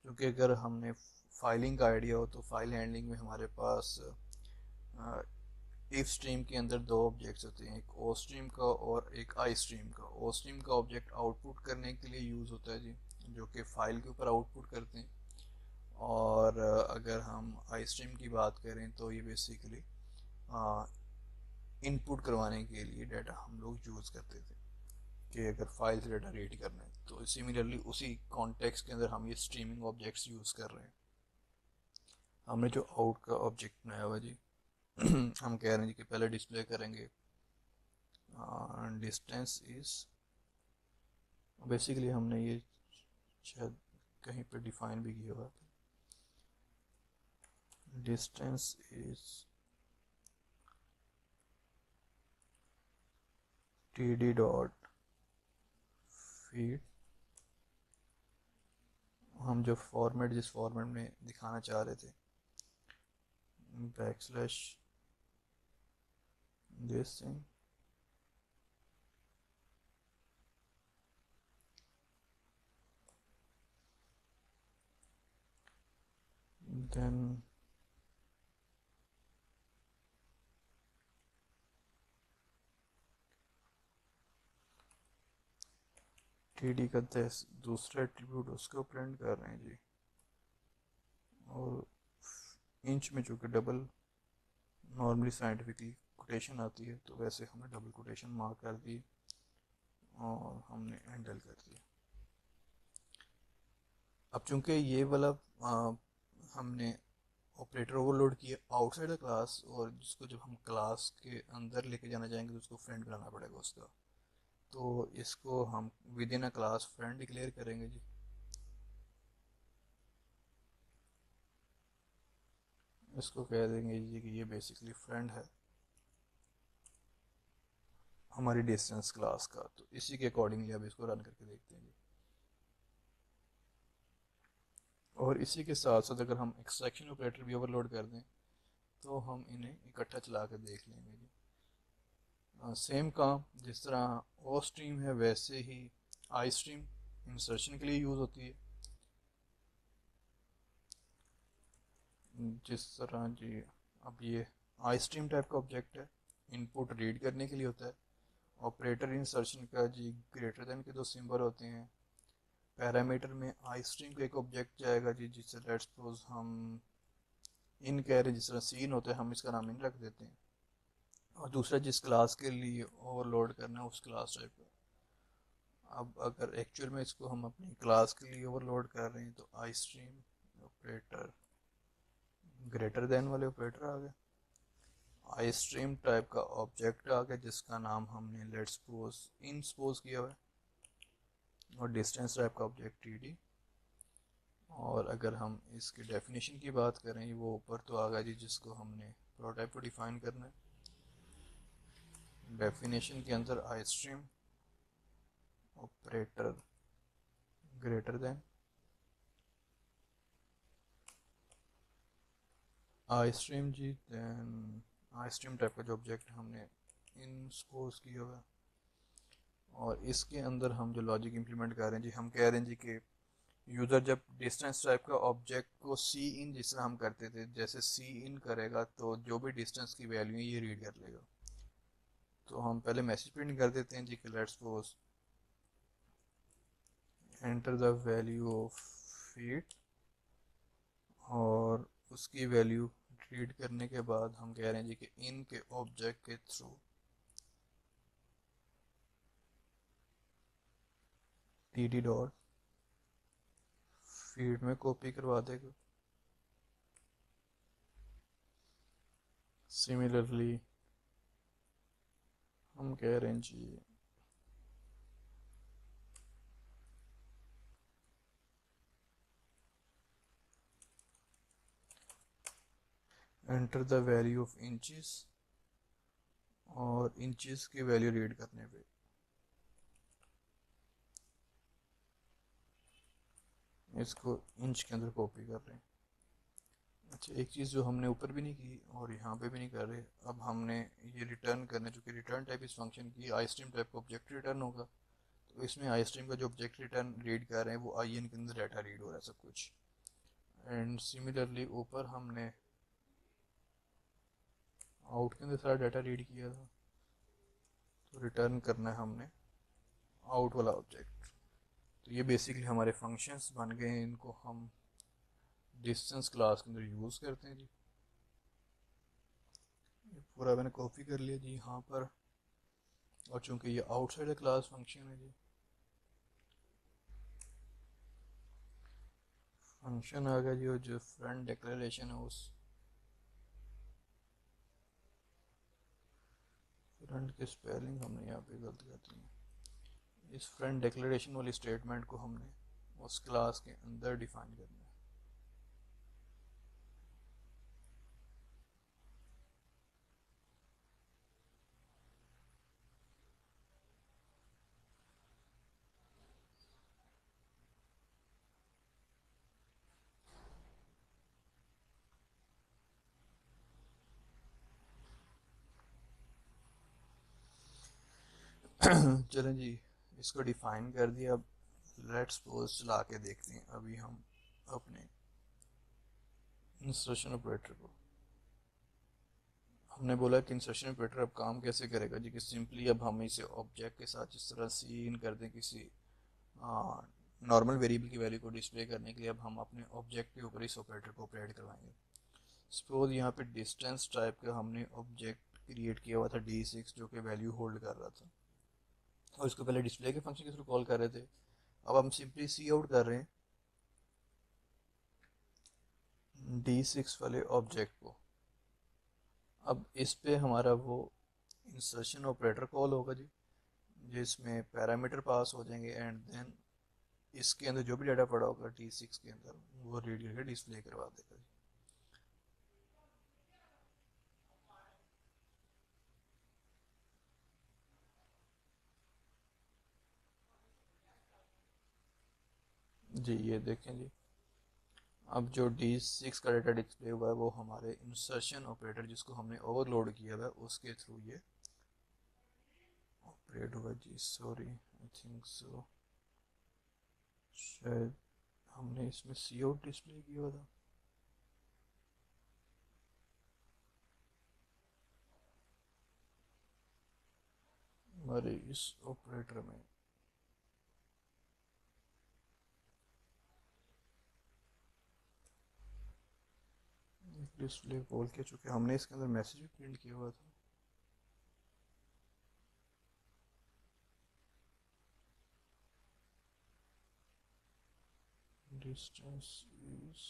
S1: क्योंकि अगर हमने फाइलिंग का आइडिया हो तो फाइल हैंडलिंग में हमारे पास इफ स्ट्रीम के अंदर दो ऑब्जेक्ट्स होते हैं, एक ओ स्ट्रीम का और एक आई स्ट्रीम का। ओ स्ट्रीम का ऑब्जेक्ट आउटपुट करने के लिए यूज़ होता है जी, जो कि फाइल के ऊपर आउटपुट करते हैं। और अगर हम आई स्ट्रीम की बात करें तो ये बेसिकली इनपुट करवाने के लिए डाटा हम लोग यूज़ करते थे कि अगर फाइल से डाटा रीड करना है। तो सिमिलरली उसी कॉन्टेक्स्ट के अंदर हम ये स्ट्रीमिंग ऑब्जेक्ट्स यूज़ कर रहे हैं। हमने जो आउट का ऑब्जेक्ट बनाया हुआ जी हम कह रहे हैं जी कि पहले डिस्प्ले करेंगे डिस्टेंस इज, बेसिकली हमने ये शायद कहीं पे डिफाइन भी किया हुआ था। distance is td dot feet। हम जो फॉर्मेट जिस फॉर्मेट में दिखाना चाह रहे थे, backslash this thing, then TD का दूसरा एट्रीब्यूट उसको प्रिंट कर रहे हैं जी। और इंच में चूँकि डबल नॉर्मली साइंटिफिकली कोटेशन आती है, तो वैसे हमने डबल कोटेशन मार्क कर दी और हमने हैंडल कर दिया। अब चूंकि ये वाला हमने ऑपरेटर ओवरलोड किया आउटसाइड द क्लास, और जिसको जब हम क्लास के अंदर लेके जाना चाहेंगे तो उसको फ्रेंड बनाना पड़ेगा उसका। तो इसको हम with in a class friend declare करेंगे जी। इसको कह देंगे जी कि ये बेसिकली फ्रेंड है हमारी डिस्टेंस क्लास का। तो इसी के अकॉर्डिंगली अब इसको रन करके देखते हैं जी। और इसी के साथ साथ अगर हम एक्सट्रैक्शन ऑपरेटर भी ओवरलोड कर दें तो हम इन्हें इकट्ठा चला कर देख लेंगे जी। सेम काम जिस तरह ओ स्ट्रीम है वैसे ही आई स्ट्रीम इंसर्शन के लिए यूज़ होती है। जिस तरह जी, अब ये आई स्ट्रीम टाइप का ऑब्जेक्ट है, इनपुट रीड करने के लिए होता है। ऑपरेटर इंसर्शन का जी ग्रेटर देन के दो सिंबल होते हैं। पैरामीटर में आई स्ट्रीम का एक ऑब्जेक्ट जाएगा जी, जिससे लेट्स सपोज हम इन कह रहे हैं, जिस तरह सीन होता है हम इसका नाम इन रख देते हैं। और दूसरा जिस क्लास के लिए ओवरलोड करना है उस क्लास टाइप का। अब अगर एक्चुअल में इसको हम अपनी क्लास के लिए ओवरलोड कर रहे हैं तो I stream operator greater then वाले ऑपरेटर आ गए। आई स्ट्रीम टाइप का ऑब्जेक्ट आ गया जिसका नाम हमने लेट्स सपोज इन सपोज किया हुआ है। और डिस्टेंस टाइप का ऑब्जेक्ट टी डी। और अगर हम इसकी डेफिनेशन की बात करें वो ऊपर तो आ गया जी, जिसको हमने प्रोटोटाइप को डिफाइन करना है। डेफिनेशन के अंदर istream operator greater than istream जी, देन आई स्ट्रीम टाइप का जो ऑब्जेक्ट हमने इन सपोज किया हुआ है। और इसके अंदर हम जो लॉजिक इंप्लीमेंट कर रहे हैं जी, हम कह रहे हैं जी कि यूज़र जब डिस्टेंस टाइप का ऑब्जेक्ट को सी इन जिस तरह हम करते थे, जैसे सी इन करेगा तो जो भी डिस्टेंस की वैल्यू है ये रीड कर लेगा। तो हम पहले मैसेज प्रिंट कर देते हैं जी कि let's suppose enter the value of feet. और उसकी वैल्यू रीड करने के बाद हम कह रहे हैं जी कि इन के ऑब्जेक्ट के through T D dot feet में कॉपी करवा देगा। सिमिलरली हम कह रहे हैं जी enter the value of inches, और इंचेस की वैल्यू रीड करने पे इसको इंच के अंदर कॉपी कर रहे हैं। अच्छा, एक चीज़ जो हमने ऊपर भी नहीं की और यहाँ पे भी नहीं कर रहे, अब हमने ये रिटर्न करना, चूँकि रिटर्न टाइप इस फंक्शन की आई स्ट्रीम टाइप का ऑब्जेक्ट रिटर्न होगा। तो इसमें आई स्ट्रीम का जो ऑब्जेक्ट रिटर्न रीड कर रहे हैं वो आई एन के अंदर डाटा रीड हो रहा है सब कुछ। एंड सिमिलरली ऊपर हमने आउट के अंदर सारा डाटा रीड किया था, तो रिटर्न करना है हमने आउट वाला ऑब्जेक्ट। तो ये बेसिकली हमारे फंक्शंस बन गए हैं, इनको हम डिस्टेंस क्लास के अंदर यूज़ करते हैं जी। ये पूरा मैंने कॉपी कर लिया जी यहाँ पर। और चूंकि ये आउटसाइड क्लास फंक्शन है जी, फंक्शन आ गया जी, और जो फ्रेंड डिक्लेरेशन है उस फ्रेंड की स्पेलिंग हमने यहाँ पे गलत कर दी है। इस फ्रेंड डिक्लेरेशन वाली स्टेटमेंट को हमने उस क्लास के अंदर डिफाइन करना है। चलें जी, इसको डिफाइन कर दिया। अब लेट्स सपोज चला के देखते हैं अभी हम अपने इंसर्शन ऑपरेटर को। हमने बोला कि इंसर्शन ऑपरेटर अब काम कैसे करेगा जी, कि सिंपली अब हम इसे ऑब्जेक्ट के साथ जिस तरह सीन कर दें किसी नॉर्मल वेरिएबल की वैल्यू को डिस्प्ले करने के लिए, अब हम अपने ऑब्जेक्ट के ऊपर इस ऑपरेटर को ऑपरेट करवाएंगे। सपोज यहाँ पे डिस्टेंस टाइप का हमने ऑब्जेक्ट क्रिएट किया हुआ था D6 जो कि वैल्यू होल्ड कर रहा था, और इसको पहले डिस्प्ले के फंक्शन के थ्रू कॉल कर रहे थे। अब हम सिंपली सी आउट कर रहे हैं D6 वाले ऑब्जेक्ट को। अब इस पे हमारा वो इंसर्शन ऑपरेटर कॉल होगा जी, जिसमें पैरामीटर पास हो जाएंगे एंड देन इसके अंदर जो भी डाटा पड़ा होगा D6 के अंदर वो रीड करके डिस्प्ले करवा देगा। जी ये देखें जी, अब जो D6 का डाटा डिस्प्ले हुआ है वो हमारे इंसर्शन ऑपरेटर जिसको हमने ओवरलोड किया हुआ है उसके थ्रू ये ऑपरेट हुआ जी। सॉरी, आई थिंक सो शायद हमने इसमें सी आउट डिस्प्ले किया हुआ था। हमारे इस ऑपरेटर में डिस्प्ले कॉल के चुके, हमने इसके अंदर मैसेज भी प्रिंट किया हुआ था। distance is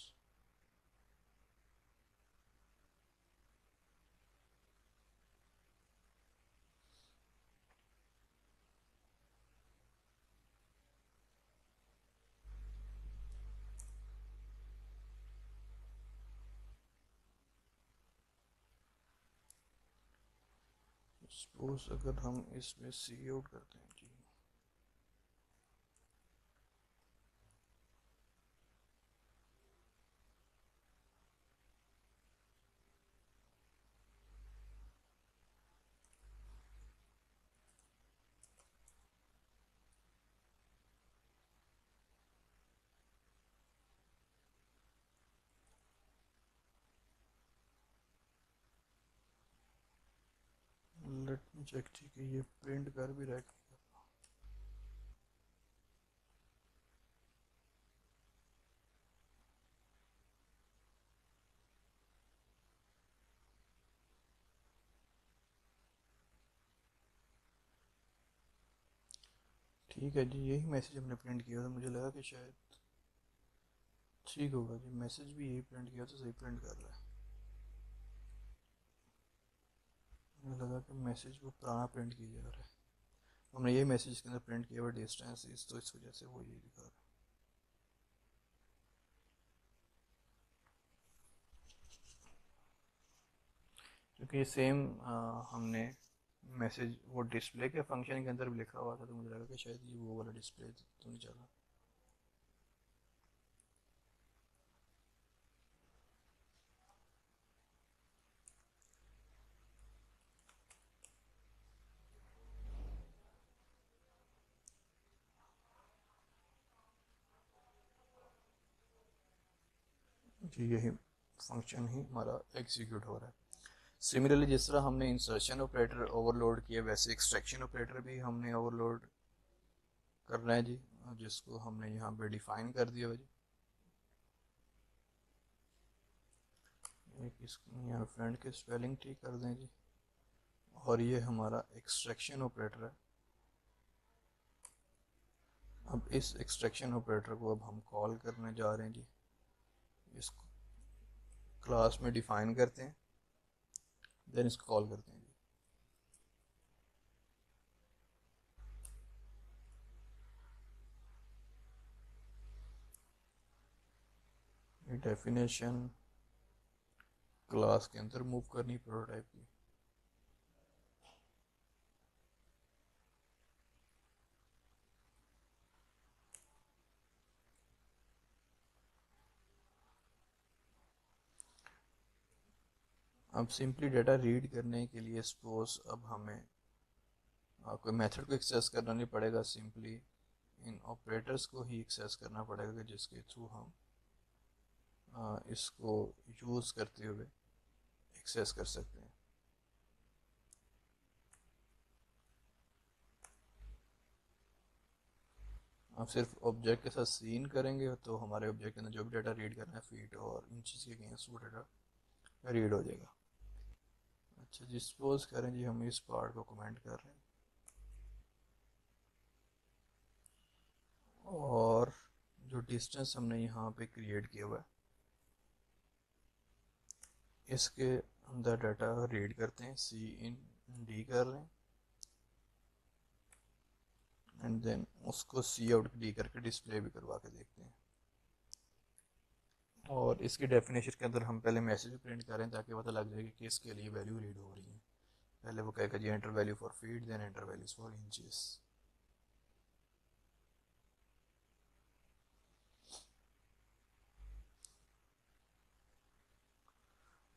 S1: सपोज अगर हम इसमें सी आउट करते हैं जी, लेट मी चेक ठीक है ये प्रिंट कर भी रहा है। ठीक है जी, यही मैसेज हमने प्रिंट किया था, मुझे लगा कि शायद ठीक होगा जी, मैसेज भी यही प्रिंट किया तो सही प्रिंट कर रहा है। मुझे लगा कि मैसेज वो पुराना प्रिंट किया जा रहा है, हमने यही मैसेज इसके अंदर प्रिंट किया हुआ डिस्टेंस इस, तो इस वजह से वो यही दिखा रहा है। क्योंकि ये सेम हमने मैसेज वो डिस्प्ले के फंक्शन के अंदर भी लिखा हुआ था, तो मुझे लगा कि शायद ये वो वाला डिस्प्ले तो नहीं चला। जी यही फंक्शन ही हमारा एग्जीक्यूट हो रहा है। सिमिलरली जिस तरह हमने इंसर्शन ऑपरेटर ओवरलोड किया वैसे एक्सट्रैक्शन ऑपरेटर भी हमने ओवरलोड करना है जी, जिसको हमने यहाँ पे डिफाइन कर दिया है जी। एक इसको यहाँ फ्रेंड के स्पेलिंग ठीक कर दें जी, और ये हमारा एक्सट्रैक्शन ऑपरेटर है। अब इस एक्सट्रैक्शन ऑपरेटर को अब हम कॉल करने जा रहे हैं जी, इसको क्लास में डिफाइन करते हैं, देन इसको कॉल करते हैं जी। ये डेफिनेशन क्लास के अंदर मूव करनी प्रोटोटाइप की। अब सिंपली डाटा रीड करने के लिए सपोज अब हमें कोई मेथड को एक्सेस करना नहीं पड़ेगा, सिंपली इन ऑपरेटर्स को ही एक्सेस करना पड़ेगा जिसके थ्रू हम इसको यूज़ करते हुए एक्सेस कर सकते हैं। आप सिर्फ ऑब्जेक्ट के साथ सीन करेंगे तो हमारे ऑब्जेक्ट के अंदर जो भी डाटा रीड करना है फीट और इंचेस के अगेंस्ट वो डाटा रीड हो जाएगा। अच्छा जी, सपोज करें जी हम इस पार्ट को कमेंट कर रहे हैं और जो डिस्टेंस हमने यहाँ पे क्रिएट किया हुआ है इसके अंदर डाटा रीड करते हैं, सी इन डी कर लें एंड देन उसको सी आउट डी करके डिस्प्ले भी करवा के देखते हैं। और इसकी डेफिनेशन के अंदर हम पहले मैसेज भी प्रिंट करें ताकि पता लग जाए कि किसके लिए वैल्यू रीड हो रही है। पहले वो कहेगा जी enter value for feet, then enter values for inches.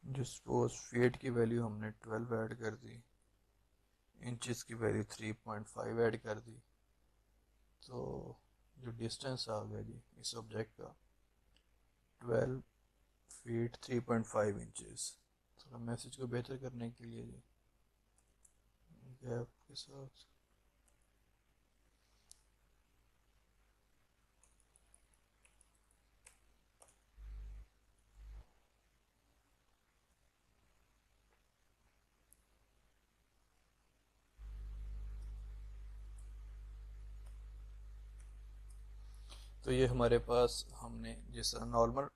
S1: जो सपोज फीट की वैल्यू हमने 12 ऐड कर दी, इंचेस की वैल्यू 3.5 ऐड कर दी, तो जो डिस्टेंस आ गया जी इस ऑब्जेक्ट का 12 फीट 3.5 इंचेस। थोड़ा मैसेज को बेहतर करने के लिए जी गैप के साथ तो ये हमारे पास हमने जैसा नॉर्मल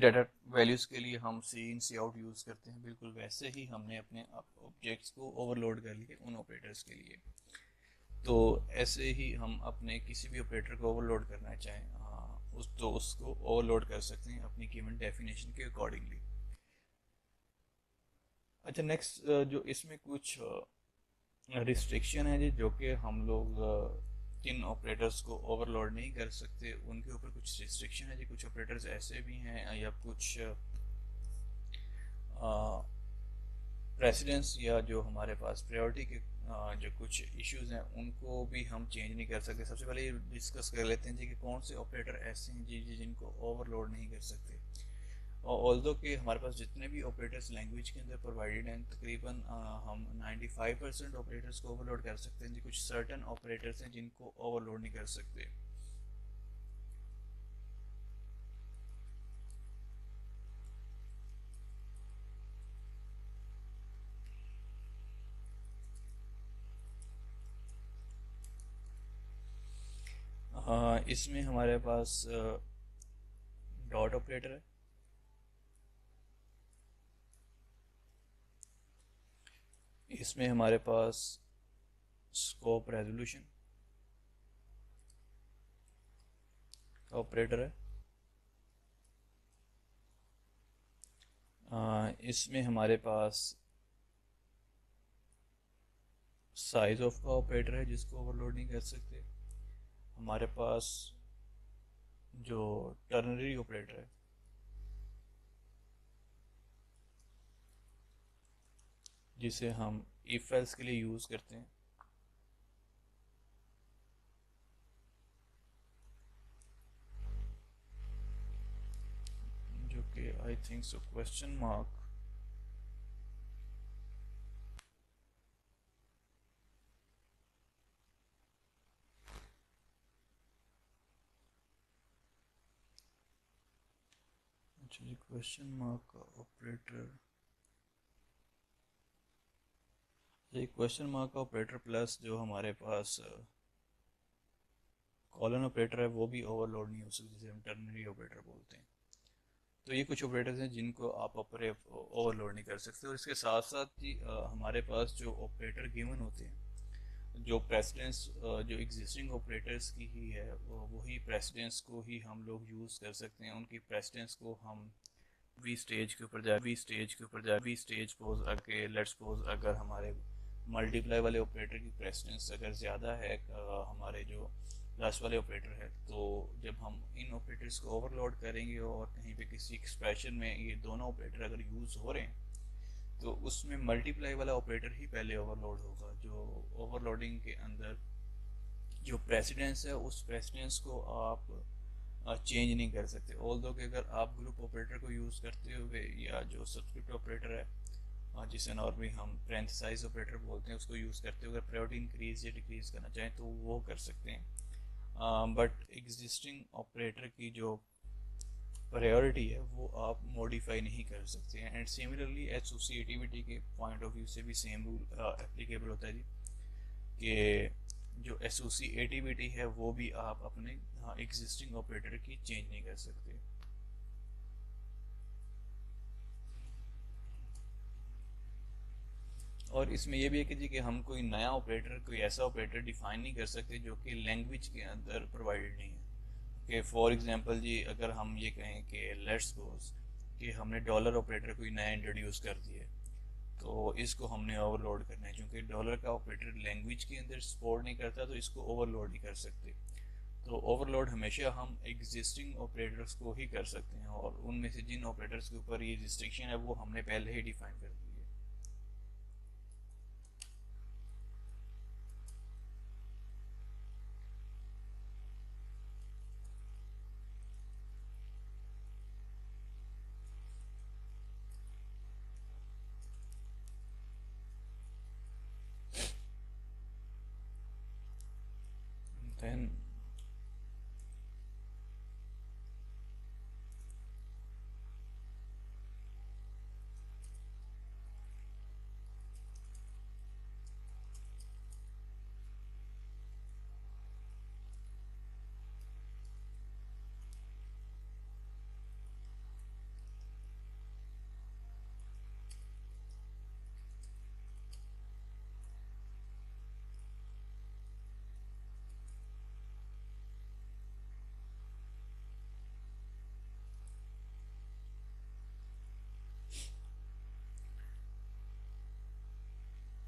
S1: डाटा वैल्यूज़ के लिए हम सी इन सी आउट यूज़ करते हैं, बिल्कुल वैसे ही हमने अपने ऑब्जेक्ट्स को ओवरलोड कर लिए उन ऑपरेटर्स के लिए। तो ऐसे ही हम अपने किसी भी ऑपरेटर को ओवरलोड करना चाहें तो उसको ओवरलोड कर सकते हैं अपनी गिवन डेफिनेशन के अकॉर्डिंगली। अच्छा नेक्स्ट जो इसमें कुछ रिस्ट्रिक्शन है जी जो कि हम लोग किन ऑपरेटर्स को ओवरलोड नहीं कर सकते उनके ऊपर कुछ रिस्ट्रिक्शन है जी। कुछ ऑपरेटर्स ऐसे भी हैं या कुछ प्रेसिडेंस या जो हमारे पास प्रायोरिटी के जो कुछ इश्यूज हैं उनको भी हम चेंज नहीं कर सकते। सबसे पहले डिस्कस कर लेते हैं जी कि कौन से ऑपरेटर ऐसे हैं जी जिनको ओवरलोड नहीं कर सकते। और ऑल्दो कि हमारे पास जितने भी ऑपरेटर्स लैंग्वेज के अंदर प्रोवाइडेड हैं तकरीबन हम 95% ऑपरेटर्स को ओवरलोड कर सकते हैं जी। कुछ सर्टन ऑपरेटर्स हैं जिनको ओवरलोड नहीं कर सकते। इसमें हमारे पास डॉट ऑपरेटर है, इसमें हमारे पास स्कोप रेजोल्यूशन का ऑपरेटर है, इसमें हमारे पास साइज ऑफ का ऑपरेटर है जिसको ओवरलोड नहीं कर सकते। हमारे पास जो टर्नरी ऑपरेटर है जिसे हम इफ एल्स के लिए यूज़ करते हैं, जो कि I think so question mark. अच्छा जी, क्वेश्चन मार्क का ऑपरेटर, ये क्वेश्चन मार्क का ऑपरेटर प्लस जो हमारे पास कॉलन ऑपरेटर है वो भी ओवरलोड नहीं हो सकती, जिसे हम टर्नरी ऑपरेटर बोलते हैं। तो ये कुछ ऑपरेटर्स हैं जिनको आप ओवरलोड नहीं कर सकते। और इसके साथ साथ ही हमारे पास जो ऑपरेटर गिवन होते हैं, जो प्रेसिडेंस जो एग्जिस्टिंग ऑपरेटर्स की ही है वही प्रेसिडेंस को ही हम लोग यूज़ कर सकते हैं। उनकी प्रेसिडेंस को हम वी स्टेज पोज अगर लेट्स सपोज अगर हमारे मल्टीप्लाई वाले ऑपरेटर की प्रेसिडेंस अगर ज़्यादा है हमारे जो प्लस वाले ऑपरेटर है, तो जब हम इन ऑपरेटर्स को ओवरलोड करेंगे और कहीं पे किसी एक्सप्रेशन में ये दोनों ऑपरेटर अगर यूज़ हो रहे हैं तो उसमें मल्टीप्लाई वाला ऑपरेटर ही पहले ओवरलोड होगा। जो ओवरलोडिंग के अंदर जो प्रेसिडेंस है उस प्रेसिडेंस को आप चेंज नहीं कर सकते। ऑल्दो कि अगर आप ग्रुप ऑपरेटर को यूज़ करते हुए या जो सब्सक्रिप्ट ऑपरेटर है जिसे नॉर्मली हम पैरेंथेसाइज ऑपरेटर बोलते हैं उसको यूज़ करते हुए अगर प्रायोरिटी इंक्रीज या डिक्रीज करना चाहें तो वो कर सकते हैं। बट एग्जिस्टिंग ऑपरेटर की जो प्रायोरिटी है वो आप मॉडिफाई नहीं कर सकते हैं। एंड सिमिलरली एसोसिएटिविटी के पॉइंट ऑफ व्यू से भी सेम रूल एप्लीकेबल होता है जी, कि जो एसोसिएटिविटी है वो भी आप अपने एग्जिस्टिंग ऑपरेटर की चेंज नहीं कर सकते। और इसमें यह भी है कि जी कि हम कोई नया ऑपरेटर, कोई ऐसा ऑपरेटर डिफाइन नहीं कर सकते जो कि लैंग्वेज के अंदर प्रोवाइडेड नहीं है। कि फॉर एग्जांपल जी अगर हम ये कहें कि लेट्स सपोज कि हमने डॉलर ऑपरेटर कोई नया इंट्रोड्यूस कर दिया, तो इसको हमने ओवरलोड करना है। क्योंकि डॉलर का ऑपरेटर लैंग्वेज के अंदर सपोर्ट नहीं करता तो इसको ओवरलोड नहीं कर सकते। तो ओवरलोड हमेशा हम एग्जिस्टिंग ऑपरेटर्स को ही कर सकते हैं, और उनमें से जिन ऑपरेटर्स के ऊपर ये रिस्ट्रिक्शन है वो हमने पहले ही डिफाइन कर दी है। देन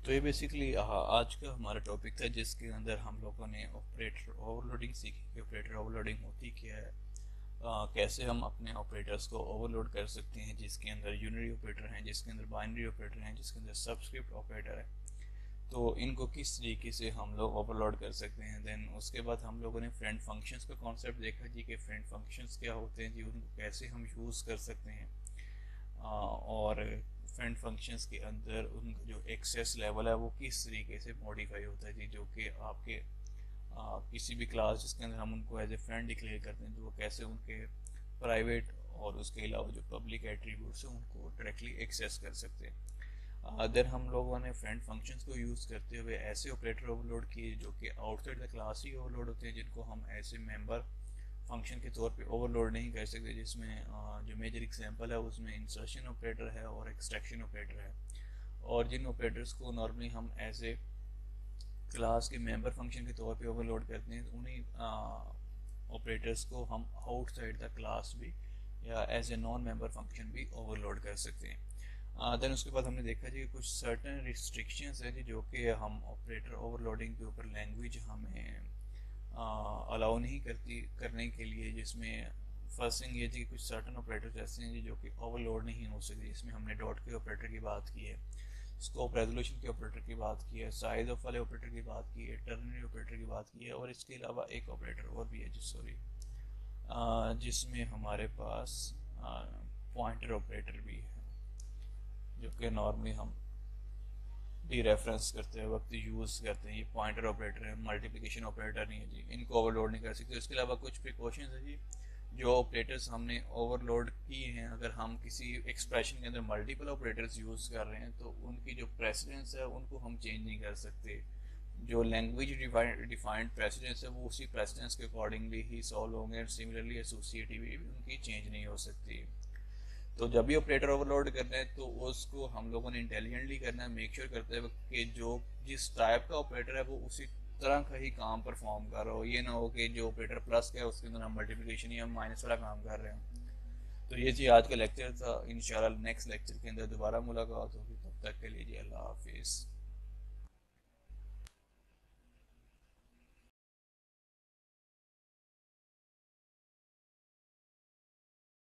S1: तो ये बेसिकली आज का हमारा टॉपिक था जिसके अंदर हम लोगों ने ऑपरेटर ओवरलोडिंग सीखी कि ऑपरेटर ओवरलोडिंग होती क्या है, कैसे हम अपने ऑपरेटर्स को ओवरलोड कर सकते हैं, जिसके अंदर यूनिरी ऑपरेटर हैं, जिसके अंदर बाइनरी ऑपरेटर हैं, जिसके अंदर सबस्क्रिप्ट ऑपरेटर है। तो इनको किस तरीके से हम लोग ओवरलोड कर सकते हैं। देन उसके बाद हम लोगों ने फ्रेंड फंक्शंस का कॉन्सेप्ट देखा जी कि फ्रेंड फंक्शंस क्या होते हैं जी, उनको कैसे हम यूज़ कर सकते हैं। और फ्रेंड फंक्शंस के अंदर उनका जो एक्सेस लेवल है वो किस तरीके से मॉडिफाई होता है जी, जो कि आपके किसी भी क्लास जिसके अंदर हम उनको एज ए फ्रेंड डिक्लेयर करते हैं तो वो कैसे उनके प्राइवेट और उसके अलावा जो पब्लिक एट्रीब्यूट्स हैं उनको डायरेक्टली एक्सेस कर सकते हैं। अदर हम लोगों ने फ्रेंड फंक्शंस को यूज़ करते हुए ऐसे ऑपरेटर ओवरलोड किए जो कि outside the class he overload होते हैं, जिनको हम ऐसे मेंबर फंक्शन के तौर पे ओवरलोड नहीं कर सकते। जिसमें जो मेजर एग्जांपल है उसमें इंसर्शन ऑपरेटर है और एक्सट्रैक्शन ऑपरेटर है। और जिन ऑपरेटर्स को नॉर्मली हम ऐसे क्लास के मेंबर फंक्शन के तौर पे ओवरलोड करते हैं, उन्हीं ऑपरेटर्स को हम आउटसाइड द क्लास भी या as a non member function भी ओवरलोड कर सकते हैं। देन उसके बाद हमने देखा जी कुछ सर्टन रिस्ट्रिक्शंस है जी जो कि हम ऑपरेटर ओवरलोडिंग के ऊपर लैंग्वेज हमें अलाउ नहीं करती करने के लिए, जिसमें फर्स्ट थिंग ये थी कि कुछ सर्टन ऑपरेटर्स ऐसे हैं जो कि ओवरलोड नहीं हो सकते। इसमें हमने डॉट के ऑपरेटर की बात की है, स्कोप रेजोल्यूशन के ऑपरेटर की बात की है, साइज ऑफ वाले ऑपरेटर की बात की है, टर्नरी ऑपरेटर की बात की है, और इसके अलावा एक ऑपरेटर और भी है जिसमें हमारे पास पॉइंटर ऑपरेटर भी है, जो कि नॉर्मली हम डी रेफरेंस करते हैं वक्त यूज़ करते हैं। ये पॉइंटर ऑपरेटर है, मल्टीप्लिकेशन ऑपरेटर नहीं है जी, इनको ओवरलोड नहीं कर सकते। इसके अलावा कुछ प्रिकॉशंस है जी, जो ऑपरेटर्स हमने ओवरलोड किए हैं, अगर हम किसी एक्सप्रेशन के अंदर मल्टीपल ऑपरेटर्स यूज़ कर रहे हैं तो उनकी जो प्रेसिडेंस है उनको हम चेंज नहीं कर सकते। जो लैंग्वेज डिफाइंड प्रेसिडेंस है वो उसी प्रेसिडेंस के अकॉर्डिंगली ही सॉल्व होंगे। सिमिलरली एसोसिएटिविटी भी उनकी चेंज नहीं हो सकती। तो जब भी ऑपरेटर ओवरलोड करना है तो उसको हम लोगों ने इंटेलिजेंटली करना है, मेक श्योर करते हुए कि जो जिस टाइप का ऑपरेटर है वो उसी तरह का ही काम परफॉर्म कर रहा हो। ये ना हो कि जो ऑपरेटर प्लस का है उसके अंदर हम मल्टीप्लिकेशन या माइनस वाला काम कर रहे हैं। तो ये जी आज का लेक्चर था। इंशाल्लाह नेक्स्ट लेक्चर के अंदर दोबारा मुलाकात होगी, तब तक के लिए जी अल्लाह हाफिज़।